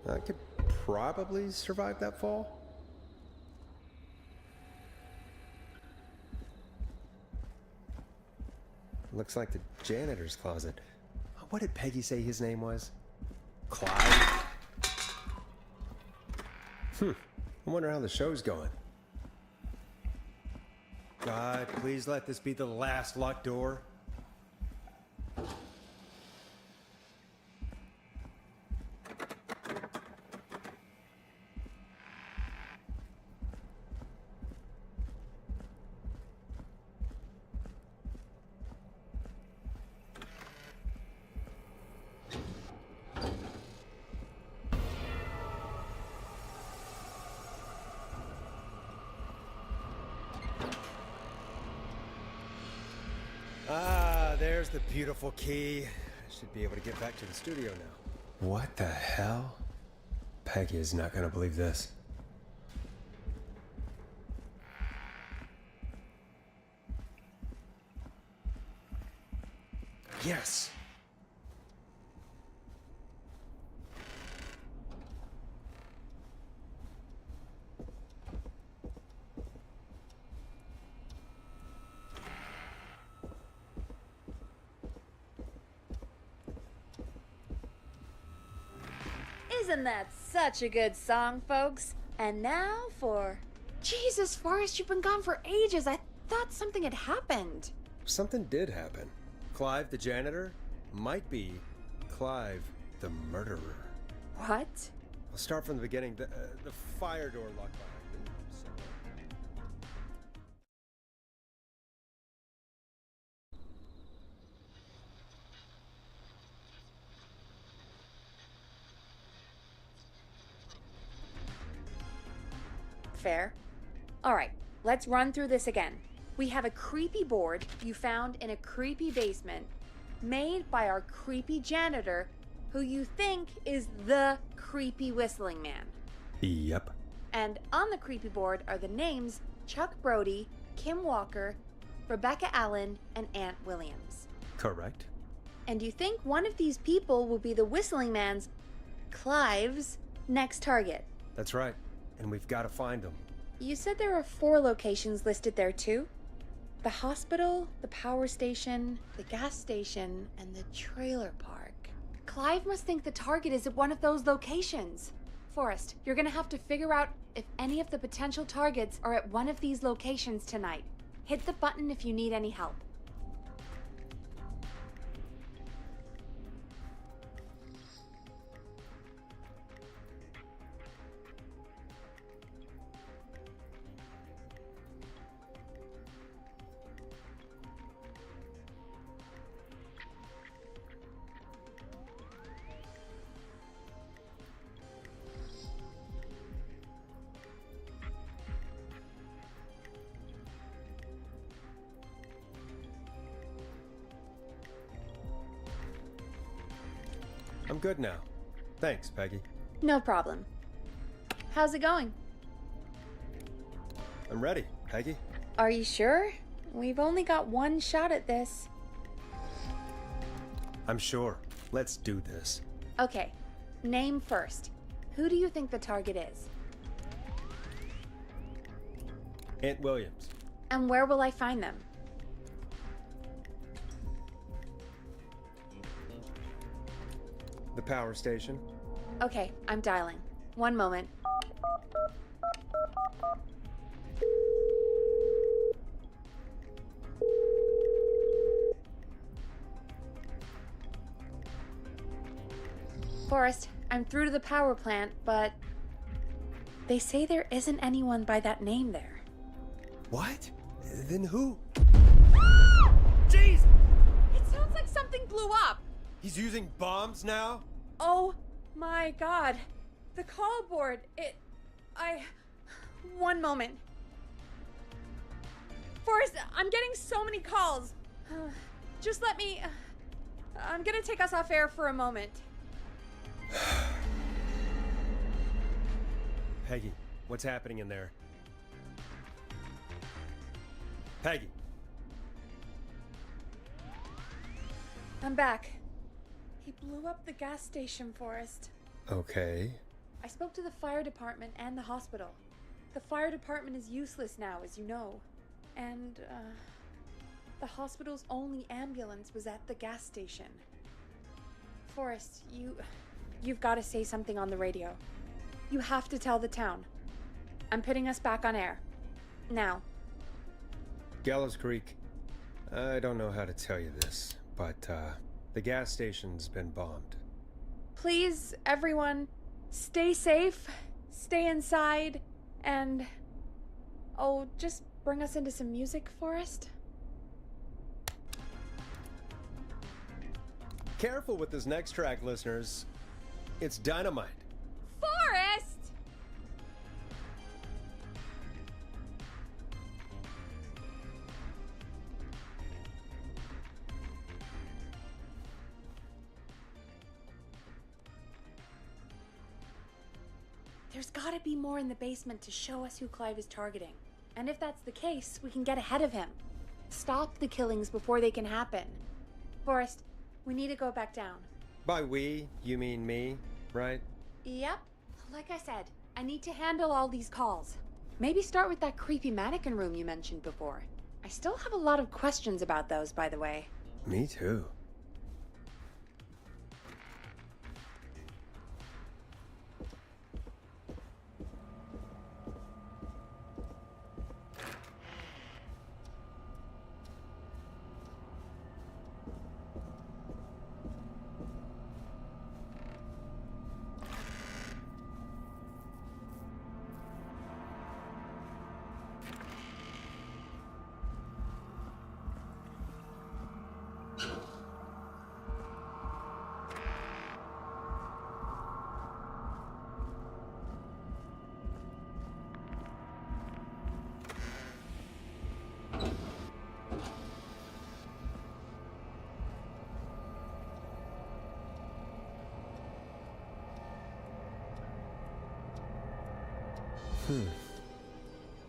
[SPEAKER 1] I could probably survive that fall. Looks like the janitor's closet. What did Peggy say his name was? Clive? I wonder how the show's going. God, please let this be the last locked door. Ah, there's the beautiful key. I should be able to get back to the studio now. What the hell? Peggy is not gonna believe this. Yes!
[SPEAKER 2] Isn't that such a good song, folks? And now for... Jesus, Forrest, you've been gone for ages. I thought something had happened.
[SPEAKER 1] Something did happen. Clive the janitor might be Clive the murderer.
[SPEAKER 2] What?
[SPEAKER 1] I'll start from the beginning. The fire door locked behind me.
[SPEAKER 2] Fair. All right, let's run through this again. We have a creepy board you found in a creepy basement made by our creepy janitor who you think is the creepy whistling man.
[SPEAKER 1] Yep.
[SPEAKER 2] And on the creepy board are the names Chuck Brody, Kim Walker, Rebecca Allen, and Aunt Williams.
[SPEAKER 1] Correct.
[SPEAKER 2] And you think one of these people will be the whistling man's, Clive's, next target.
[SPEAKER 1] That's right. And we've got to find them.
[SPEAKER 2] You said there are 4 locations listed there too? The hospital, the power station, the gas station, and the trailer park. Clive must think the target is at one of those locations. Forrest, you're gonna have to figure out if any of the potential targets are at one of these locations tonight. Hit the button if you need any help.
[SPEAKER 1] I'm good now. Thanks, Peggy.
[SPEAKER 2] No problem. How's it going?
[SPEAKER 1] I'm ready, Peggy.
[SPEAKER 2] Are you sure? We've only got one shot at this.
[SPEAKER 1] I'm sure. Let's do this.
[SPEAKER 2] Okay, name first. Who do you think the target is?
[SPEAKER 1] Aunt Williams.
[SPEAKER 2] And where will I find them?
[SPEAKER 1] The power station.
[SPEAKER 2] Okay, I'm dialing. One moment. Forrest, I'm through to the power plant, but they say there isn't anyone by that name there.
[SPEAKER 1] What? Then who?
[SPEAKER 2] Jeez! It sounds like something blew up.
[SPEAKER 1] He's using bombs now?
[SPEAKER 2] Oh my god. The call board. One moment. Forrest, I'm getting so many calls. Just let me... I'm gonna take us off air for a moment.
[SPEAKER 1] Peggy, what's happening in there? Peggy.
[SPEAKER 2] I'm back. He blew up the gas station, Forrest.
[SPEAKER 1] Okay.
[SPEAKER 2] I spoke to the fire department and the hospital. The fire department is useless now, as you know. And, the hospital's only ambulance was at the gas station. Forrest, you've got to say something on the radio. You have to tell the town. I'm putting us back on air. Now.
[SPEAKER 1] Gallows Creek. I don't know how to tell you this, but, the gas station's been bombed.
[SPEAKER 2] Please, everyone, stay safe, stay inside, and... Oh, just bring us into some music, Forrest.
[SPEAKER 1] Careful with this next track, listeners. It's dynamite.
[SPEAKER 2] Forrest! There's gotta be more in the basement to show us who Clive is targeting. And if that's the case, we can get ahead of him. Stop the killings before they can happen. Forrest, we need to go back down.
[SPEAKER 1] By we, you mean me, right?
[SPEAKER 2] Yep. Like I said, I need to handle all these calls. Maybe start with that creepy mannequin room you mentioned before. I still have a lot of questions about those, by the way.
[SPEAKER 1] Me too.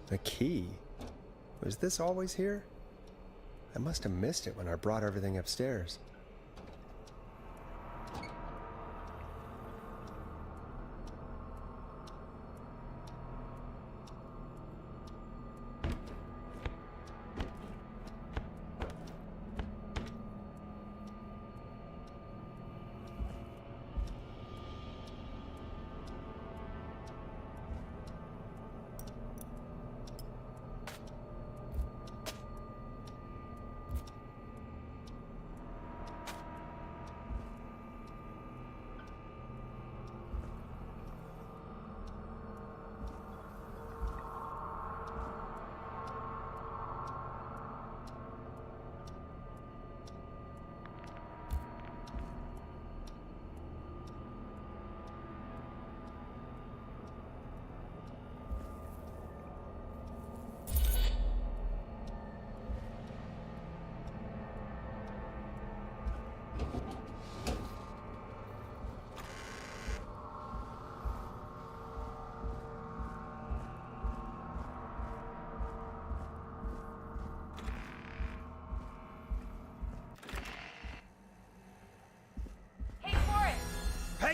[SPEAKER 1] The key? Was this always here? I must have missed it when I brought everything upstairs.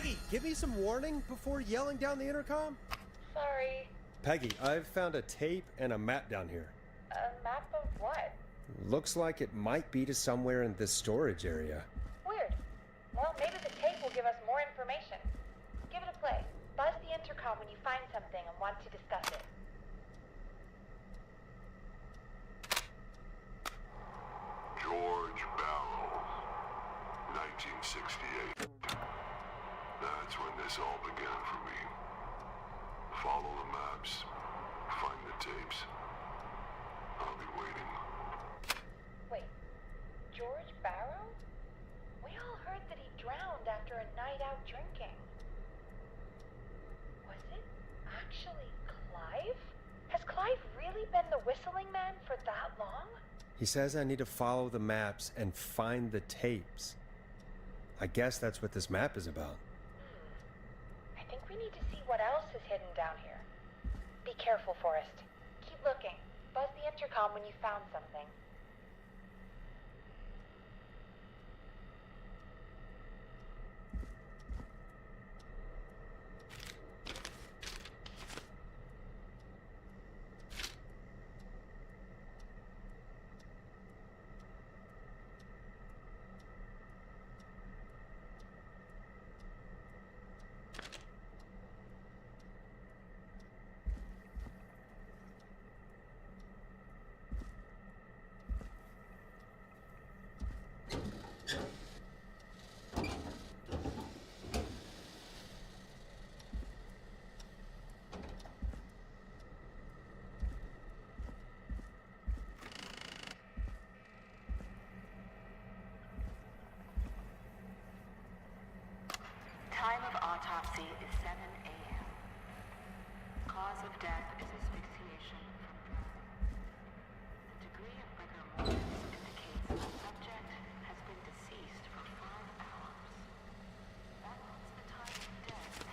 [SPEAKER 1] Peggy, give me some warning before yelling down the intercom.
[SPEAKER 2] Sorry.
[SPEAKER 1] Peggy, I've found a tape and a map down here.
[SPEAKER 2] A map of what?
[SPEAKER 1] Looks like it might be to somewhere in this storage area.
[SPEAKER 2] Weird. Well, maybe the tape will give us more information. Give it a play. Buzz the intercom when you find something and want to discuss it.
[SPEAKER 6] George Barrow, 1968. That's when this all began for me. Follow the maps, find the tapes. I'll be waiting.
[SPEAKER 2] Wait, George Barrow? We all heard that he drowned after a night out drinking. Was it actually Clive? Has Clive really been the whistling man for that long?
[SPEAKER 1] He says I need to follow the maps and find the tapes. I guess that's what this map is about.
[SPEAKER 2] I think we need to see what else is hidden down here. Be careful, Forrest. Keep looking. Buzz the intercom when you found something.
[SPEAKER 17] Time of autopsy is 7 a.m. Cause of death is asphyxiation from drowning. The degree of rigor mortis indicates the subject has been deceased for 5 hours. That was the time of death.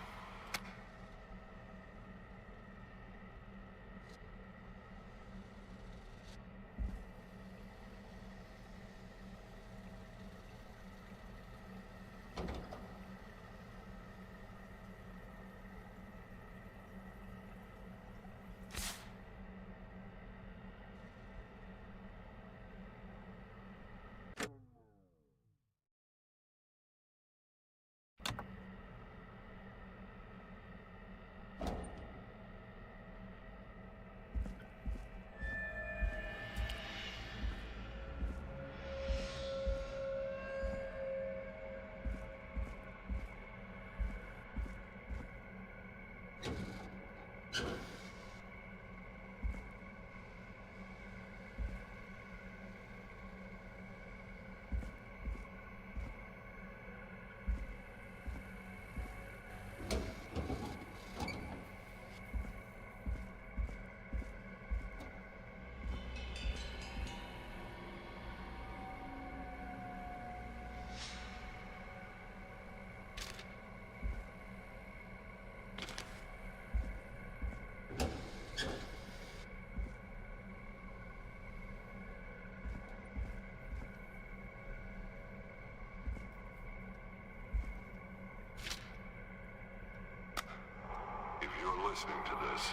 [SPEAKER 6] If you're listening to this,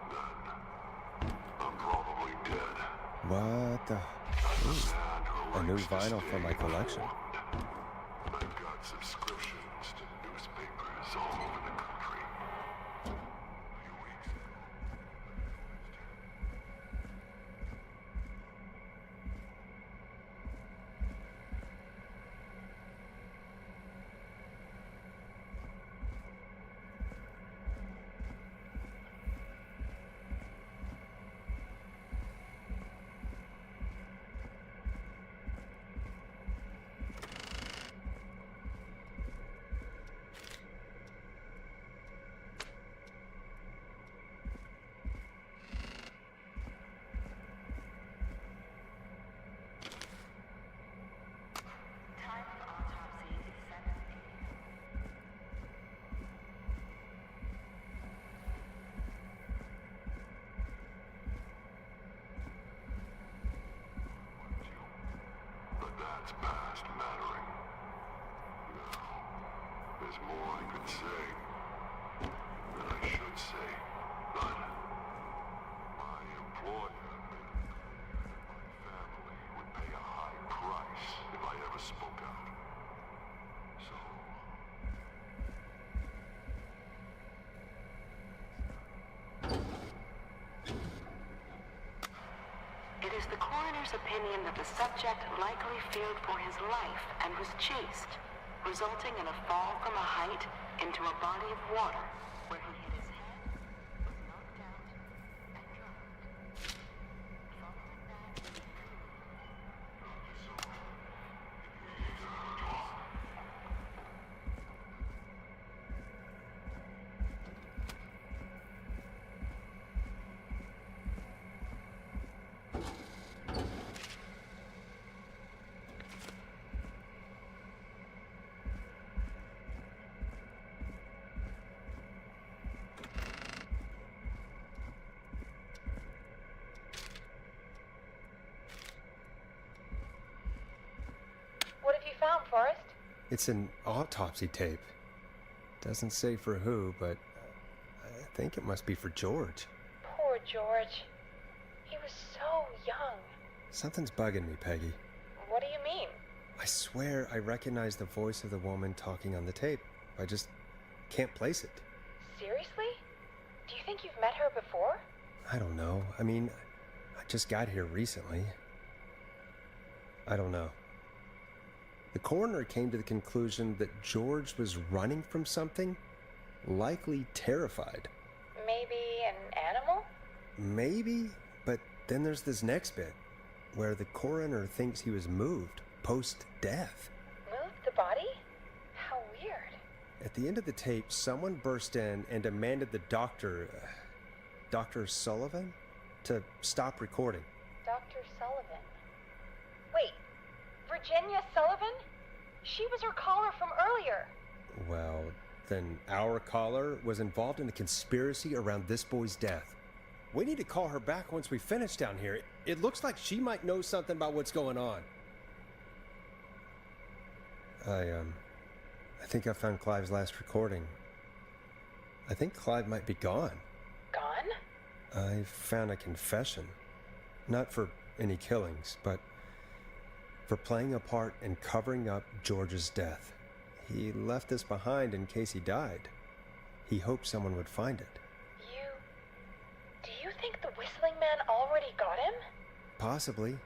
[SPEAKER 6] then I'm probably dead.
[SPEAKER 1] What the? Ooh, a new vinyl for my collection.
[SPEAKER 6] I've got subscriptions to newspapers all over the country. A few weeks ago, there's more I could say. That I should say. But my employer, my family, would pay a high price if I ever spoke out. So...
[SPEAKER 17] It is the coroner's opinion that the subject likely feared for his life and was chased, resulting in a fall from a height into a body of water, where he hit his head, was knocked out, and drowned. Following that,
[SPEAKER 2] What have you found, Forrest?
[SPEAKER 1] It's an autopsy tape. Doesn't say for who, but I think it must be for George.
[SPEAKER 2] Poor George. He was so young.
[SPEAKER 1] Something's bugging me, Peggy.
[SPEAKER 2] What do you mean?
[SPEAKER 1] I swear I recognize the voice of the woman talking on the tape. I just can't place it.
[SPEAKER 2] Seriously? Do you think you've met her before?
[SPEAKER 1] I don't know. I mean, I just got here recently. I don't know. The coroner came to the conclusion that George was running from something, likely terrified.
[SPEAKER 2] Maybe an animal?
[SPEAKER 1] Maybe, but then there's this next bit, where the coroner thinks he was moved post-death.
[SPEAKER 2] Moved the body? How weird.
[SPEAKER 1] At the end of the tape, someone burst in and demanded the doctor, Dr. Sullivan, to stop recording.
[SPEAKER 2] Dr. Sullivan. Wait, Virginia Sullivan? She was her caller from earlier.
[SPEAKER 1] Well, then our caller was involved in a conspiracy around this boy's death. We need to call her back once we finish down here. It looks like she might know something about what's going on. I think I found Clive's last recording. I think Clive might be gone.
[SPEAKER 2] Gone?
[SPEAKER 1] I found a confession. Not for any killings, but for playing a part in covering up George's death. He left this behind in case he died. He hoped someone would find it.
[SPEAKER 2] Do you think the whistling man already got him?
[SPEAKER 1] Possibly.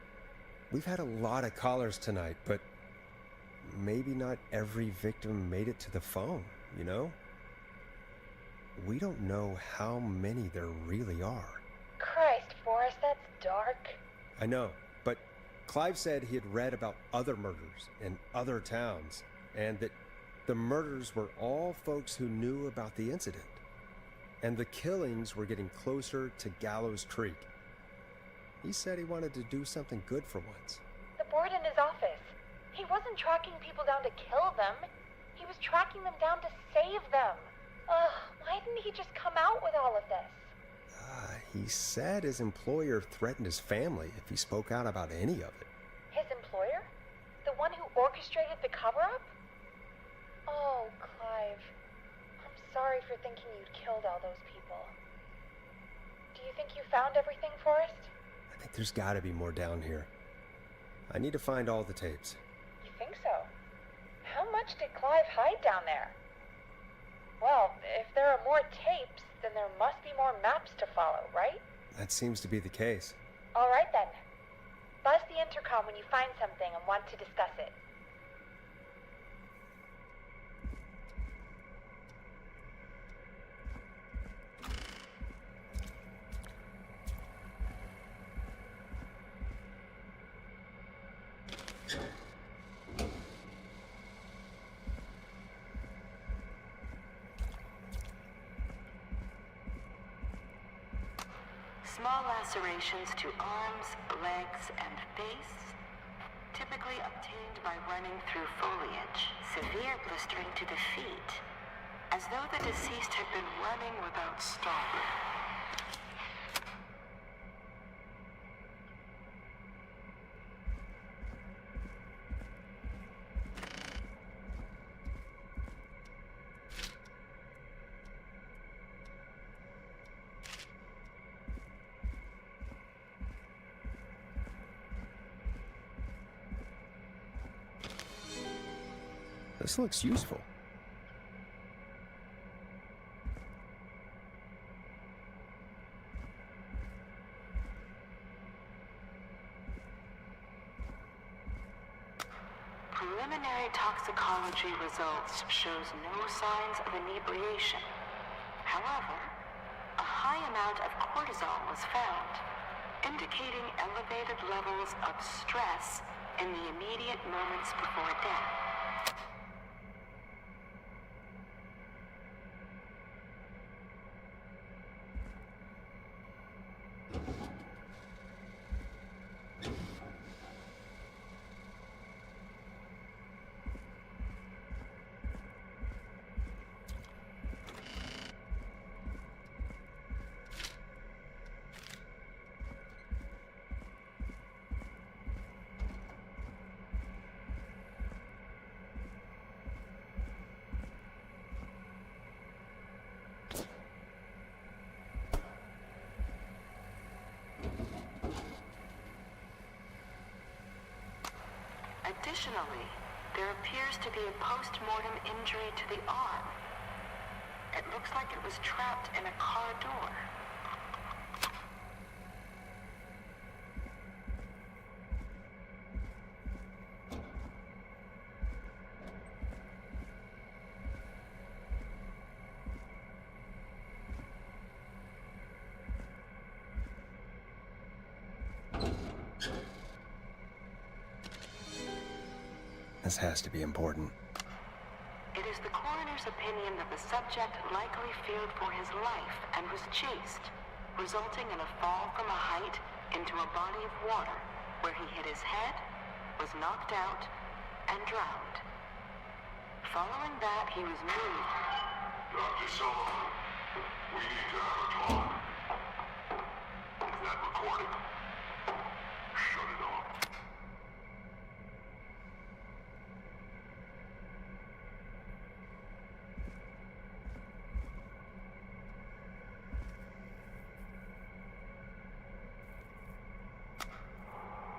[SPEAKER 1] We've had a lot of callers tonight, but maybe not every victim made it to the phone, you know? We don't know how many there really are.
[SPEAKER 2] Christ, Forrest, that's dark.
[SPEAKER 1] I know, but Clive said he had read about other murders in other towns, and that the murders were all folks who knew about the incident. And the killings were getting closer to Gallows Creek. He said he wanted to do something good for once.
[SPEAKER 2] The board in his office. He wasn't tracking people down to kill them. He was tracking them down to save them. Ugh, why didn't he just come out with all of this?
[SPEAKER 1] He said his employer threatened his family if he spoke out about any of it.
[SPEAKER 2] His employer? The one who orchestrated the cover-up? Oh, Clive. I'm sorry for thinking you'd killed all those people. Do you think you found everything, Forrest?
[SPEAKER 1] I think there's gotta be more down here. I need to find all the tapes.
[SPEAKER 2] You think so? How much did Clive hide down there? Well, if there are more tapes, then there must be more maps to follow, right?
[SPEAKER 1] That seems to be the case.
[SPEAKER 2] All right then. Buzz the intercom when you find something and want to discuss it.
[SPEAKER 17] Small lacerations to arms, legs, and face, typically obtained by running through foliage. Severe blistering to the feet, as though the deceased had been running without stopping.
[SPEAKER 1] This looks useful.
[SPEAKER 17] Preliminary toxicology results shows no signs of inebriation. However, a high amount of cortisol was found, indicating elevated levels of stress in the immediate moments before death. Additionally, there appears to be a post-mortem injury to the arm. It looks like it was trapped in a car door.
[SPEAKER 1] This has to be important.
[SPEAKER 17] It is the coroner's opinion that the subject likely feared for his life and was chased, resulting in a fall from a height into a body of water, where he hit his head, was knocked out, and drowned. Following that, he was moved.
[SPEAKER 6] Dr. Sullivan, we need to have a talk. Is that recording? Shut it off.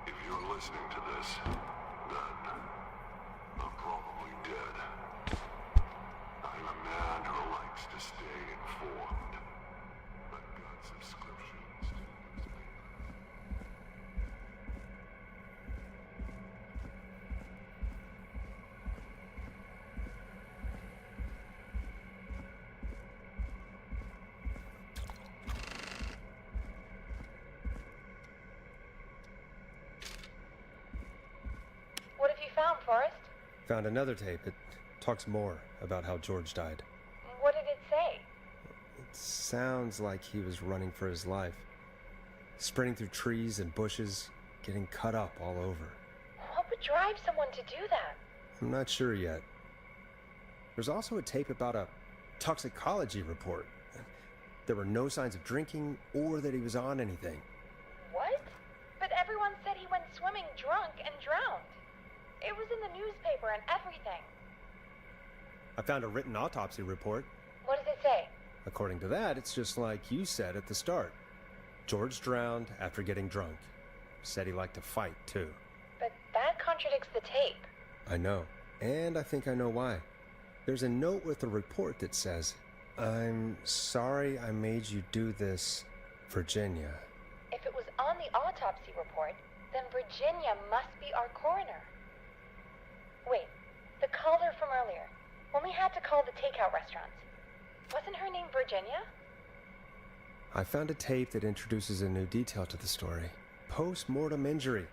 [SPEAKER 6] If you're listening to this, then I'm probably dead. I'm a man who likes to stay informed. I've got subscriptions to newspapers.
[SPEAKER 2] What have you found, Forrest?
[SPEAKER 1] Found another tape. It talks more about how George died.
[SPEAKER 2] What did it say?
[SPEAKER 1] It sounds like he was running for his life. Sprinting through trees and bushes, getting cut up all over.
[SPEAKER 2] What would drive someone to do that?
[SPEAKER 1] I'm not sure yet. There's also a tape about a toxicology report. There were no signs of drinking or that he was on anything.
[SPEAKER 2] What? But everyone said he went swimming drunk and drowned. It was in the newspaper and everything.
[SPEAKER 1] I found a written autopsy report.
[SPEAKER 2] What does it say?
[SPEAKER 1] According to that, it's just like you said at the start. George drowned after getting drunk. Said he liked to fight, too.
[SPEAKER 2] But that contradicts the tape.
[SPEAKER 1] I know. And I think I know why. There's a note with the report that says, "I'm sorry I made you do this, Virginia."
[SPEAKER 2] If it was on the autopsy report, then Virginia must be our coroner. Wait, the caller from earlier, when we had to call the takeout restaurants, wasn't her name Virginia?
[SPEAKER 1] I found a tape that introduces a new detail to the story. Post-mortem injury.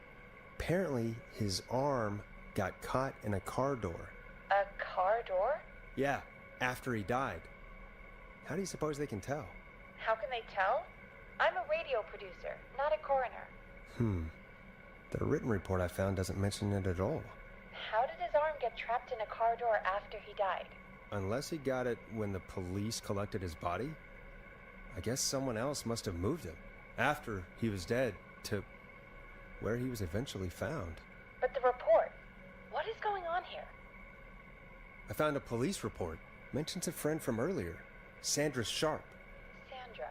[SPEAKER 1] Apparently, his arm got caught in a car door.
[SPEAKER 2] A car door?
[SPEAKER 1] Yeah, after he died. How do you suppose they can tell?
[SPEAKER 2] How can they tell? I'm a radio producer, not a coroner.
[SPEAKER 1] The written report I found doesn't mention it at all.
[SPEAKER 2] How did his arm get trapped in a car door after he died?
[SPEAKER 1] Unless he got it when the police collected his body? I guess someone else must have moved him, after he was dead, to where he was eventually found.
[SPEAKER 2] But the report, what is going on here?
[SPEAKER 1] I found a police report. Mentions a friend from earlier, Sandra Sharp.
[SPEAKER 2] Sandra.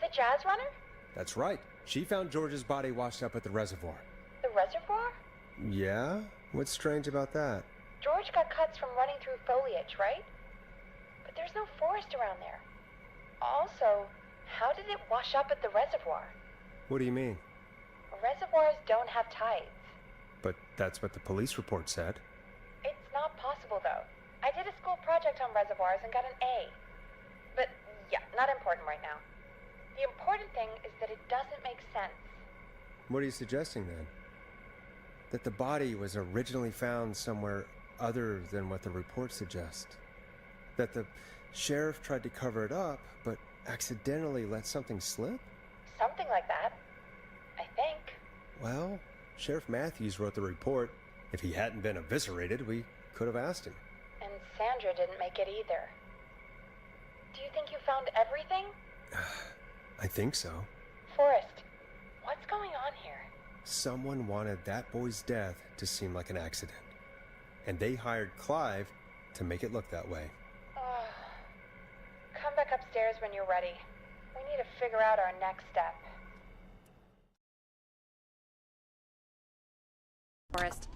[SPEAKER 2] The jazz runner?
[SPEAKER 1] That's right. She found George's body washed up at the reservoir.
[SPEAKER 2] The reservoir?
[SPEAKER 1] Yeah? What's strange about that?
[SPEAKER 2] George got cuts from running through foliage, right? But there's no forest around there. Also, how did it wash up at the reservoir?
[SPEAKER 1] What do you mean?
[SPEAKER 2] Reservoirs don't have tides.
[SPEAKER 1] But that's what the police report said.
[SPEAKER 2] It's not possible, though. I did a school project on reservoirs and got an A. But, yeah, not important right now. The important thing is that it doesn't make sense.
[SPEAKER 1] What are you suggesting, then? That the body was originally found somewhere other than what the report suggests? That the sheriff tried to cover it up, but accidentally let something slip?
[SPEAKER 2] Something like that. I think.
[SPEAKER 1] Well, Sheriff Matthews wrote the report. If he hadn't been eviscerated, we could have asked him.
[SPEAKER 2] And Sandra didn't make it either. Do you think you found everything?
[SPEAKER 1] I think so.
[SPEAKER 2] Forrest, what's going on here?
[SPEAKER 1] Someone wanted that boy's death to seem like an accident. And they hired Clive to make it look that way.
[SPEAKER 2] Come back upstairs when you're ready. We need to figure out our next step. Forrest,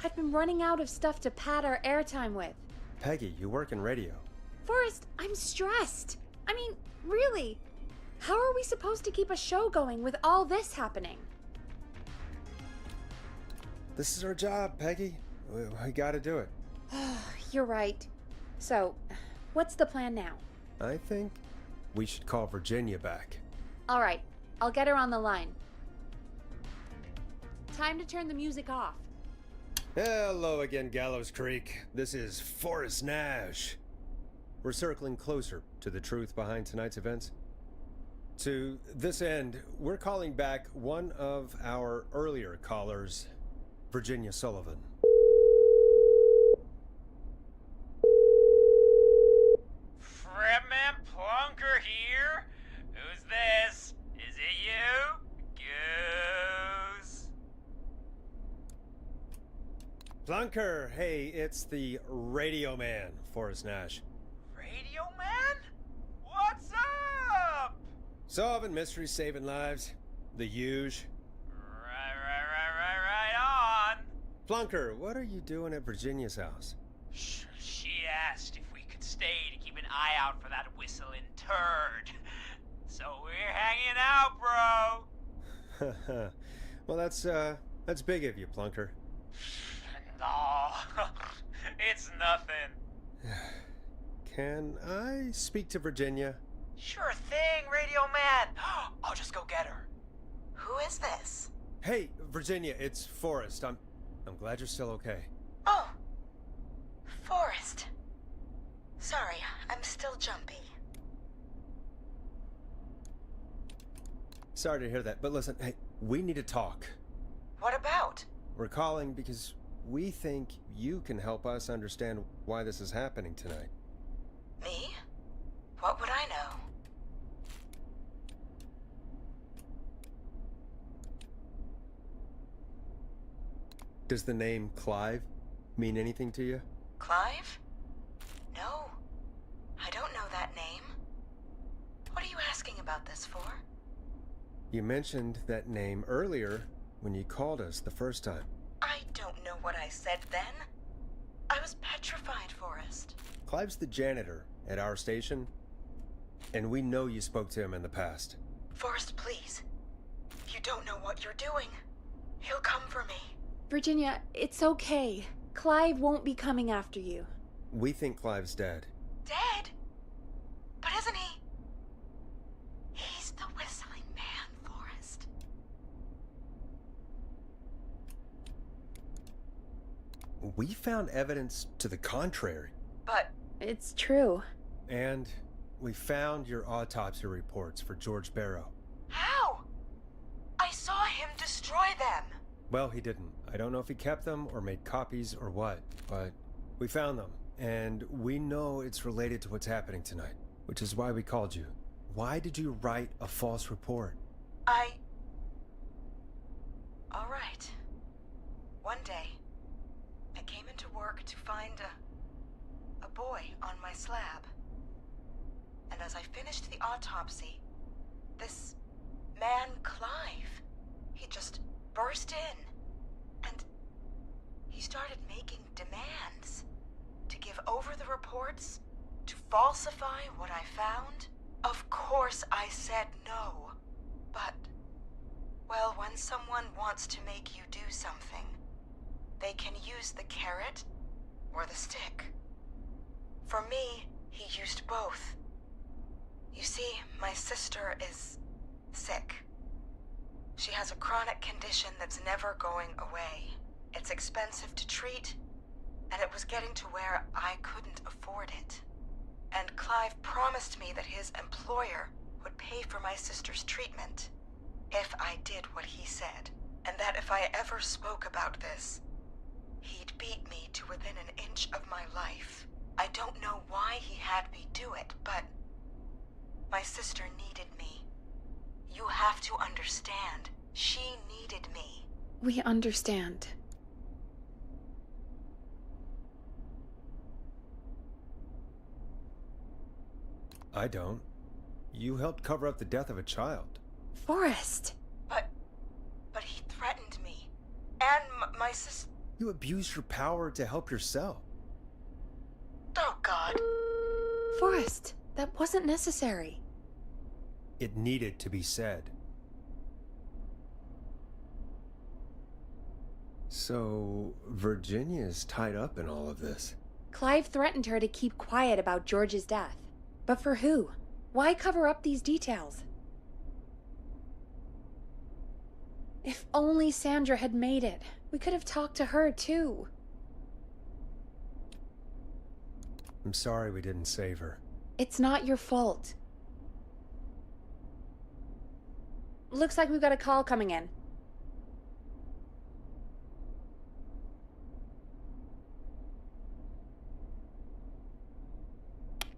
[SPEAKER 2] I've been running out of stuff to pad our airtime with.
[SPEAKER 1] Peggy, you work in radio.
[SPEAKER 2] Forrest, I'm stressed. I mean, really, how are we supposed to keep a show going with all this happening?
[SPEAKER 1] This is our job, Peggy. We gotta do it.
[SPEAKER 2] You're right. So, what's the plan now?
[SPEAKER 1] I think we should call Virginia back.
[SPEAKER 2] All right, I'll get her on the line. Time to turn the music off.
[SPEAKER 1] Hello again, Gallows Creek. This is Forrest Nash. We're circling closer to the truth behind tonight's events. To this end, we're calling back one of our earlier callers, Virginia Sullivan.
[SPEAKER 11] Fredman Plunker here? Who's this? Is it you? Goose?
[SPEAKER 1] Plunker, hey, it's the Radio Man, Forrest Nash.
[SPEAKER 11] Radio Man? What's up?
[SPEAKER 1] Solving mysteries, saving lives. The huge.
[SPEAKER 11] Right on.
[SPEAKER 1] Plunker, what are you doing at Virginia's house?
[SPEAKER 11] She asked if we could stay to keep an eye out for that whistling turd. So we're hanging out, bro.
[SPEAKER 1] Well, that's big of you, Plunker.
[SPEAKER 11] No, it's nothing.
[SPEAKER 1] Can I speak to Virginia?
[SPEAKER 11] Sure thing, Radio Man. I'll just go get her.
[SPEAKER 3] Who is this?
[SPEAKER 1] Hey, Virginia, it's Forrest. I'm glad you're still okay.
[SPEAKER 3] Oh, Forrest. Sorry, I'm still jumpy.
[SPEAKER 1] Sorry to hear that, but listen, hey, we need to talk.
[SPEAKER 3] What about?
[SPEAKER 1] We're calling because we think you can help us understand why this is happening tonight.
[SPEAKER 3] Me? What would I know?
[SPEAKER 1] Does the name Clive mean anything to you?
[SPEAKER 3] Clive? No, I don't know that name. What are you asking about this for?
[SPEAKER 1] You mentioned that name earlier when you called us the first time.
[SPEAKER 3] I don't know what I said then. I was petrified, Forrest.
[SPEAKER 1] Clive's the janitor at our station, and we know you spoke to him in the past.
[SPEAKER 3] Forrest, please. You don't know what you're doing. He'll come for me.
[SPEAKER 2] Virginia, it's okay. Clive won't be coming after you.
[SPEAKER 1] We think Clive's dead.
[SPEAKER 3] Dead? But isn't he? He's the whistling man, Forrest.
[SPEAKER 1] We found evidence to the contrary.
[SPEAKER 3] But
[SPEAKER 2] it's true.
[SPEAKER 1] And we found your autopsy reports for George Barrow.
[SPEAKER 3] How? I saw him destroy them.
[SPEAKER 1] Well, he didn't. I don't know if he kept them or made copies or what, but we found them. And we know it's related to what's happening tonight, which is why we called you. Why did you write a false report?
[SPEAKER 3] All right. One day, I came into work to find a boy on my slab. And as I finished the autopsy, this man, Clive, he just burst in. And he he started making demands to give over the reports, to falsify what I found. Of course I said no, but, well, when someone wants to make you do something, they can use the carrot or the stick. For me, he used both. You see, my sister is sick. She has a chronic condition that's never going away. It's expensive to treat, and it was getting to where I couldn't afford it. And Clive promised me that his employer would pay for my sister's treatment if I did what he said, and that if I ever spoke about this, he'd beat me to within an inch of my life. I don't know why he had me do it, but my sister needed me. You have to understand, she needed me.
[SPEAKER 2] We understand.
[SPEAKER 1] I don't. You helped cover up the death of a child.
[SPEAKER 2] Forrest!
[SPEAKER 3] But he threatened me. And my sister...
[SPEAKER 1] You abused your power to help yourself.
[SPEAKER 3] Oh, God.
[SPEAKER 2] Forrest, that wasn't necessary.
[SPEAKER 1] It needed to be said. So, Virginia's tied up in all of this.
[SPEAKER 2] Clive threatened her to keep quiet about George's death. But for who? Why cover up these details? If only Sandra had made it. We could have talked to her, too.
[SPEAKER 1] I'm sorry we didn't save her.
[SPEAKER 2] It's not your fault. Looks like we've got a call coming in.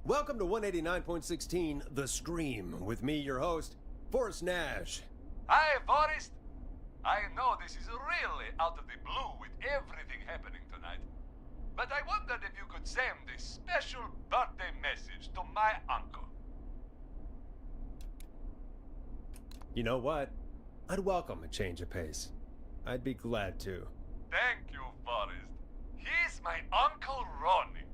[SPEAKER 1] Welcome to 189.16 The Scream, with me, your host, Forrest Nash.
[SPEAKER 4] Hi, Forrest. I know this is really out of the blue with everything happening tonight, but I wondered if you could send this special birthday message to my uncle.
[SPEAKER 1] You know what? I'd welcome a change of pace. I'd be glad to.
[SPEAKER 4] Thank you, Forrest. He's my Uncle Ronnie.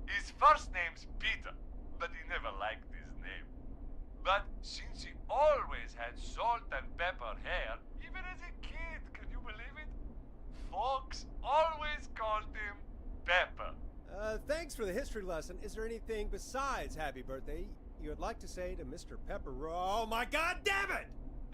[SPEAKER 4] His first name's Peter, but he never liked his name. But since he always had salt and pepper hair, even as a kid, can you believe it? Folks always called him Pepper.
[SPEAKER 1] Thanks for the history lesson. Is there anything besides happy birthday you would like to say to Mr. Pepper? Oh my God, damn it!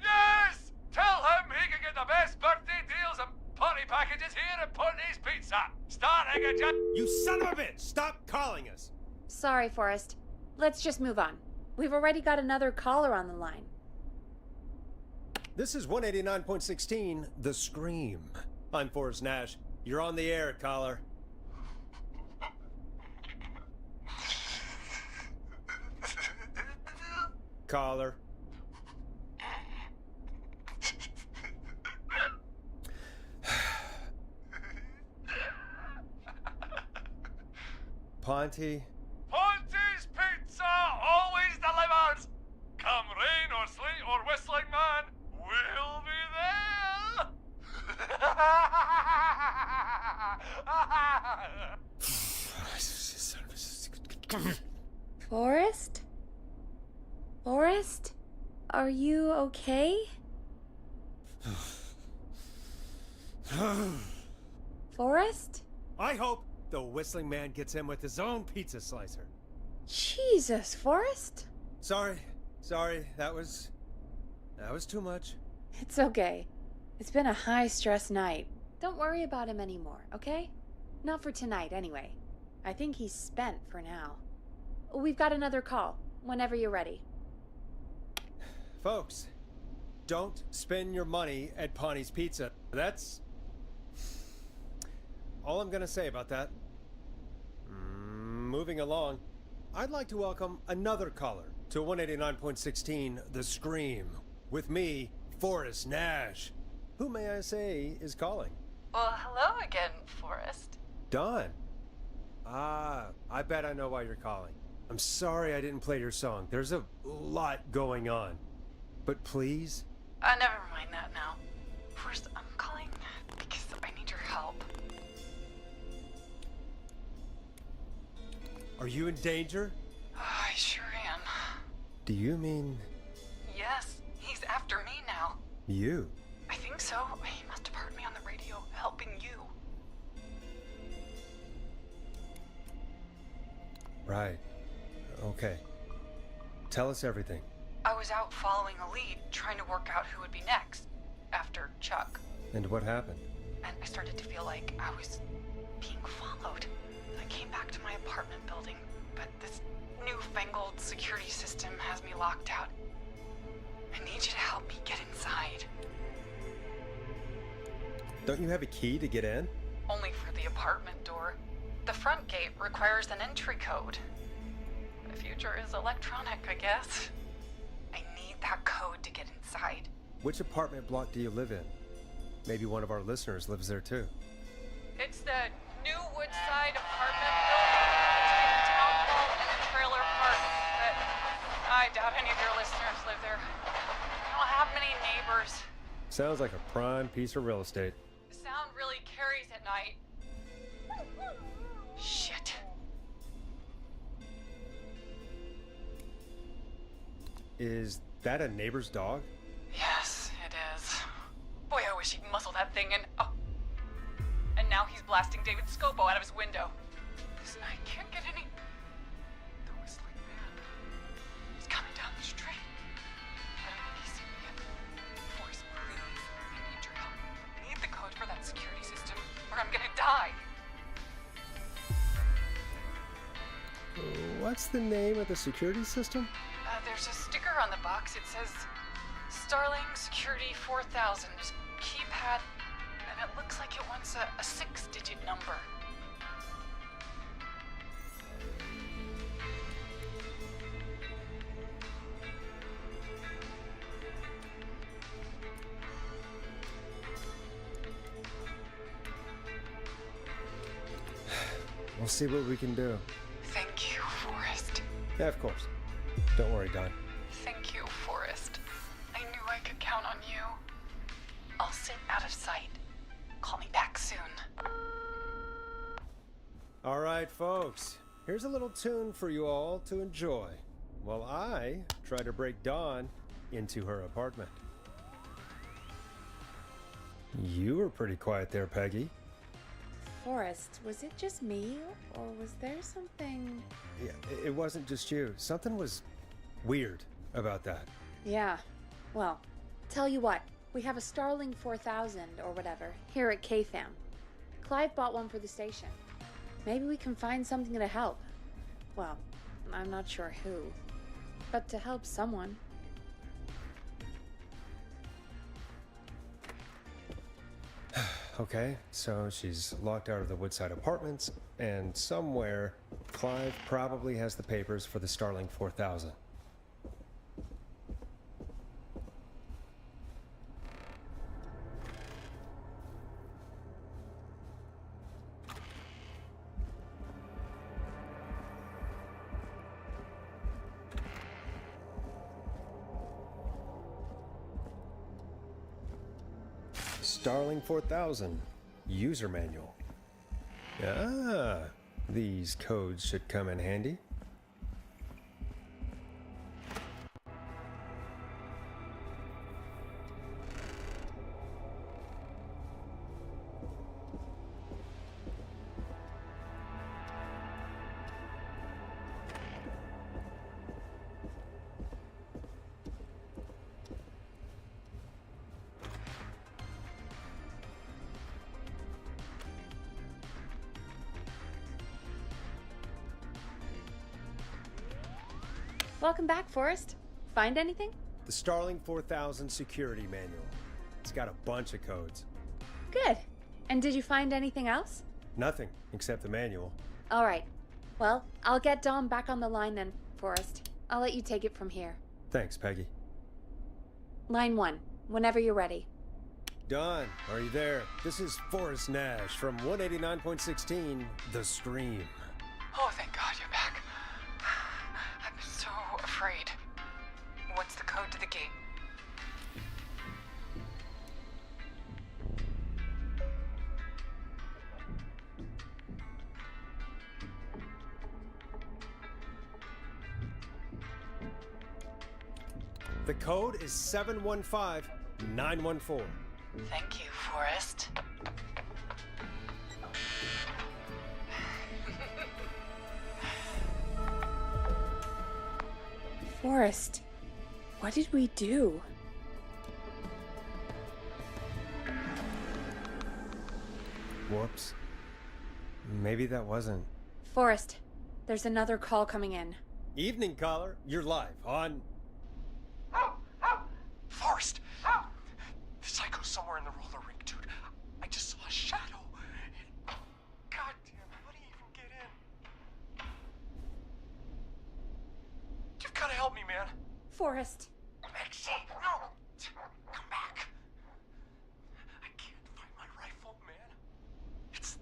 [SPEAKER 4] Yes! Tell him he can get the best birthday deals and party packages here at Putney's Pizza. Starting at
[SPEAKER 1] You son of a bitch! Stop calling us!
[SPEAKER 2] Sorry, Forrest. Let's just move on. We've already got another caller on the line.
[SPEAKER 1] This is 189.16 The Scream. I'm Forrest Nash. You're on the air, caller. Caller. Ponty?
[SPEAKER 4] Ponty's Pizza always delivers! Come rain or sleet or whistling man, we'll be there!
[SPEAKER 2] Forrest? Forrest? Are you okay? Forrest?
[SPEAKER 1] I hope the whistling man gets in with his own pizza slicer.
[SPEAKER 2] Jesus, Forrest?
[SPEAKER 1] Sorry. That was too much.
[SPEAKER 2] It's okay. It's been a high-stress night. Don't worry about him anymore, okay? Not for tonight, anyway. I think he's spent for now. We've got another call, whenever you're ready.
[SPEAKER 1] Folks, don't spend your money at Ponty's Pizza. That's all I'm gonna say about that. Moving along, I'd like to welcome another caller to 189.16 The Scream, with me, Forrest Nash. Who, may I say, is calling?
[SPEAKER 16] Well, hello again, Forrest.
[SPEAKER 1] Dawn. I bet I know why you're calling. I'm sorry I didn't play your song. There's a lot going on. But please?
[SPEAKER 16] Never mind that now. First, I'm calling because I need your help.
[SPEAKER 1] Are you in danger?
[SPEAKER 16] I sure am.
[SPEAKER 1] Do you mean
[SPEAKER 16] Yes, he's after me now.
[SPEAKER 1] you?
[SPEAKER 16] I think so. He must have heard me on the radio helping you.
[SPEAKER 1] Right. Okay. Tell us everything.
[SPEAKER 16] I was out following a lead, trying to work out who would be next, after Chuck.
[SPEAKER 1] And what happened?
[SPEAKER 16] And I started to feel like I was being followed. I came back to my apartment building, but this newfangled security system has me locked out. I need you to help me get inside.
[SPEAKER 1] Don't you have a key to get in?
[SPEAKER 16] Only for the apartment door. The front gate requires an entry code. The future is electronic, I guess. I need that code to get inside.
[SPEAKER 1] Which apartment block do you live in? Maybe one of our listeners lives there too.
[SPEAKER 16] It's the new Woodside apartment building between the town hall and the trailer park. But I doubt any of your listeners live there. I don't have many neighbors.
[SPEAKER 1] Sounds like a prime piece of real estate.
[SPEAKER 16] The sound really carries at night. Shit.
[SPEAKER 1] Is that a neighbor's dog?
[SPEAKER 16] Yes, it is. Boy, I wish he'd muzzle that thing and... Oh. And now he's blasting David Scopo out of his window. This night can't get any... The whistling man. He's coming down the street. I don't think he's seen me yet. Forrest, please. I need your help. I need the code for that security system, or I'm gonna die.
[SPEAKER 1] What's the name of the security system?
[SPEAKER 16] There's a sticker on the box. It says Starling Security 4000. There's a keypad, and it looks like it wants a 6-digit number.
[SPEAKER 1] We'll see what we can do.
[SPEAKER 16] Thank you, Forrest.
[SPEAKER 1] Yeah, of course. Don't worry, Don.
[SPEAKER 16] Thank you, Forrest. I knew I could count on you. I'll sit out of sight. Call me back soon.
[SPEAKER 1] All right, folks. Here's a little tune for you all to enjoy while I try to break Dawn into her apartment. You were pretty quiet there, Peggy.
[SPEAKER 2] Forrest, was it just me, or was there something...
[SPEAKER 1] Yeah, it wasn't just you. Something was weird about that.
[SPEAKER 2] Yeah, well, tell you what, we have a Starling 4000, or whatever, here at KFAM. Clive bought one for the station. Maybe we can find something to help. Well, I'm not sure who, but to help someone.
[SPEAKER 1] Okay, so she's locked out of the Woodside Apartments, and somewhere, Clive probably has the papers for the Starling 4000. Starling 4000 user manual. Ah, these codes should come in handy.
[SPEAKER 2] Welcome back, Forrest. Find anything?
[SPEAKER 1] The Starling 4000 security manual. It's got a bunch of codes.
[SPEAKER 2] Good. And did you find anything else?
[SPEAKER 1] Nothing except the manual.
[SPEAKER 2] All right. Well, I'll get Dom back on the line then, Forrest. I'll let you take it from here.
[SPEAKER 1] Thanks, Peggy.
[SPEAKER 2] Line 1, whenever you're ready.
[SPEAKER 1] Don, are you there? This is Forrest Nash from 189.16, The Scream.
[SPEAKER 16] Oh, thank God you're back. I'm so afraid. What's the code to the gate?
[SPEAKER 1] The code is 715914.
[SPEAKER 16] Thank you, Forrest.
[SPEAKER 2] Forrest, what did we do?
[SPEAKER 1] Whoops. Maybe that wasn't.
[SPEAKER 2] Forrest, there's another call coming in.
[SPEAKER 1] Evening, caller. You're live on...
[SPEAKER 15] Forrest! The psycho's somewhere in the roller rink, dude. I just saw a shadow. God damn, how do you even get in? You've gotta help me, man.
[SPEAKER 2] Forrest.
[SPEAKER 15] Maxie, no! Come back. I can't find my rifle, man. It's...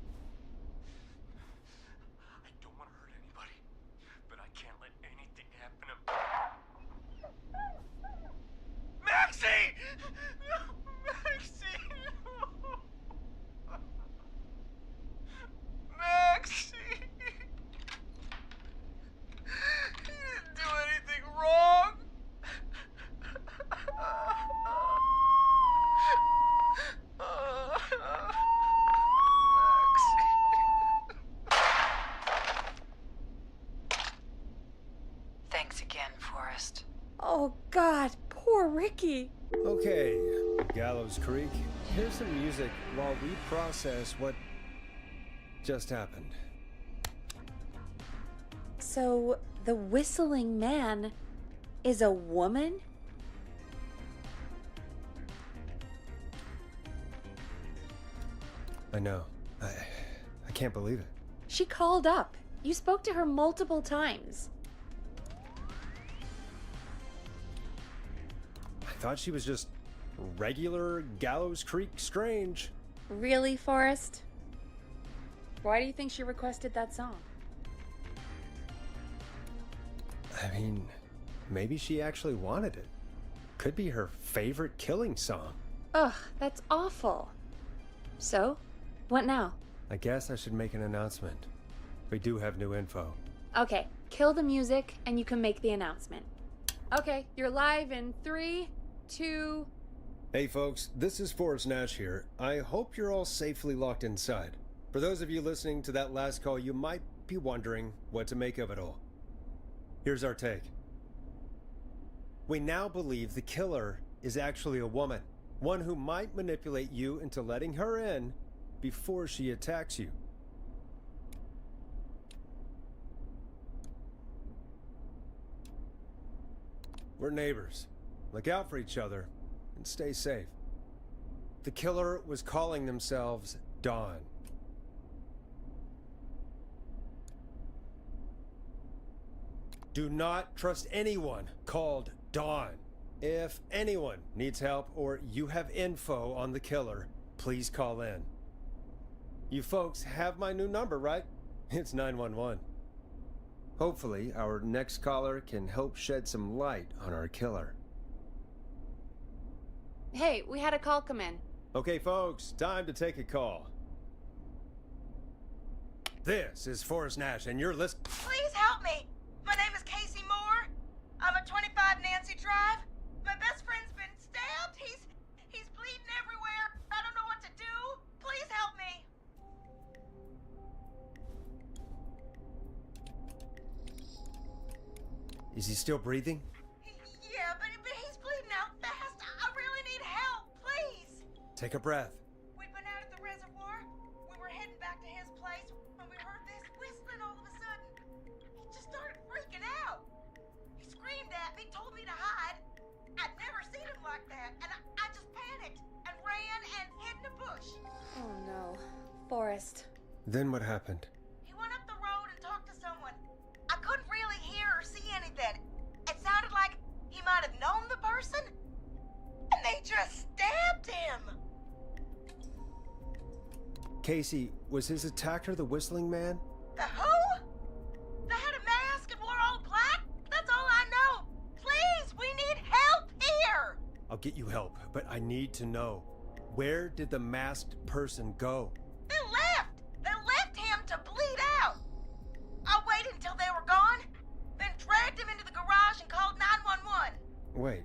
[SPEAKER 15] I don't want to hurt anybody, but I can't let anything happen to... Maxie! Maxie! Maxie! You didn't do anything wrong!
[SPEAKER 16] Thanks again, Forrest.
[SPEAKER 2] Oh, God, poor Ricky.
[SPEAKER 1] Okay, Gallows Creek, here's some music while we process what just happened.
[SPEAKER 2] So, the whistling man is a woman?
[SPEAKER 1] I know. I can't believe it.
[SPEAKER 2] She called up. You spoke to her multiple times.
[SPEAKER 1] I thought she was just regular Gallows Creek Strange.
[SPEAKER 2] Really, Forrest? Why do you think she requested that song?
[SPEAKER 1] I mean, maybe she actually wanted it. Could be her favorite killing song.
[SPEAKER 2] Ugh, that's awful. So, what now?
[SPEAKER 1] I guess I should make an announcement. We do have new info.
[SPEAKER 2] Okay, kill the music and you can make the announcement. Okay, you're live in 3, 2...
[SPEAKER 1] Hey folks, this is Forrest Nash here. I hope you're all safely locked inside. For those of you listening to that last call, you might be wondering what to make of it all. Here's our take. We now believe the killer is actually a woman. One who might manipulate you into letting her in before she attacks you. We're neighbors. Look out for each other and stay safe. The killer was calling themselves Dawn. Do not trust anyone called Dawn. If anyone needs help or you have info on the killer, please call in. You folks have my new number, right? It's 911. Hopefully, our next caller can help shed some light on our killer.
[SPEAKER 2] Hey, we had a call come in.
[SPEAKER 1] Okay, folks, time to take a call. This is Forrest Nash, and you're listening.
[SPEAKER 3] Please help me. My name is Casey Moore. I'm at 25 Nancy Drive. My best friend's been stabbed. He's bleeding everywhere. I don't know what to do. Please help me.
[SPEAKER 1] Is he still breathing?
[SPEAKER 3] Yeah, but he's bleeding out fast. I really need help. Please.
[SPEAKER 1] Take a breath.
[SPEAKER 3] We'd been out at the reservoir. We were heading back to his place when we heard this whistling all of a sudden. He just started freaking out. He screamed at me, told me to hide. I'd never seen him like that, and I just panicked and ran and hid in a bush.
[SPEAKER 2] Oh no. Forrest.
[SPEAKER 1] Then what happened?
[SPEAKER 3] He went up the road and talked to someone. I couldn't really hear or see anything. It sounded like he might have known the person, and they just stabbed him.
[SPEAKER 1] Casey, was his attacker the whistling man?
[SPEAKER 3] The who? They had a mask and wore all black? That's all I know. Please, we need help here.
[SPEAKER 1] I'll get you help, but I need to know. Where did the masked person go?
[SPEAKER 3] They left. They left him to bleed out. I waited until they were gone, then dragged him into the garage and called 911.
[SPEAKER 1] Wait,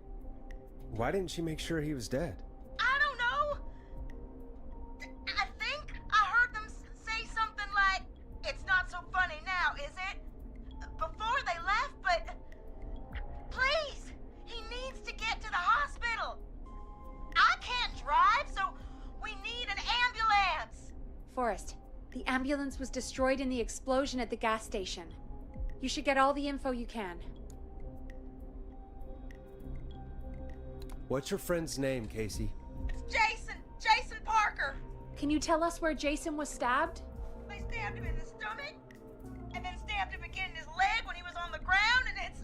[SPEAKER 1] Why didn't she make sure he was dead?
[SPEAKER 3] I don't know. I think I heard them say something like, "It's not so funny now, is it?" before they left, but please, he needs to get to the hospital. I can't drive, so we need an ambulance.
[SPEAKER 2] Forrest, the ambulance was destroyed in the explosion at the gas station. You should get all the info you can.
[SPEAKER 1] What's your friend's name, Casey?
[SPEAKER 3] It's Jason. Jason Parker.
[SPEAKER 2] Can you tell us where Jason was stabbed?
[SPEAKER 3] They stabbed him in the stomach, and then stabbed him again in his leg when he was on the ground, and it's...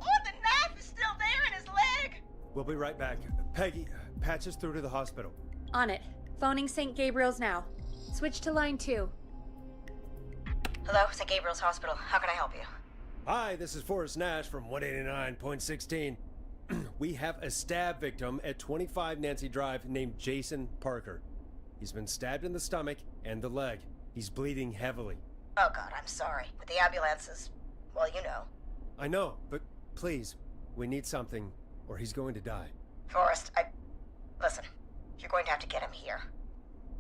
[SPEAKER 3] Oh, the knife is still there in his leg!
[SPEAKER 1] We'll be right back. Peggy, patch us through to the hospital.
[SPEAKER 2] On it. Phoning St. Gabriel's now. Switch to line 2.
[SPEAKER 3] Hello, St. Gabriel's Hospital. How can I help you?
[SPEAKER 1] Hi, this is Forrest Nash from 189.16. We have a stab victim at 25 Nancy Drive named Jason Parker. He's been stabbed in the stomach and the leg. He's bleeding heavily.
[SPEAKER 3] Oh God, I'm sorry. With the ambulances, well, you know.
[SPEAKER 1] I know, but please, we need something, or he's going to die.
[SPEAKER 3] Forrest, listen, you're going to have to get him here.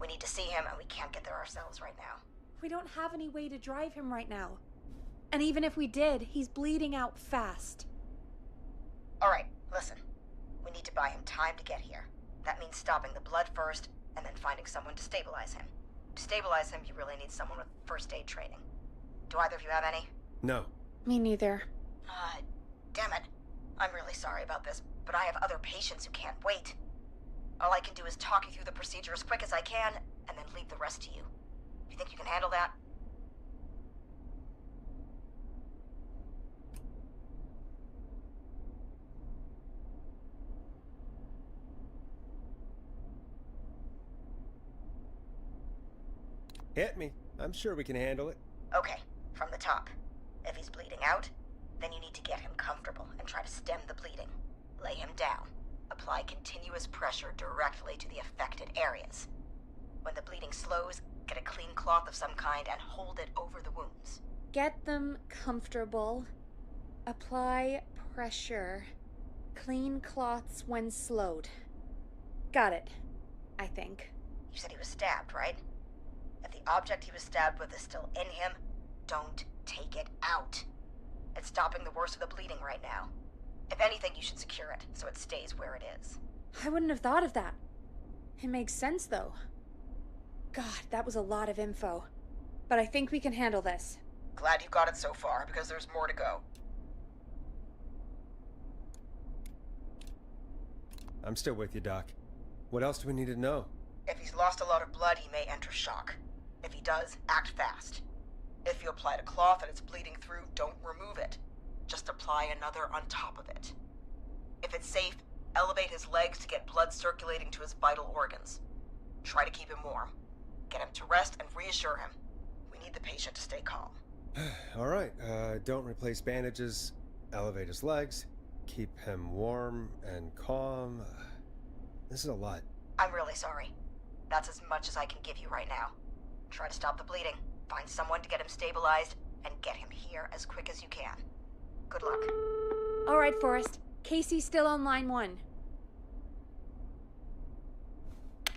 [SPEAKER 3] We need to see him, and we can't get there ourselves right now.
[SPEAKER 2] We don't have any way to drive him right now. And even if we did, he's bleeding out fast.
[SPEAKER 3] All right, listen. We need to buy him time to get here. That means stopping the blood first, and then finding someone to stabilize him. To stabilize him, you really need someone with first aid training. Do either of you have any?
[SPEAKER 1] No.
[SPEAKER 2] Me neither.
[SPEAKER 3] Damn it. I'm really sorry about this, but I have other patients who can't wait. All I can do is talk you through the procedure as quick as I can, and then leave the rest to you. You think you can handle that?
[SPEAKER 1] Hit me. I'm sure we can handle it.
[SPEAKER 3] Okay, from the top. If he's bleeding out, then you need to get him comfortable and try to stem the bleeding. Lay him down. Apply continuous pressure directly to the affected areas. When the bleeding slows, get a clean cloth of some kind and hold it over the wounds.
[SPEAKER 2] Get them comfortable. Apply pressure. Clean cloths when slowed. Got it, I think.
[SPEAKER 3] You said he was stabbed, right? If the object he was stabbed with is still in him, don't take it out. It's stopping the worst of the bleeding right now. If anything, you should secure it so it stays where it is.
[SPEAKER 2] I wouldn't have thought of that. It makes sense, though. God, that was a lot of info. But I think we can handle this.
[SPEAKER 3] Glad you got it so far, because there's more to go.
[SPEAKER 1] I'm still with you, Doc. What else do we need to know?
[SPEAKER 3] If he's lost a lot of blood, he may enter shock. If he does, act fast. If you applied a cloth and it's bleeding through, don't remove it. Just apply another on top of it. If it's safe, elevate his legs to get blood circulating to his vital organs. Try to keep him warm. Get him to rest and reassure him. We need the patient to stay calm.
[SPEAKER 1] All right, don't replace bandages. Elevate his legs. Keep him warm and calm. This is a lot.
[SPEAKER 3] I'm really sorry. That's as much as I can give you right now. Try to stop the bleeding. Find someone to get him stabilized, and get him here as quick as you can. Good luck.
[SPEAKER 2] All right, Forrest. Casey's still on line 1.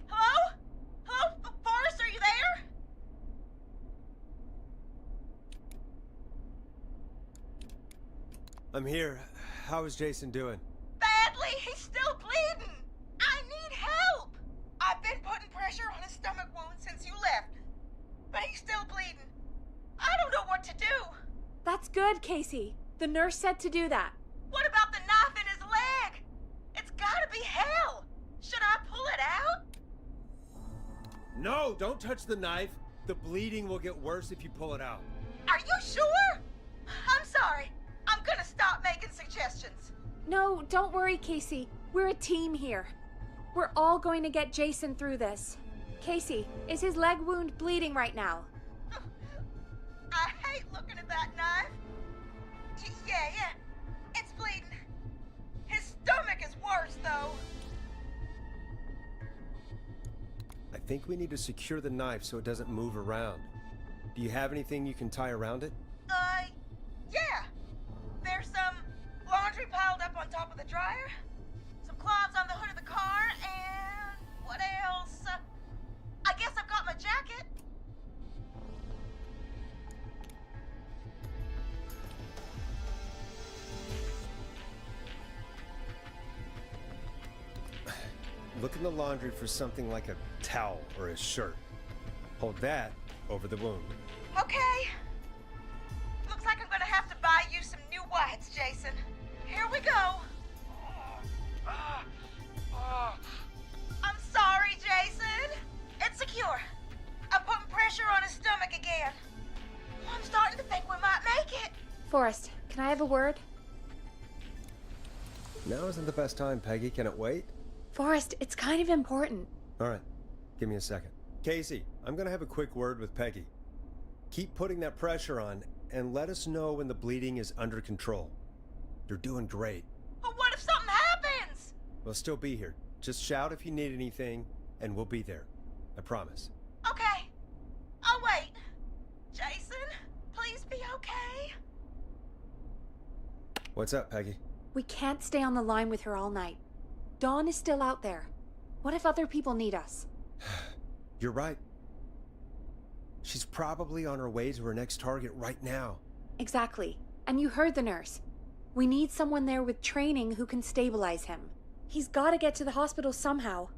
[SPEAKER 3] Hello? Hello, Forrest, are you there?
[SPEAKER 1] I'm here. How is Jason doing?
[SPEAKER 3] Badly. He's still bleeding. I need help. I've been putting pressure on his stomach wound since you left, but he's still bleeding. I don't know what to do.
[SPEAKER 2] That's good, Casey. The nurse said to do that.
[SPEAKER 3] What about the knife in his leg? It's gotta be hell. Should I pull it out?
[SPEAKER 1] No, don't touch the knife. The bleeding will get worse if you pull it out.
[SPEAKER 3] Are you sure? I'm sorry. I'm gonna stop making suggestions.
[SPEAKER 2] No, don't worry, Casey. We're a team here. We're all going to get Jason through this. Casey, is his leg wound bleeding right now?
[SPEAKER 3] I hate looking at that knife. Yeah. It's bleeding. His stomach is worse, though.
[SPEAKER 1] I think we need to secure the knife so it doesn't move around. Do you have anything you can tie around it?
[SPEAKER 3] Yeah. There's some laundry piled up on top of the dryer, some cloths on the hood of the car, and what else? I guess I've got my jacket.
[SPEAKER 1] Look in the laundry for something like a towel or a shirt. Hold that over the wound.
[SPEAKER 3] Okay. Looks like I'm gonna have to buy you some new whites, Jason. Here we go. I'm sorry, Jason. It's secure. I'm putting pressure on his stomach again. I'm starting to think we might make it.
[SPEAKER 2] Forrest, can I have a word?
[SPEAKER 1] Now isn't the best time, Peggy. Can it wait?
[SPEAKER 2] Forrest, it's kind of important.
[SPEAKER 1] All right. Give me a second. Casey, I'm going to have a quick word with Peggy. Keep putting that pressure on and let us know when the bleeding is under control. You're doing great.
[SPEAKER 3] But what if something happens?
[SPEAKER 1] We'll still be here. Just shout if you need anything, and we'll be there. I promise.
[SPEAKER 3] Okay. I'll wait. Jason, please be okay.
[SPEAKER 1] What's up, Peggy?
[SPEAKER 2] We can't stay on the line with her all night. Dawn is still out there. What if other people need us?
[SPEAKER 1] You're right. She's probably on her way to her next target right now.
[SPEAKER 2] Exactly. And you heard the nurse. We need someone there with training who can stabilize him. He's got to get to the hospital somehow.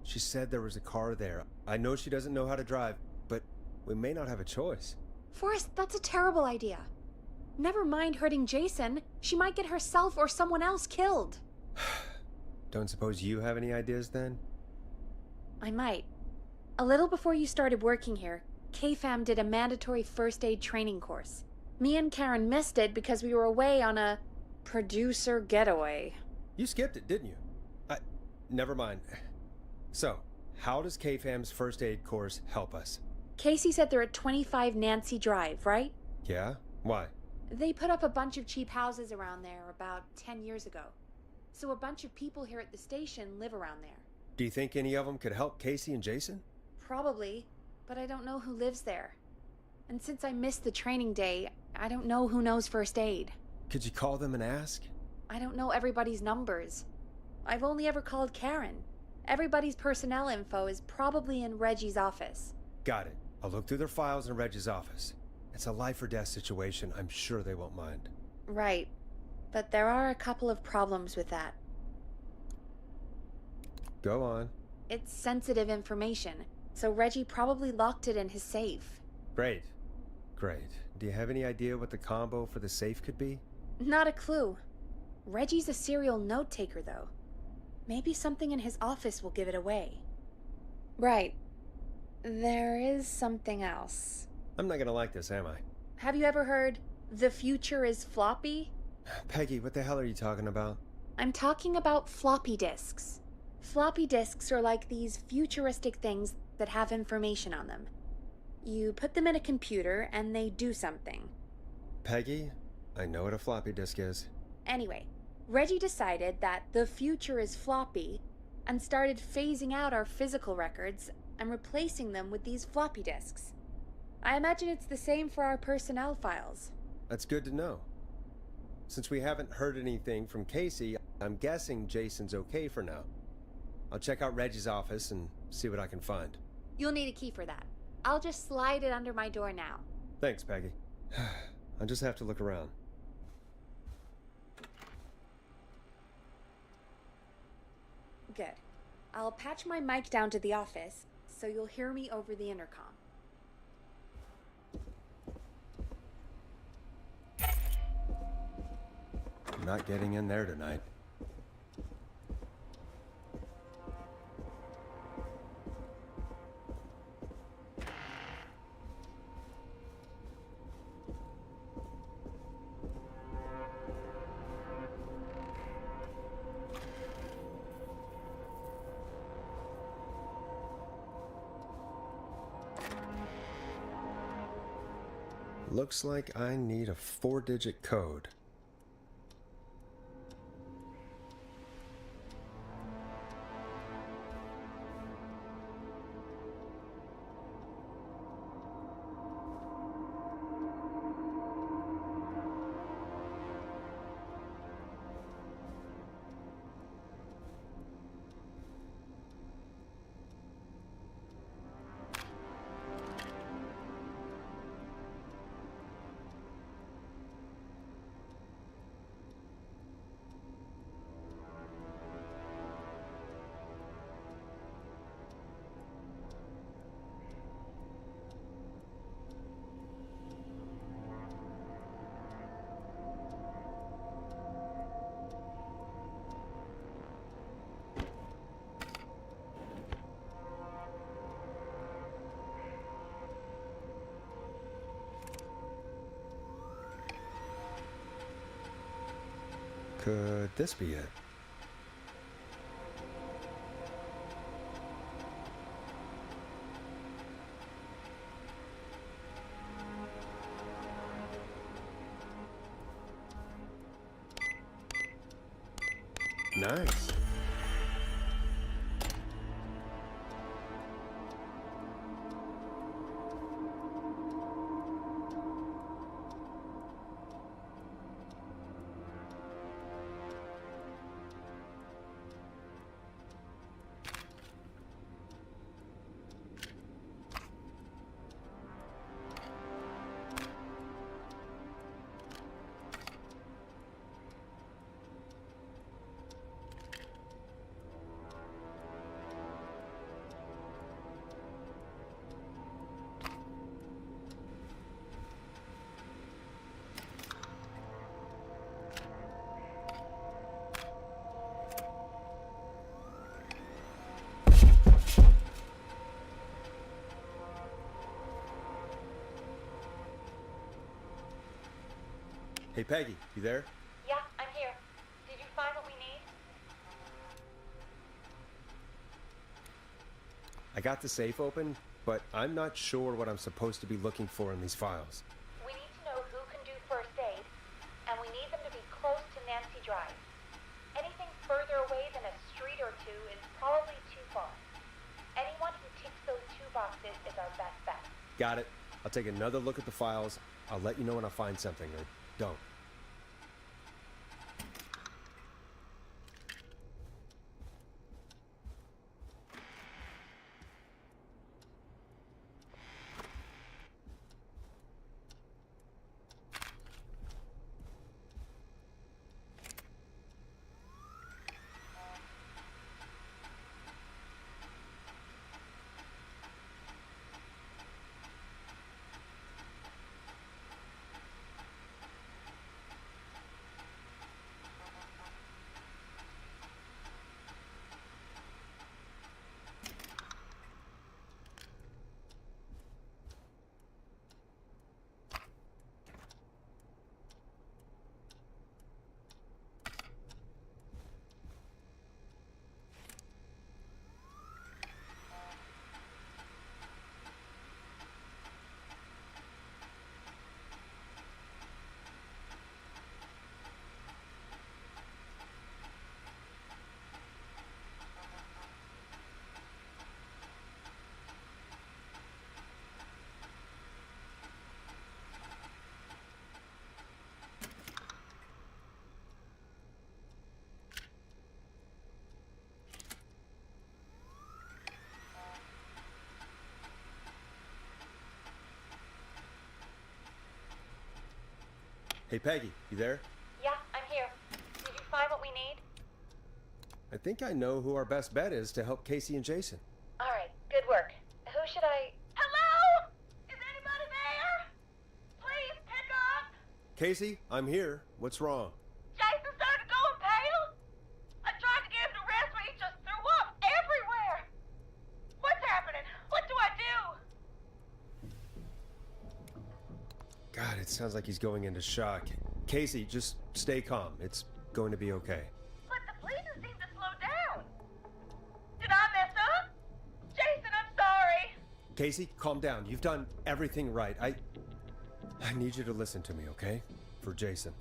[SPEAKER 1] She said there was a car there. I know she doesn't know how to drive, but we may not have a choice.
[SPEAKER 2] Forrest, that's a terrible idea. Never mind hurting Jason. She might get herself or someone else killed.
[SPEAKER 1] Don't suppose you have any ideas then?
[SPEAKER 2] I might. A little before you started working here, KFAM did a mandatory first aid training course. Me and Karen missed it because we were away on a producer getaway.
[SPEAKER 1] You skipped it, didn't you? Never mind. So, how does KFAM's first aid course help us?
[SPEAKER 2] Casey said they're at 25 Nancy Drive, right?
[SPEAKER 1] Yeah? Why?
[SPEAKER 2] They put up a bunch of cheap houses around there about 10 years ago. So a bunch of people here at the station live around there.
[SPEAKER 1] Do you think any of them could help Casey and Jason?
[SPEAKER 2] Probably, but I don't know who lives there. And since I missed the training day, I don't know who knows first aid.
[SPEAKER 1] Could you call them and ask?
[SPEAKER 2] I don't know everybody's numbers. I've only ever called Karen. Everybody's personnel info is probably in Reggie's office.
[SPEAKER 1] Got it. I'll look through their files in Reggie's office. It's a life or death situation. I'm sure they won't mind.
[SPEAKER 2] Right. But there are a couple of problems with that.
[SPEAKER 1] Go on.
[SPEAKER 2] It's sensitive information, so Reggie probably locked it in his safe.
[SPEAKER 1] Great. Great. Do you have any idea what the combo for the safe could be?
[SPEAKER 2] Not a clue. Reggie's a serial note-taker, though. Maybe something in his office will give it away. Right. There is something else.
[SPEAKER 1] I'm not gonna like this, am I?
[SPEAKER 2] Have you ever heard, "The future is floppy"?
[SPEAKER 1] Peggy, what the hell are you talking about?
[SPEAKER 2] I'm talking about floppy disks. Floppy disks are like these futuristic things that have information on them. You put them in a computer and they do something.
[SPEAKER 1] Peggy, I know what a floppy disk is.
[SPEAKER 2] Anyway, Reggie decided that the future is floppy and started phasing out our physical records and replacing them with these floppy disks. I imagine it's the same for our personnel files.
[SPEAKER 1] That's good to know. Since we haven't heard anything from Casey, I'm guessing Jason's okay for now. I'll check out Reggie's office and see what I can find.
[SPEAKER 2] You'll need a key for that. I'll just slide it under my door now.
[SPEAKER 1] Thanks, Peggy. I'll just have to look around.
[SPEAKER 2] Good. I'll patch my mic down to the office, so you'll hear me over the intercom.
[SPEAKER 1] I'm not getting in there tonight. Looks like I need a 4-digit code. Could this be it? Nice. Hey, Peggy, you there?
[SPEAKER 2] Yeah, I'm here. Did you find what we need?
[SPEAKER 1] I got the safe open, but I'm not sure what I'm supposed to be looking for in these files.
[SPEAKER 2] We need to know who can do first aid, and we need them to be close to Nancy Drive. Anything further away than a street or two is probably too far. Anyone who ticks those two boxes is our best bet.
[SPEAKER 1] Got it. I'll take another look at the files. I'll let you know when I find something, or don't. Hey, Peggy, you there?
[SPEAKER 2] Yeah, I'm here. Did you find what we need?
[SPEAKER 1] I think I know who our best bet is to help Casey and Jason.
[SPEAKER 2] All right, good work. Who should I...
[SPEAKER 5] Hello? Is anybody there? Please pick up.
[SPEAKER 1] Casey, I'm here. What's wrong?
[SPEAKER 5] Jason started going pale. I tried to get him to rest, but he just threw up everywhere. What's happening? What do I do?
[SPEAKER 1] God, it sounds like he's going into shock. Casey, just stay calm. It's going to be okay.
[SPEAKER 5] But the bleeding seemed to slow down. Did I mess up? Jason, I'm sorry.
[SPEAKER 1] Casey, calm down. You've done everything right. I need you to listen to me, okay? For Jason.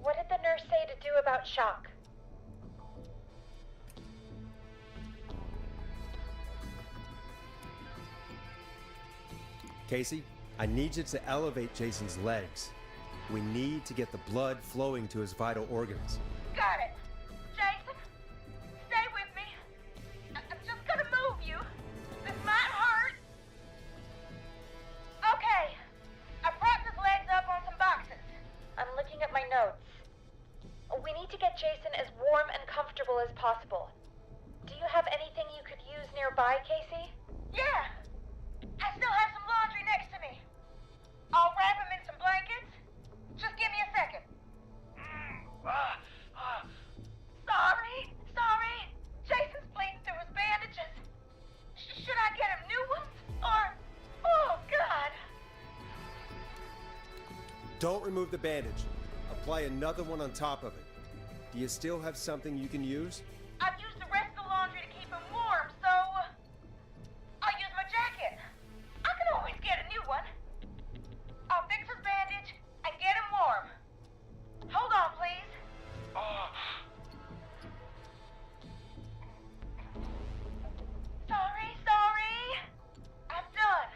[SPEAKER 2] What did the nurse say to do about shock?
[SPEAKER 1] Casey, I need you to elevate Jason's legs. We need to get the blood flowing to his vital organs.
[SPEAKER 5] Got it. Jason, stay with me. I'm just gonna move you. This might hurt. Okay. I propped his legs up on some boxes.
[SPEAKER 2] I'm looking at my notes. We need to get Jason as warm and comfortable as possible. Do you have anything you could use nearby, Casey?
[SPEAKER 5] Yeah. I still have some laundry next to me. I'll wrap him in some blankets. Just give me a second. Sorry. Jason's bleeding through his bandages. Should I get him new ones? Or... Oh, God.
[SPEAKER 1] Don't remove the bandage. Apply another one on top of it. Do you still have something you can use?
[SPEAKER 3] I've used the rest of the laundry to keep him warm, so I'll use my jacket. I can always get a new one. I'll fix his bandage and get him warm. Hold on, please. Sorry. I'm done.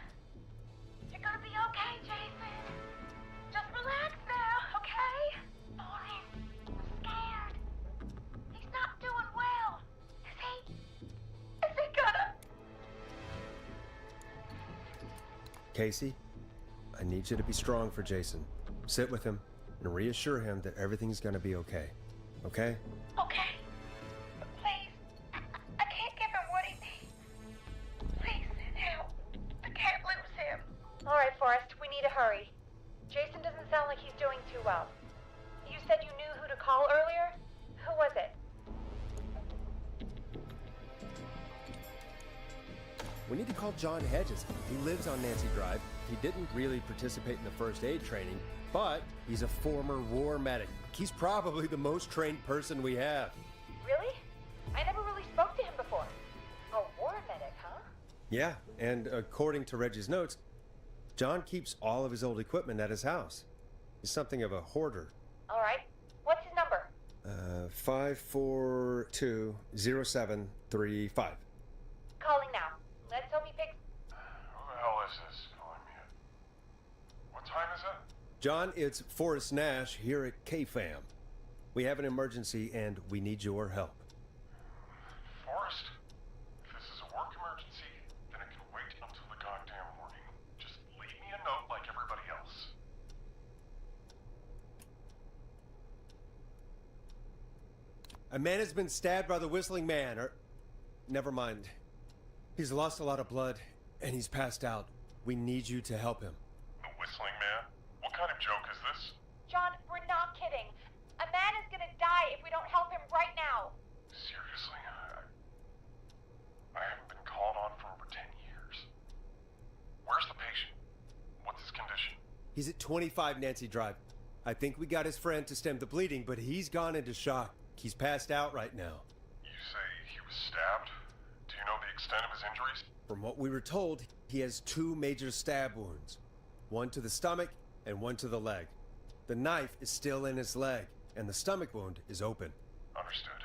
[SPEAKER 3] You're gonna be okay, Jason. Just relax now, okay? Sorry. I'm scared. He's not doing well. Is he? Is he gonna?
[SPEAKER 1] Casey, I need you to be strong for Jason. Sit with him and reassure him that everything's gonna be okay. Okay?
[SPEAKER 3] Okay. But please, I can't give him what he needs. Please, help. I can't lose him. All right, Forrest, we need to hurry. Jason doesn't sound like he's doing too well. You said you knew who to call earlier? Who was it?
[SPEAKER 1] We need to call John Hedges. He lives on Nancy Drive. He didn't really participate in the first aid training, but he's a former war medic. He's probably the most trained person we have.
[SPEAKER 3] Really? I never really spoke to him before. A war medic, huh?
[SPEAKER 1] Yeah, and according to Reggie's notes, John keeps all of his old equipment at his house. He's something of a hoarder.
[SPEAKER 3] All right. What's his number?
[SPEAKER 1] 5420735.
[SPEAKER 3] Calling now. Let's hope he picks.
[SPEAKER 8] Who the hell is this calling me? What time is it?
[SPEAKER 1] John, it's Forrest Nash here at KFAM. We have an emergency and we need your help.
[SPEAKER 8] Forrest? If this is a work emergency, then it can wait until the goddamn morning. Just leave me a note like everybody else.
[SPEAKER 1] A man has been stabbed by the Whistling Man, or... Never mind. He's lost a lot of blood, and he's passed out. We need you to help him.
[SPEAKER 8] The Whistling Man? What kind of joke is this?
[SPEAKER 3] John, we're not kidding. A man is gonna die if we don't help him right now.
[SPEAKER 8] Seriously? I haven't been called on for over 10 years. Where's the patient? What's his condition?
[SPEAKER 1] He's at 25 Nancy Drive. I think we got his friend to stem the bleeding, but he's gone into shock. He's passed out right now.
[SPEAKER 8] You say he was stabbed? Do you know the extent of his injuries?
[SPEAKER 1] From what we were told, he has 2 major stab wounds. One to the stomach and one to the leg. The knife is still in his leg, and the stomach wound is open.
[SPEAKER 8] Understood.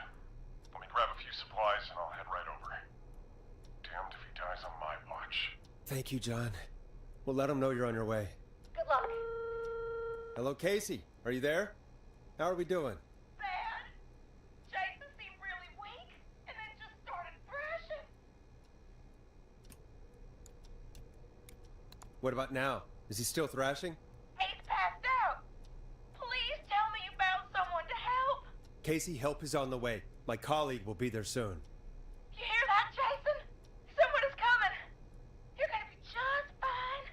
[SPEAKER 8] Let me grab a few supplies and I'll head right over. Damned if he dies on my watch.
[SPEAKER 1] Thank you, John. We'll let him know you're on your way.
[SPEAKER 3] Good luck.
[SPEAKER 1] Hello, Casey. Are you there? How are we doing?
[SPEAKER 3] Bad. Jason seemed really weak, and then just started thrashing.
[SPEAKER 1] What about now? Is he still thrashing?
[SPEAKER 3] He's passed out. Please tell me you found someone to help.
[SPEAKER 1] Casey, help is on the way. My colleague will be there soon.
[SPEAKER 3] You hear that, Jason? Someone is coming. You're gonna be just fine.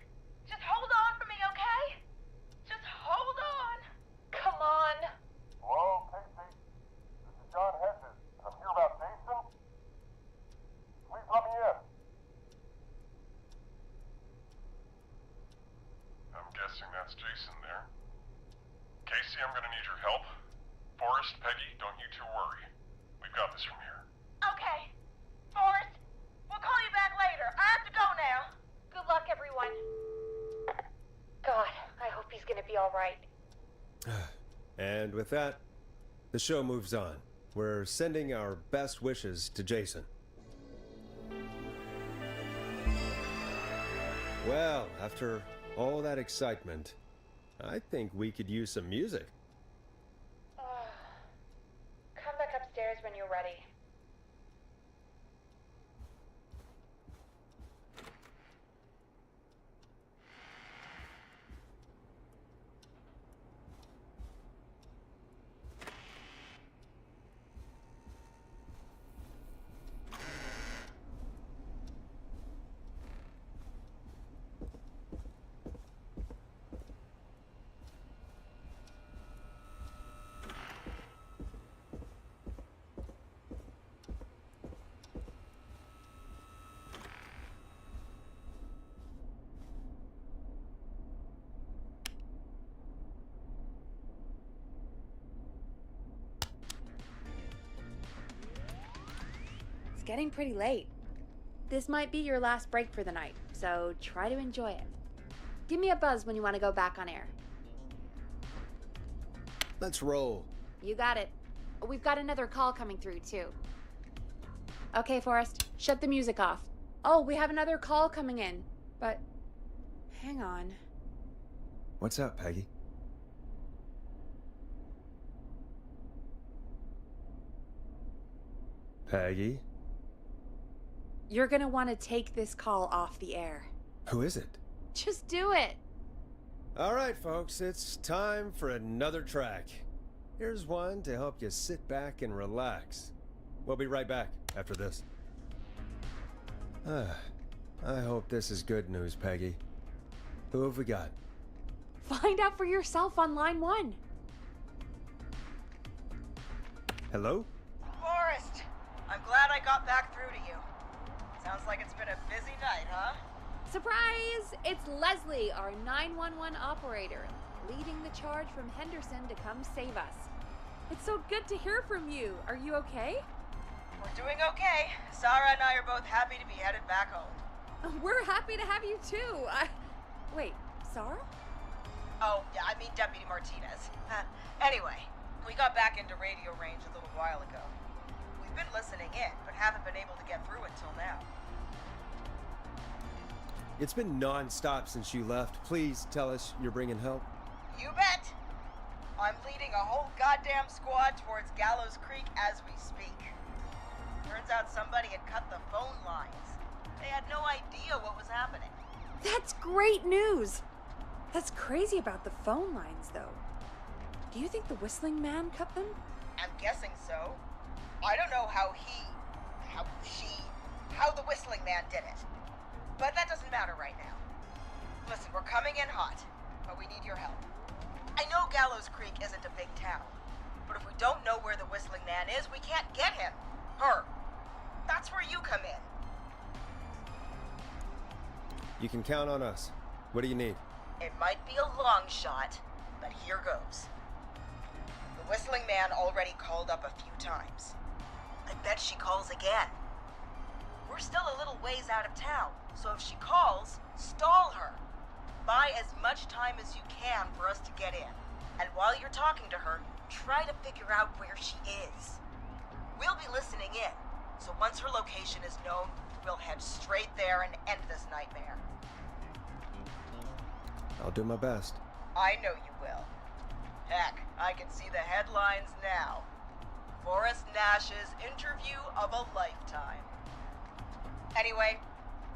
[SPEAKER 3] Just hold on for me, okay? Just hold on. Come on.
[SPEAKER 8] Hello, Casey. This is John Hedges. I'm here about Jason. Please let me in. I'm guessing that's Jason there. Casey, I'm gonna need your help. Forrest, Peggy, don't you two worry. We've got this from here.
[SPEAKER 3] Okay. Forrest, we'll call you back later. I have to go now. Good luck, everyone. God, I hope he's gonna be all right.
[SPEAKER 1] And with that, the show moves on. We're sending our best wishes to Jason. Well, after all that excitement, I think we could use some music.
[SPEAKER 3] Come back upstairs when you're ready.
[SPEAKER 2] getting pretty late. This might be your last break for the night, so try to enjoy it. Give me a buzz when you want to go back on air.
[SPEAKER 1] Let's roll.
[SPEAKER 2] You got it. We've got another call coming through, too. Okay, Forrest, shut the music off. Oh, we have another call coming in, but hang on.
[SPEAKER 1] What's up, Peggy? Peggy?
[SPEAKER 2] You're gonna want to take this call off the air.
[SPEAKER 1] Who is it?
[SPEAKER 2] Just do it.
[SPEAKER 1] All right, folks, it's time for another track. Here's one to help you sit back and relax. We'll be right back after this. I hope this is good news, Peggy. Who have we got?
[SPEAKER 2] Find out for yourself on line 1.
[SPEAKER 1] Hello?
[SPEAKER 3] Forrest, I'm glad I got back through to you. Sounds like it's been a busy night, huh?
[SPEAKER 2] Surprise! It's Leslie, our 911 operator, leading the charge from Henderson to come save us. It's so good to hear from you. Are you okay?
[SPEAKER 3] We're doing okay. Sarah and I are both happy to be headed back home.
[SPEAKER 2] We're happy to have you too. Wait, Sarah?
[SPEAKER 3] Oh, yeah, I mean Deputy Martinez. Anyway, we got back into radio range a little while ago. We've been listening in, but haven't been able to get through until now.
[SPEAKER 1] It's been non-stop since you left. Please tell us you're bringing help.
[SPEAKER 3] You bet! I'm leading a whole goddamn squad towards Gallows Creek as we speak. Turns out somebody had cut the phone lines. They had no idea what was happening.
[SPEAKER 2] That's great news. That's crazy about the phone lines, though. Do you think the Whistling Man cut them?
[SPEAKER 3] I'm guessing so. I don't know how the Whistling Man did it. But that doesn't matter right now. Listen, we're coming in hot, but we need your help. I know Gallows Creek isn't a big town, but if we don't know where the Whistling Man is, we can't get him. Her. That's where you come in.
[SPEAKER 1] You can count on us. What do you need?
[SPEAKER 3] It might be a long shot, but here goes. The Whistling Man already called up a few times. I bet she calls again. We're still a little ways out of town, so if she calls, stall her. Buy as much time as you can for us to get in. And while you're talking to her, try to figure out where she is. We'll be listening in, so once her location is known, we'll head straight there and end this nightmare.
[SPEAKER 1] I'll do my best.
[SPEAKER 3] I know you will. Heck, I can see the headlines now. Forrest Nash's interview of a lifetime. Anyway,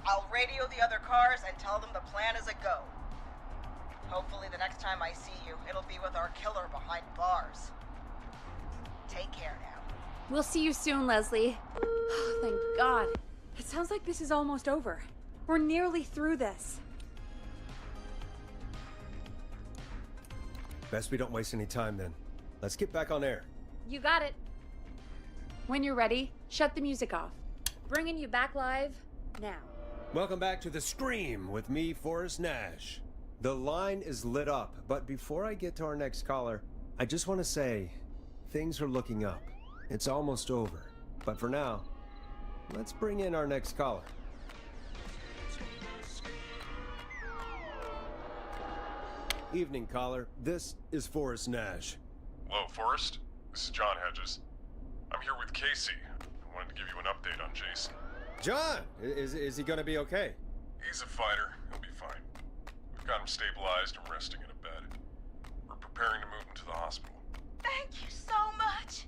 [SPEAKER 3] I'll radio the other cars and tell them the plan is a go. Hopefully the next time I see you, it'll be with our killer behind bars. Take care now.
[SPEAKER 2] We'll see you soon, Leslie. Thank God. It sounds like this is almost over. We're nearly through this.
[SPEAKER 1] Best we don't waste any time then. Let's get back on air.
[SPEAKER 2] You got it. When you're ready, shut the music off. Bringing you back live now.
[SPEAKER 1] Welcome back to The Scream with me, Forrest Nash. The line is lit up, but before I get to our next caller, I just want to say things are looking up. It's almost over. But for now, let's bring in our next caller. Evening, caller. This is Forrest Nash.
[SPEAKER 18] Hello, Forrest. This is John Hedges. I'm here with Casey. I wanted to give you an update on Jason.
[SPEAKER 1] John! Is he gonna be okay?
[SPEAKER 18] He's a fighter. He'll be fine. We've got him stabilized and resting in a bed. We're preparing to move him to the hospital.
[SPEAKER 3] Thank you so much.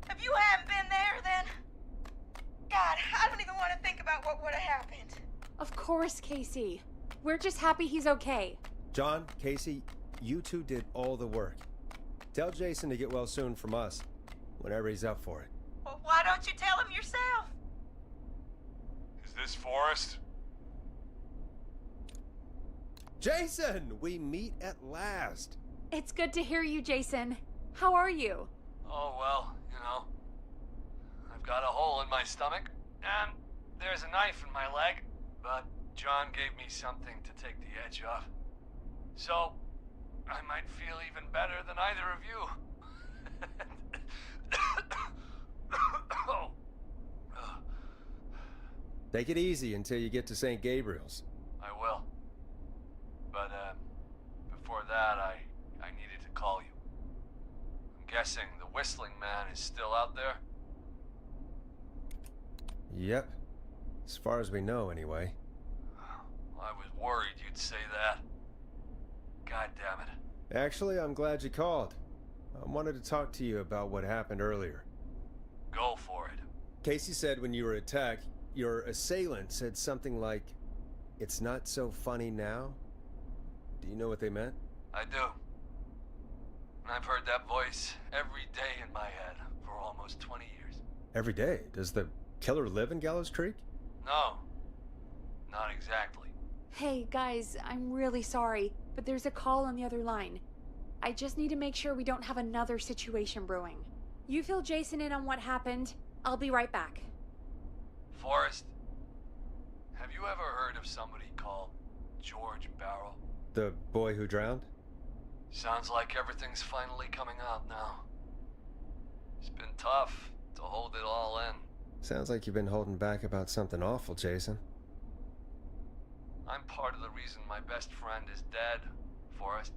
[SPEAKER 3] If you hadn't been there, then... God, I don't even want to think about what would have happened.
[SPEAKER 2] Of course, Casey. We're just happy he's okay.
[SPEAKER 1] John, Casey, you two did all the work. Tell Jason to get well soon from us, whenever he's up for it.
[SPEAKER 3] Well, why don't you tell him yourself?
[SPEAKER 18] Is this Forrest?
[SPEAKER 1] Jason, we meet at last.
[SPEAKER 2] It's good to hear you, Jason. How are you?
[SPEAKER 10] Oh, well, you know. I've got a hole in my stomach, and there's a knife in my leg, but John gave me something to take the edge off. So, I might feel even better than either of you.
[SPEAKER 1] Take it easy until you get to St. Gabriel's.
[SPEAKER 10] I will. But, before that, I needed to call you. I'm guessing the Whistling Man is still out there?
[SPEAKER 1] Yep. As far as we know, anyway.
[SPEAKER 10] I was worried you'd say that. God damn it.
[SPEAKER 1] Actually, I'm glad you called. I wanted to talk to you about what happened earlier.
[SPEAKER 10] Go for it.
[SPEAKER 1] Casey said when you were attacked, your assailant said something like, "It's not so funny now." Do you know what they meant?
[SPEAKER 10] I do. And I've heard that voice every day in my head for almost 20 years.
[SPEAKER 1] Every day? Does the killer live in Gallows Creek?
[SPEAKER 10] No. Not exactly.
[SPEAKER 2] Hey, guys, I'm really sorry, but there's a call on the other line. I just need to make sure we don't have another situation brewing. You fill Jason in on what happened. I'll be right back.
[SPEAKER 10] Forrest, have you ever heard of somebody called George Barrow?
[SPEAKER 1] The boy who drowned?
[SPEAKER 10] Sounds like everything's finally coming out now. It's been tough to hold it all in.
[SPEAKER 1] Sounds like you've been holding back about something awful, Jason.
[SPEAKER 10] I'm part of the reason my best friend is dead, Forrest.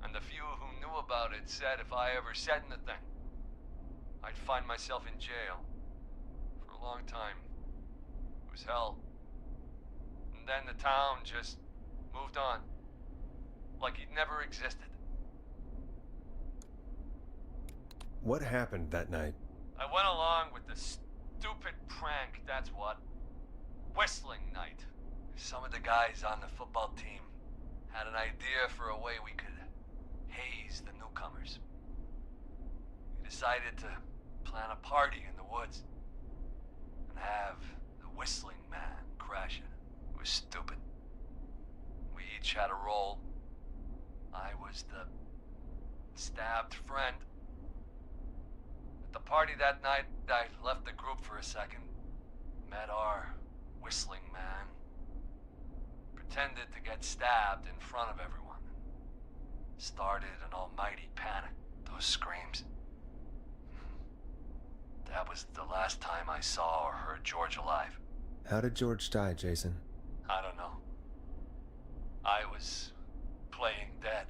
[SPEAKER 10] And the few who knew about it said if I ever said anything, I'd find myself in jail. For a long time. It was hell. And then the town just moved on. Like he'd never existed.
[SPEAKER 1] What happened that night?
[SPEAKER 10] I went along with the stupid prank, that's what. Whistling night. Some of the guys on the football team had an idea for a way we could haze the newcomers. We decided to plan a party in the woods and have the Whistling Man crash it. It was stupid. We each had a role. I was the stabbed friend. At the party that night, I left the group for a second, met our Whistling Man, pretended to get stabbed in front of everyone. Started an almighty panic. Those screams. That was the last time I saw or heard George alive.
[SPEAKER 1] How did George die, Jason?
[SPEAKER 10] I don't know. I was playing dead.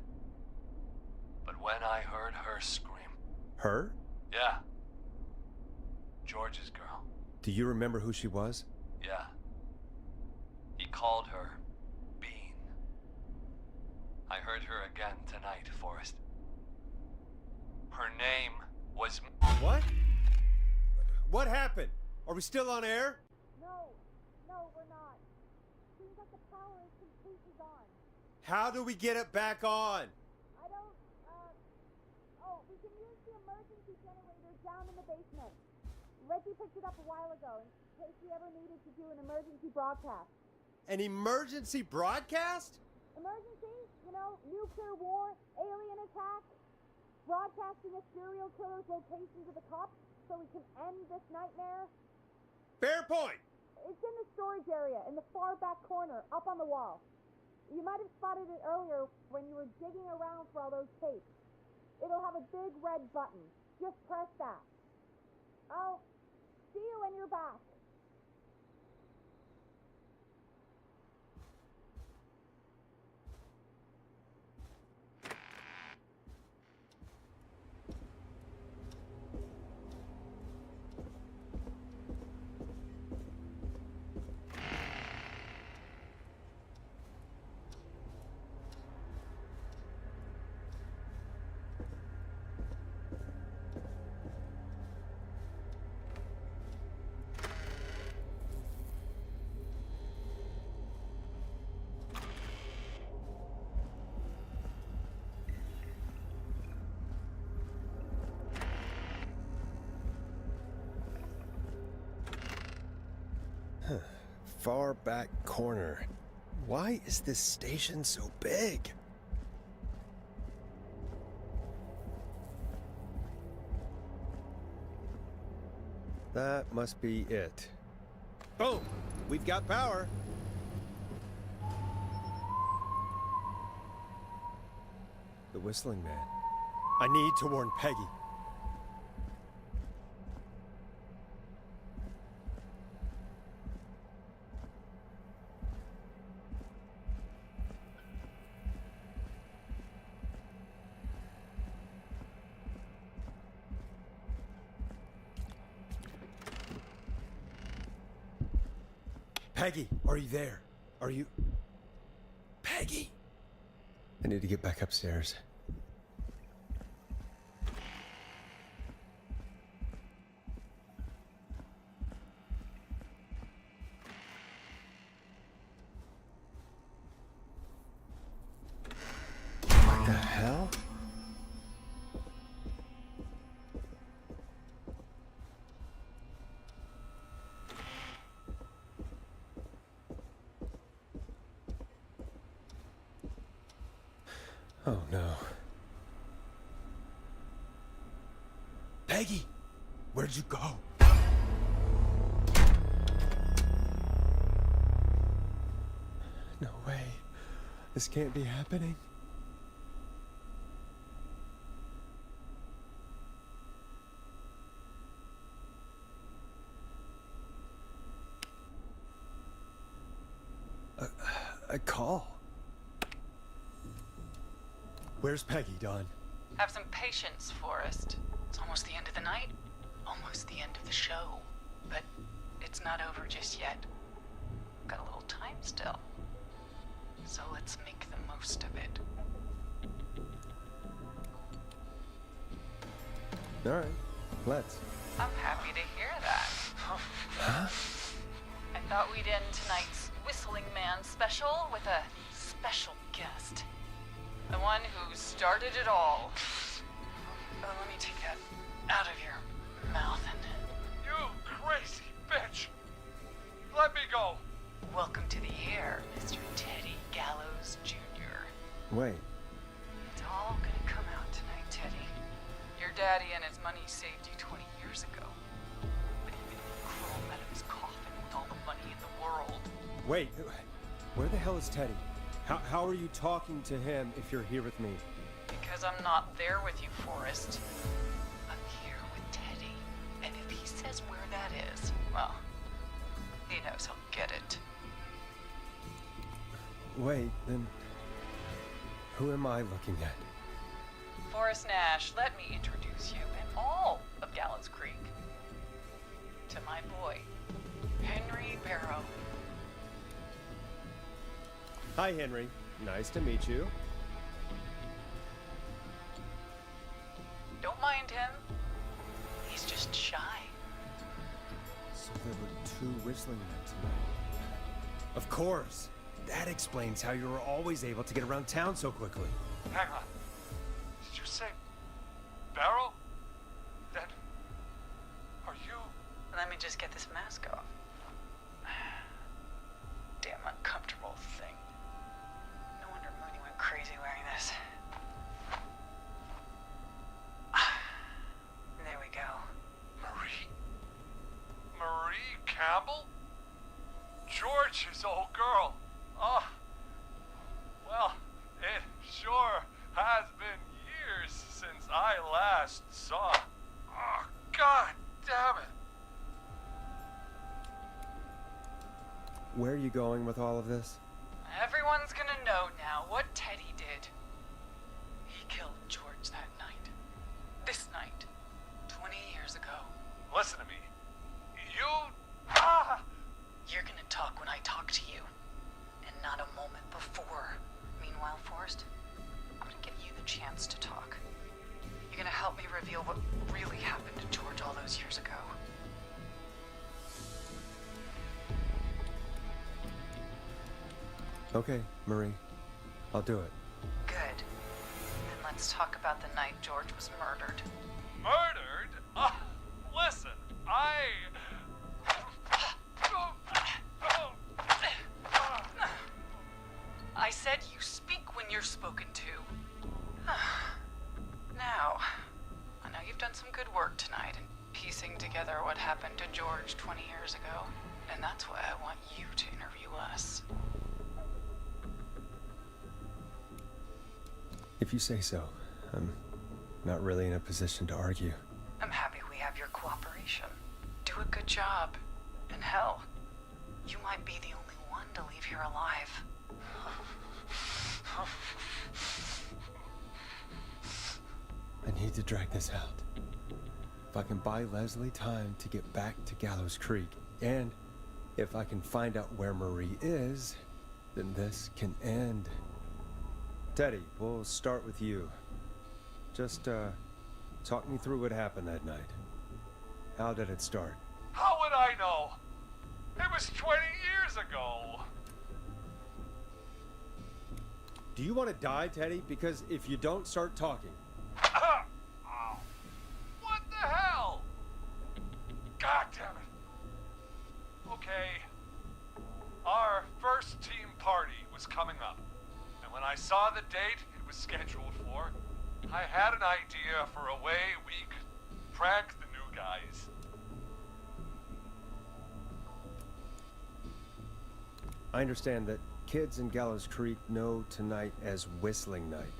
[SPEAKER 10] But when I heard her scream...
[SPEAKER 1] Her?
[SPEAKER 10] Yeah. George's girl.
[SPEAKER 1] Do you remember who she was?
[SPEAKER 10] Yeah. He called her Bean. I heard her again tonight, Forrest. Her name was...
[SPEAKER 1] What? What happened? Are we still on air?
[SPEAKER 2] No, we're not. Seems like the power is completely gone.
[SPEAKER 1] How do we get it back on?
[SPEAKER 2] I don't, we can use the emergency generator down in the basement. Reggie picked it up a while ago in case we ever needed to do an emergency broadcast.
[SPEAKER 1] An emergency broadcast?
[SPEAKER 2] Emergency? You know, nuclear war, alien attack, broadcasting a serial killer's location to the cops so we can end this nightmare.
[SPEAKER 1] Fair point.
[SPEAKER 2] It's in the storage area in the far back corner, up on the wall. You might have spotted it earlier when you were digging around for all those tapes. It'll have a big red button. Just press that. I'll see you when you're back.
[SPEAKER 1] Far back corner. Why is this station so big? That must be it. Boom! We've got power. The Whistling Man. I need to warn Peggy. Peggy, are you there? Are you... Peggy? I need to get back upstairs. What the hell? Oh no. Peggy! Where'd you go? No way. This can't be happening. A call. Where's Peggy, Don?
[SPEAKER 16] Have some patience, Forrest. It's almost the end of the night, almost the end of the show. But it's not over just yet. Got a little time still. So let's make the most of it.
[SPEAKER 1] All right, let's.
[SPEAKER 16] I'm happy to hear that.
[SPEAKER 1] Huh?
[SPEAKER 16] I thought we'd end tonight's Whistling Man special with a special guest. The one who started it all. Let me take that out of your mouth and...
[SPEAKER 4] You crazy bitch! Let me go!
[SPEAKER 16] Welcome to the air, Mr. Teddy Gallows Jr.
[SPEAKER 1] Wait.
[SPEAKER 16] It's all gonna come out tonight, Teddy. Your daddy and his money saved you 20 years ago. But he didn't crawl out of his coffin with all the money in the world.
[SPEAKER 1] Wait, where the hell is Teddy? How are you talking to him if you're here with me?
[SPEAKER 16] Because I'm not there with you, Forrest. I'm here with Teddy. And if he says where that is, well, he knows he'll get it.
[SPEAKER 1] Wait, then... who am I looking at?
[SPEAKER 16] Forrest Nash, let me introduce you and all of Gallows Creek to my boy, Henry Barrow.
[SPEAKER 1] Hi, Henry. Nice to meet you.
[SPEAKER 16] Don't mind him. He's just shy.
[SPEAKER 1] So there were two whistling men tonight. Of course. That explains how you were always able to get around town so quickly.
[SPEAKER 4] Hang on. Did you say Barrow? Then are you?
[SPEAKER 16] Let me just get this mask off. Damn uncomfortable thing. No wonder Mooney went crazy wearing this. There we go.
[SPEAKER 4] Marie Campbell? George's old girl. Oh, well, it sure has been years since I last saw. Oh, God damn it.
[SPEAKER 1] Where are you going with all of this?
[SPEAKER 16] Everyone's gonna know now what Teddy did. He killed George that night. This night. 20 years ago.
[SPEAKER 4] Listen to me.
[SPEAKER 16] You're gonna talk when I talk to you. And not a moment before. Meanwhile, Forrest, I'm gonna give you the chance to talk. You're gonna help me reveal what really happened to George all those years ago.
[SPEAKER 1] Okay, Marie. I'll do it.
[SPEAKER 16] Good. Then let's talk about the night George was murdered.
[SPEAKER 4] Murdered? Listen,
[SPEAKER 16] I said you speak when you're spoken to. Now, I know you've done some good work tonight in piecing together what happened to George 20 years ago, and that's why I want you to interview us.
[SPEAKER 1] If you say so. I'm not really in a position to argue.
[SPEAKER 16] I'm happy we have your cooperation. Do a good job. And hell, you might be the only one to leave here alive.
[SPEAKER 1] I need to drag this out. If I can buy Leslie time to get back to Gallows Creek, and If I can find out where Marie is, then this can end. Teddy, we'll start with you. Just, talk me through what happened that night. How did it start?
[SPEAKER 4] How would I know? It was 20 years ago.
[SPEAKER 1] Do you want to die, Teddy? Because if you don't, start talking.
[SPEAKER 4] Oh. What the hell? God damn it. Okay. Our first team party was coming up. And when I saw the date it was scheduled for, I had an idea for a way we could prank the new guys.
[SPEAKER 1] I understand that kids in Gallows Creek know tonight as Whistling Night.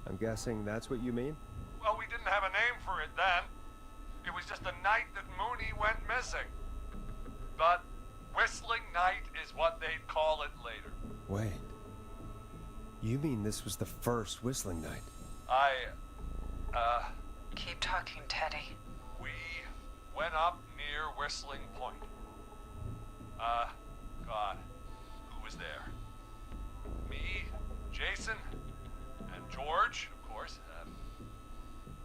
[SPEAKER 1] I'm guessing that's what you mean?
[SPEAKER 4] Well, we didn't have a name for it then. It was just the night that Mooney went missing. But Whistling Night is what they'd call it later.
[SPEAKER 1] Wait. You mean this was the first Whistling Night?
[SPEAKER 16] Keep talking, Teddy.
[SPEAKER 4] We went up near Whistling Point. God, who was there? Me, Jason, and George, of course.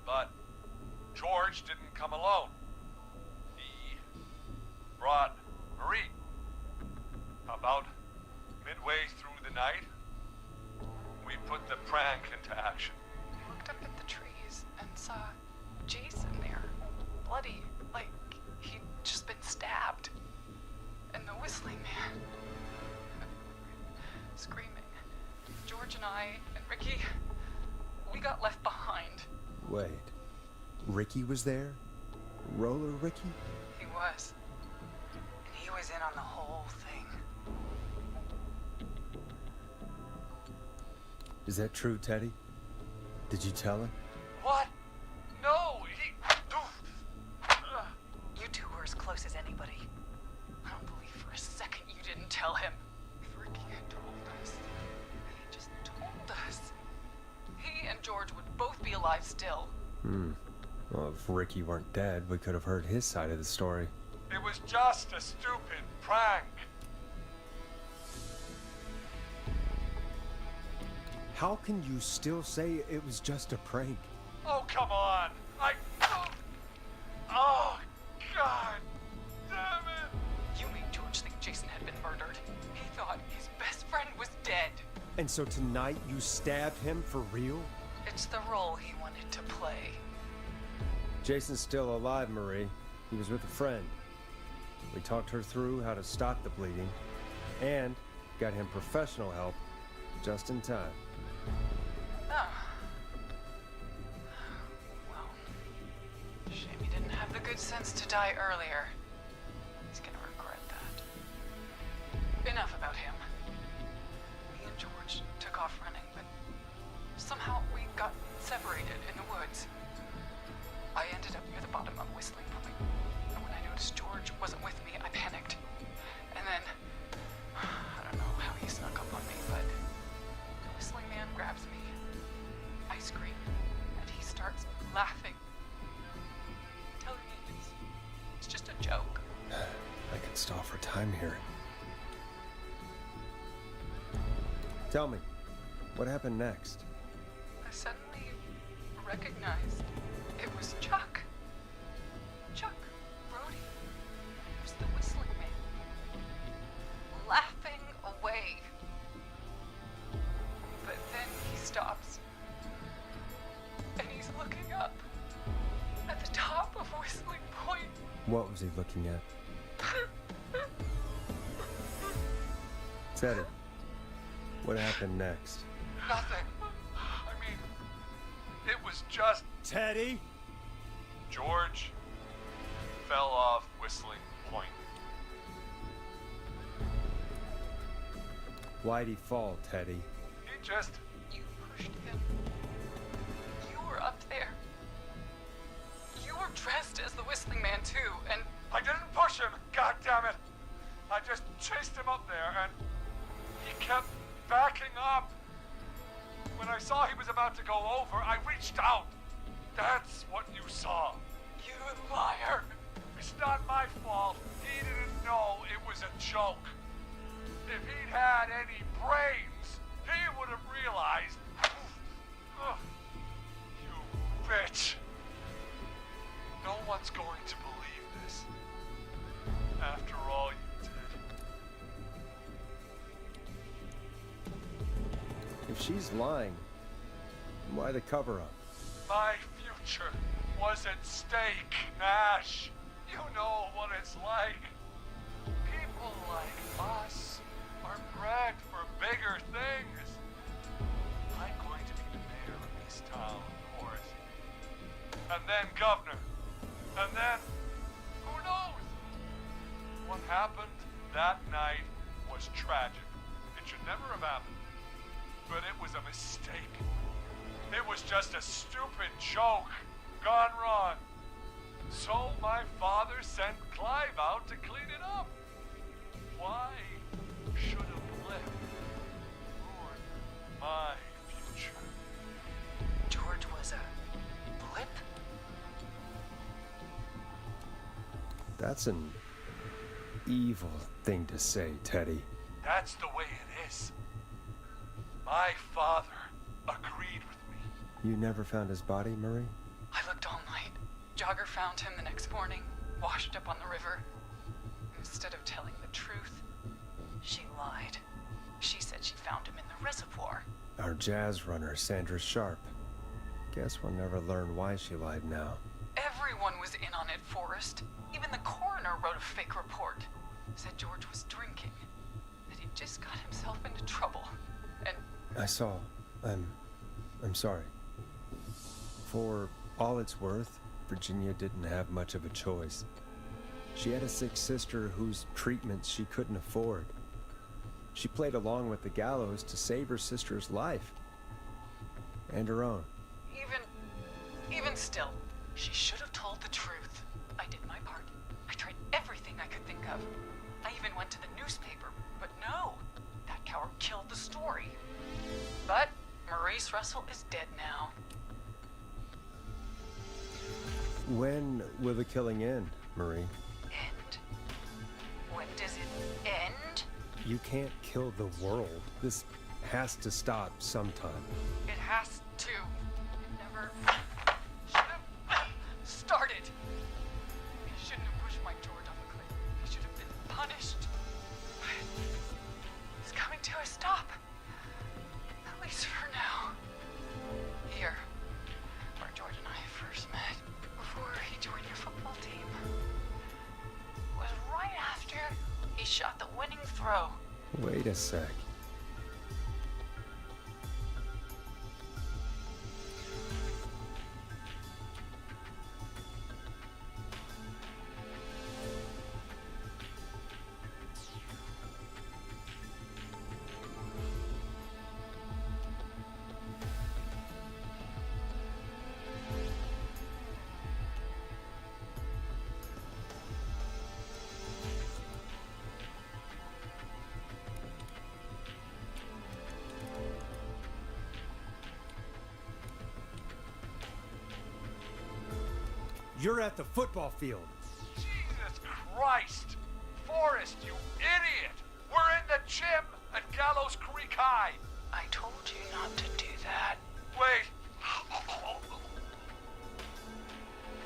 [SPEAKER 4] But George didn't come alone. He brought Marie. About midway through the night, we put the prank into action.
[SPEAKER 16] I looked up at the trees and saw Jason there, bloody, like he'd just been stabbed. And the Whistling Man, screaming. George and I and Ricky, we got left behind.
[SPEAKER 1] Wait. Ricky was there? Roller Ricky?
[SPEAKER 16] He was. And he was in on the whole thing.
[SPEAKER 1] Is that true, Teddy? Did you tell him?
[SPEAKER 4] What? No, he...
[SPEAKER 16] You two were as close as anybody. I don't believe for a second you didn't tell him. If Ricky had told us, he just told us, he and George would both be alive still.
[SPEAKER 1] Well, if Ricky weren't dead, we could have heard his side of the story.
[SPEAKER 4] It was just a stupid prank.
[SPEAKER 1] How can you still say it was just a prank?
[SPEAKER 4] Oh, come on. Oh, God. Damn it.
[SPEAKER 16] You made George think Jason had been murdered. He thought his best friend was dead.
[SPEAKER 1] And so tonight you stabbed him for real?
[SPEAKER 16] It's the role he wanted to play.
[SPEAKER 1] Jason's still alive, Marie. He was with a friend. We talked her through how to stop the bleeding and got him professional help just in time.
[SPEAKER 16] Oh. Well, shame he didn't have the good sense to die earlier. He's gonna regret that. Enough about him. Me and George took off running, but somehow we got separated in the woods. I ended up near the bottom of Whistling Point, and when I noticed George wasn't with me, I panicked. And then, I don't know how he snuck up on me, but the Whistling Man grabs me. I scream, and he starts laughing, telling me it's just a joke.
[SPEAKER 1] I could stall for time here. Tell me, what happened next?
[SPEAKER 16] I suddenly recognized it was Chuck. Chuck Brody. It was the Whistling Man. Laughing away. But then he stops. And he's looking up at the top of Whistling Point.
[SPEAKER 1] What was he looking at? Teddy, what happened next?
[SPEAKER 4] Nothing. I mean, it was just...
[SPEAKER 1] Teddy?
[SPEAKER 4] George fell off Whistling Point.
[SPEAKER 1] Why'd he fall, Teddy?
[SPEAKER 4] He just...
[SPEAKER 16] You pushed him. You were up there. You were dressed as the Whistling Man too, and...
[SPEAKER 4] I didn't push him, God damn it! I just chased him up there and he kept backing up. When I saw he was about to go over, I reached out. That's what you saw.
[SPEAKER 16] You liar!
[SPEAKER 4] It's not my fault. He didn't know it was a joke. If he'd had any brains, he would have realized. Ugh, you bitch. No one's going to believe this. After all you did.
[SPEAKER 1] If she's lying, why the cover-up?
[SPEAKER 4] My future was at stake, Nash. You know what it's like. People like us are bred for bigger things. I'm going to be the mayor of this town, Horace. And then governor. And then, who knows? What happened that night was tragic. It should never have happened. But it was a mistake. It was just a stupid joke gone wrong. So my father sent Clive out to clean it up. Why should a blip ruin my future?
[SPEAKER 16] George was a blip?
[SPEAKER 1] That's an evil thing to say, Teddy.
[SPEAKER 4] That's the way it is. My father agreed with me.
[SPEAKER 1] You never found his body, Marie?
[SPEAKER 16] I looked all night. Jogger found him the next morning, washed up on the river. Instead of telling the truth, she lied. She said she found him in the reservoir.
[SPEAKER 1] Our jazz runner, Sandra Sharp. Guess we'll never learn why she lied now.
[SPEAKER 16] Everyone was in on it, Forrest. Even the coroner wrote a fake report. Said George was drinking. That he just got himself into trouble. And
[SPEAKER 1] I saw. I'm sorry. For all it's worth, Virginia didn't have much of a choice. She had a sick sister whose treatments she couldn't afford. She played along with the gallows to save her sister's life. And her own.
[SPEAKER 16] even still, she should have told the truth. I did my part. I tried everything I could think of. I even went to the newspaper, but no. That coward killed the story. But Maurice Russell is dead now.
[SPEAKER 1] When will the killing end, Marie?
[SPEAKER 16] End? When does it end?
[SPEAKER 1] You can't kill the world. This has to stop sometime.
[SPEAKER 16] It has to. It never should have started. He shouldn't have pushed my George off a cliff. He should have been punished. It's coming to a stop. At least for now. Here, where George and I first met, before he joined your football team, was right after he shot the winning throw.
[SPEAKER 1] Wait a sec. You're at the football field.
[SPEAKER 4] Jesus Christ! Forrest, you idiot! We're in the gym at Gallows Creek High!
[SPEAKER 16] I told you not to do that.
[SPEAKER 4] Wait!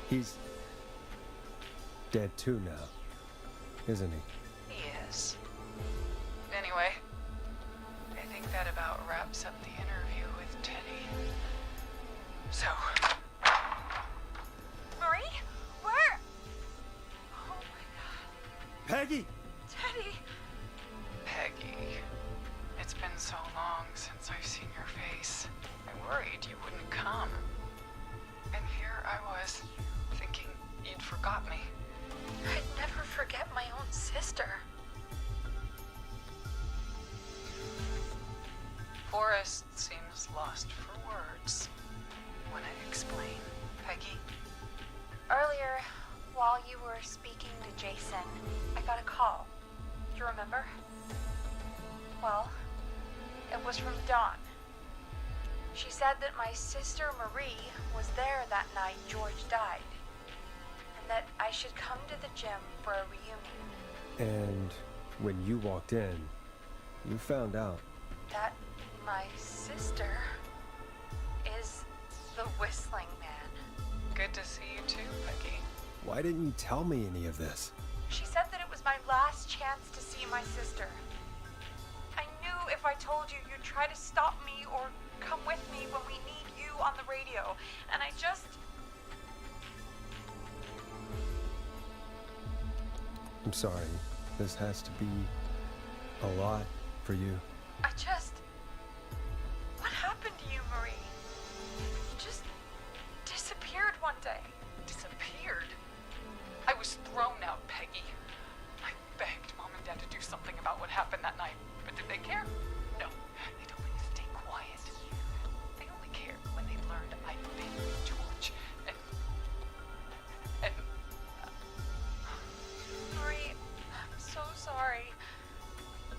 [SPEAKER 1] He's dead too now, isn't he?
[SPEAKER 16] He is. Anyway, I think that about wraps up the interview with Teddy. So...
[SPEAKER 5] Marie? Where? Oh my God.
[SPEAKER 1] Peggy!
[SPEAKER 5] Teddy!
[SPEAKER 16] Peggy, it's been so long since I've seen your face. I worried you wouldn't come. And here I was, thinking you'd forgot me.
[SPEAKER 5] I'd never forget my own sister.
[SPEAKER 16] Forrest seems lost for words. Want to explain, Peggy?
[SPEAKER 2] Earlier, while you were speaking to Jason, I got a call. Do you remember? Well, it was from Dawn. She said that my sister Marie was there that night George died, and that I should come to the gym for a reunion.
[SPEAKER 1] And when you walked in, you found out.
[SPEAKER 2] That my sister is the Whistling Man.
[SPEAKER 16] Good to see you too, Peggy.
[SPEAKER 1] Why didn't you tell me any of this?
[SPEAKER 2] She said that it was my last chance to see my sister. I knew if I told you, you'd try to stop me or come with me when we need you on the radio. And I just...
[SPEAKER 1] I'm sorry. This has to be a lot for you.
[SPEAKER 2] I just... What happened to you, Marie? You just disappeared one day.
[SPEAKER 16] Disappeared? I was thrown out, Peggy. I begged Mom and Dad to do something about what happened that night, but did they care? No, they told me to stay quiet. They only cared when they learned I'd been with George, and...
[SPEAKER 2] Marie, I'm so sorry.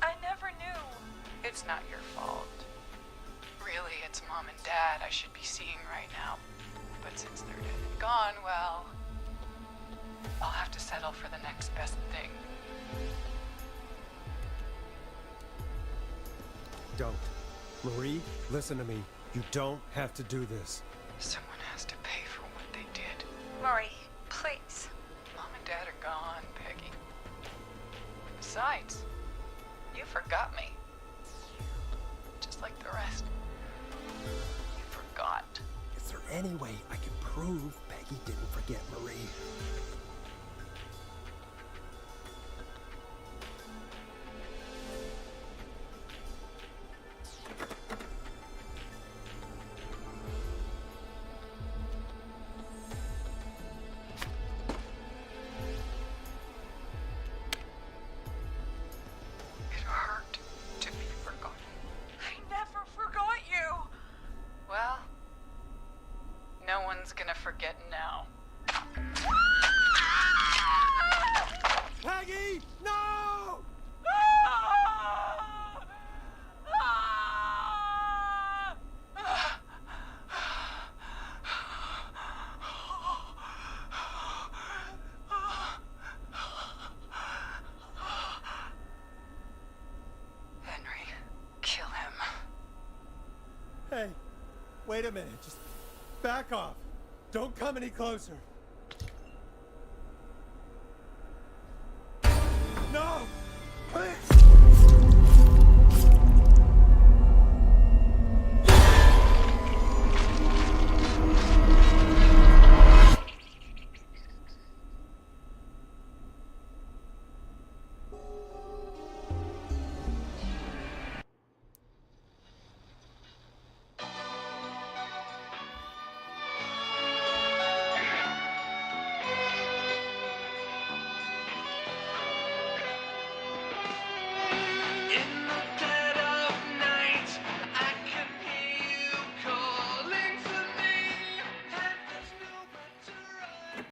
[SPEAKER 2] I never knew.
[SPEAKER 16] It's not your fault. Really, it's Mom and Dad I should be seeing right now. But since they're dead and gone, well... I'll have to settle for the next best thing.
[SPEAKER 1] Don't. Marie, listen to me. You don't have to do this.
[SPEAKER 16] Someone has to pay for what they did.
[SPEAKER 2] Marie, please.
[SPEAKER 16] Mom and Dad are gone, Peggy. Besides, you forgot me. Just like the rest. You forgot.
[SPEAKER 1] Is there any way I can prove Peggy didn't forget Marie?
[SPEAKER 16] It hurt to be forgotten.
[SPEAKER 2] I never forgot you.
[SPEAKER 16] Well, no one's gonna forget now.
[SPEAKER 7] Peggy! No!
[SPEAKER 16] Henry, kill him.
[SPEAKER 7] Hey, wait a minute. Just back off. Don't come any closer. No! Please!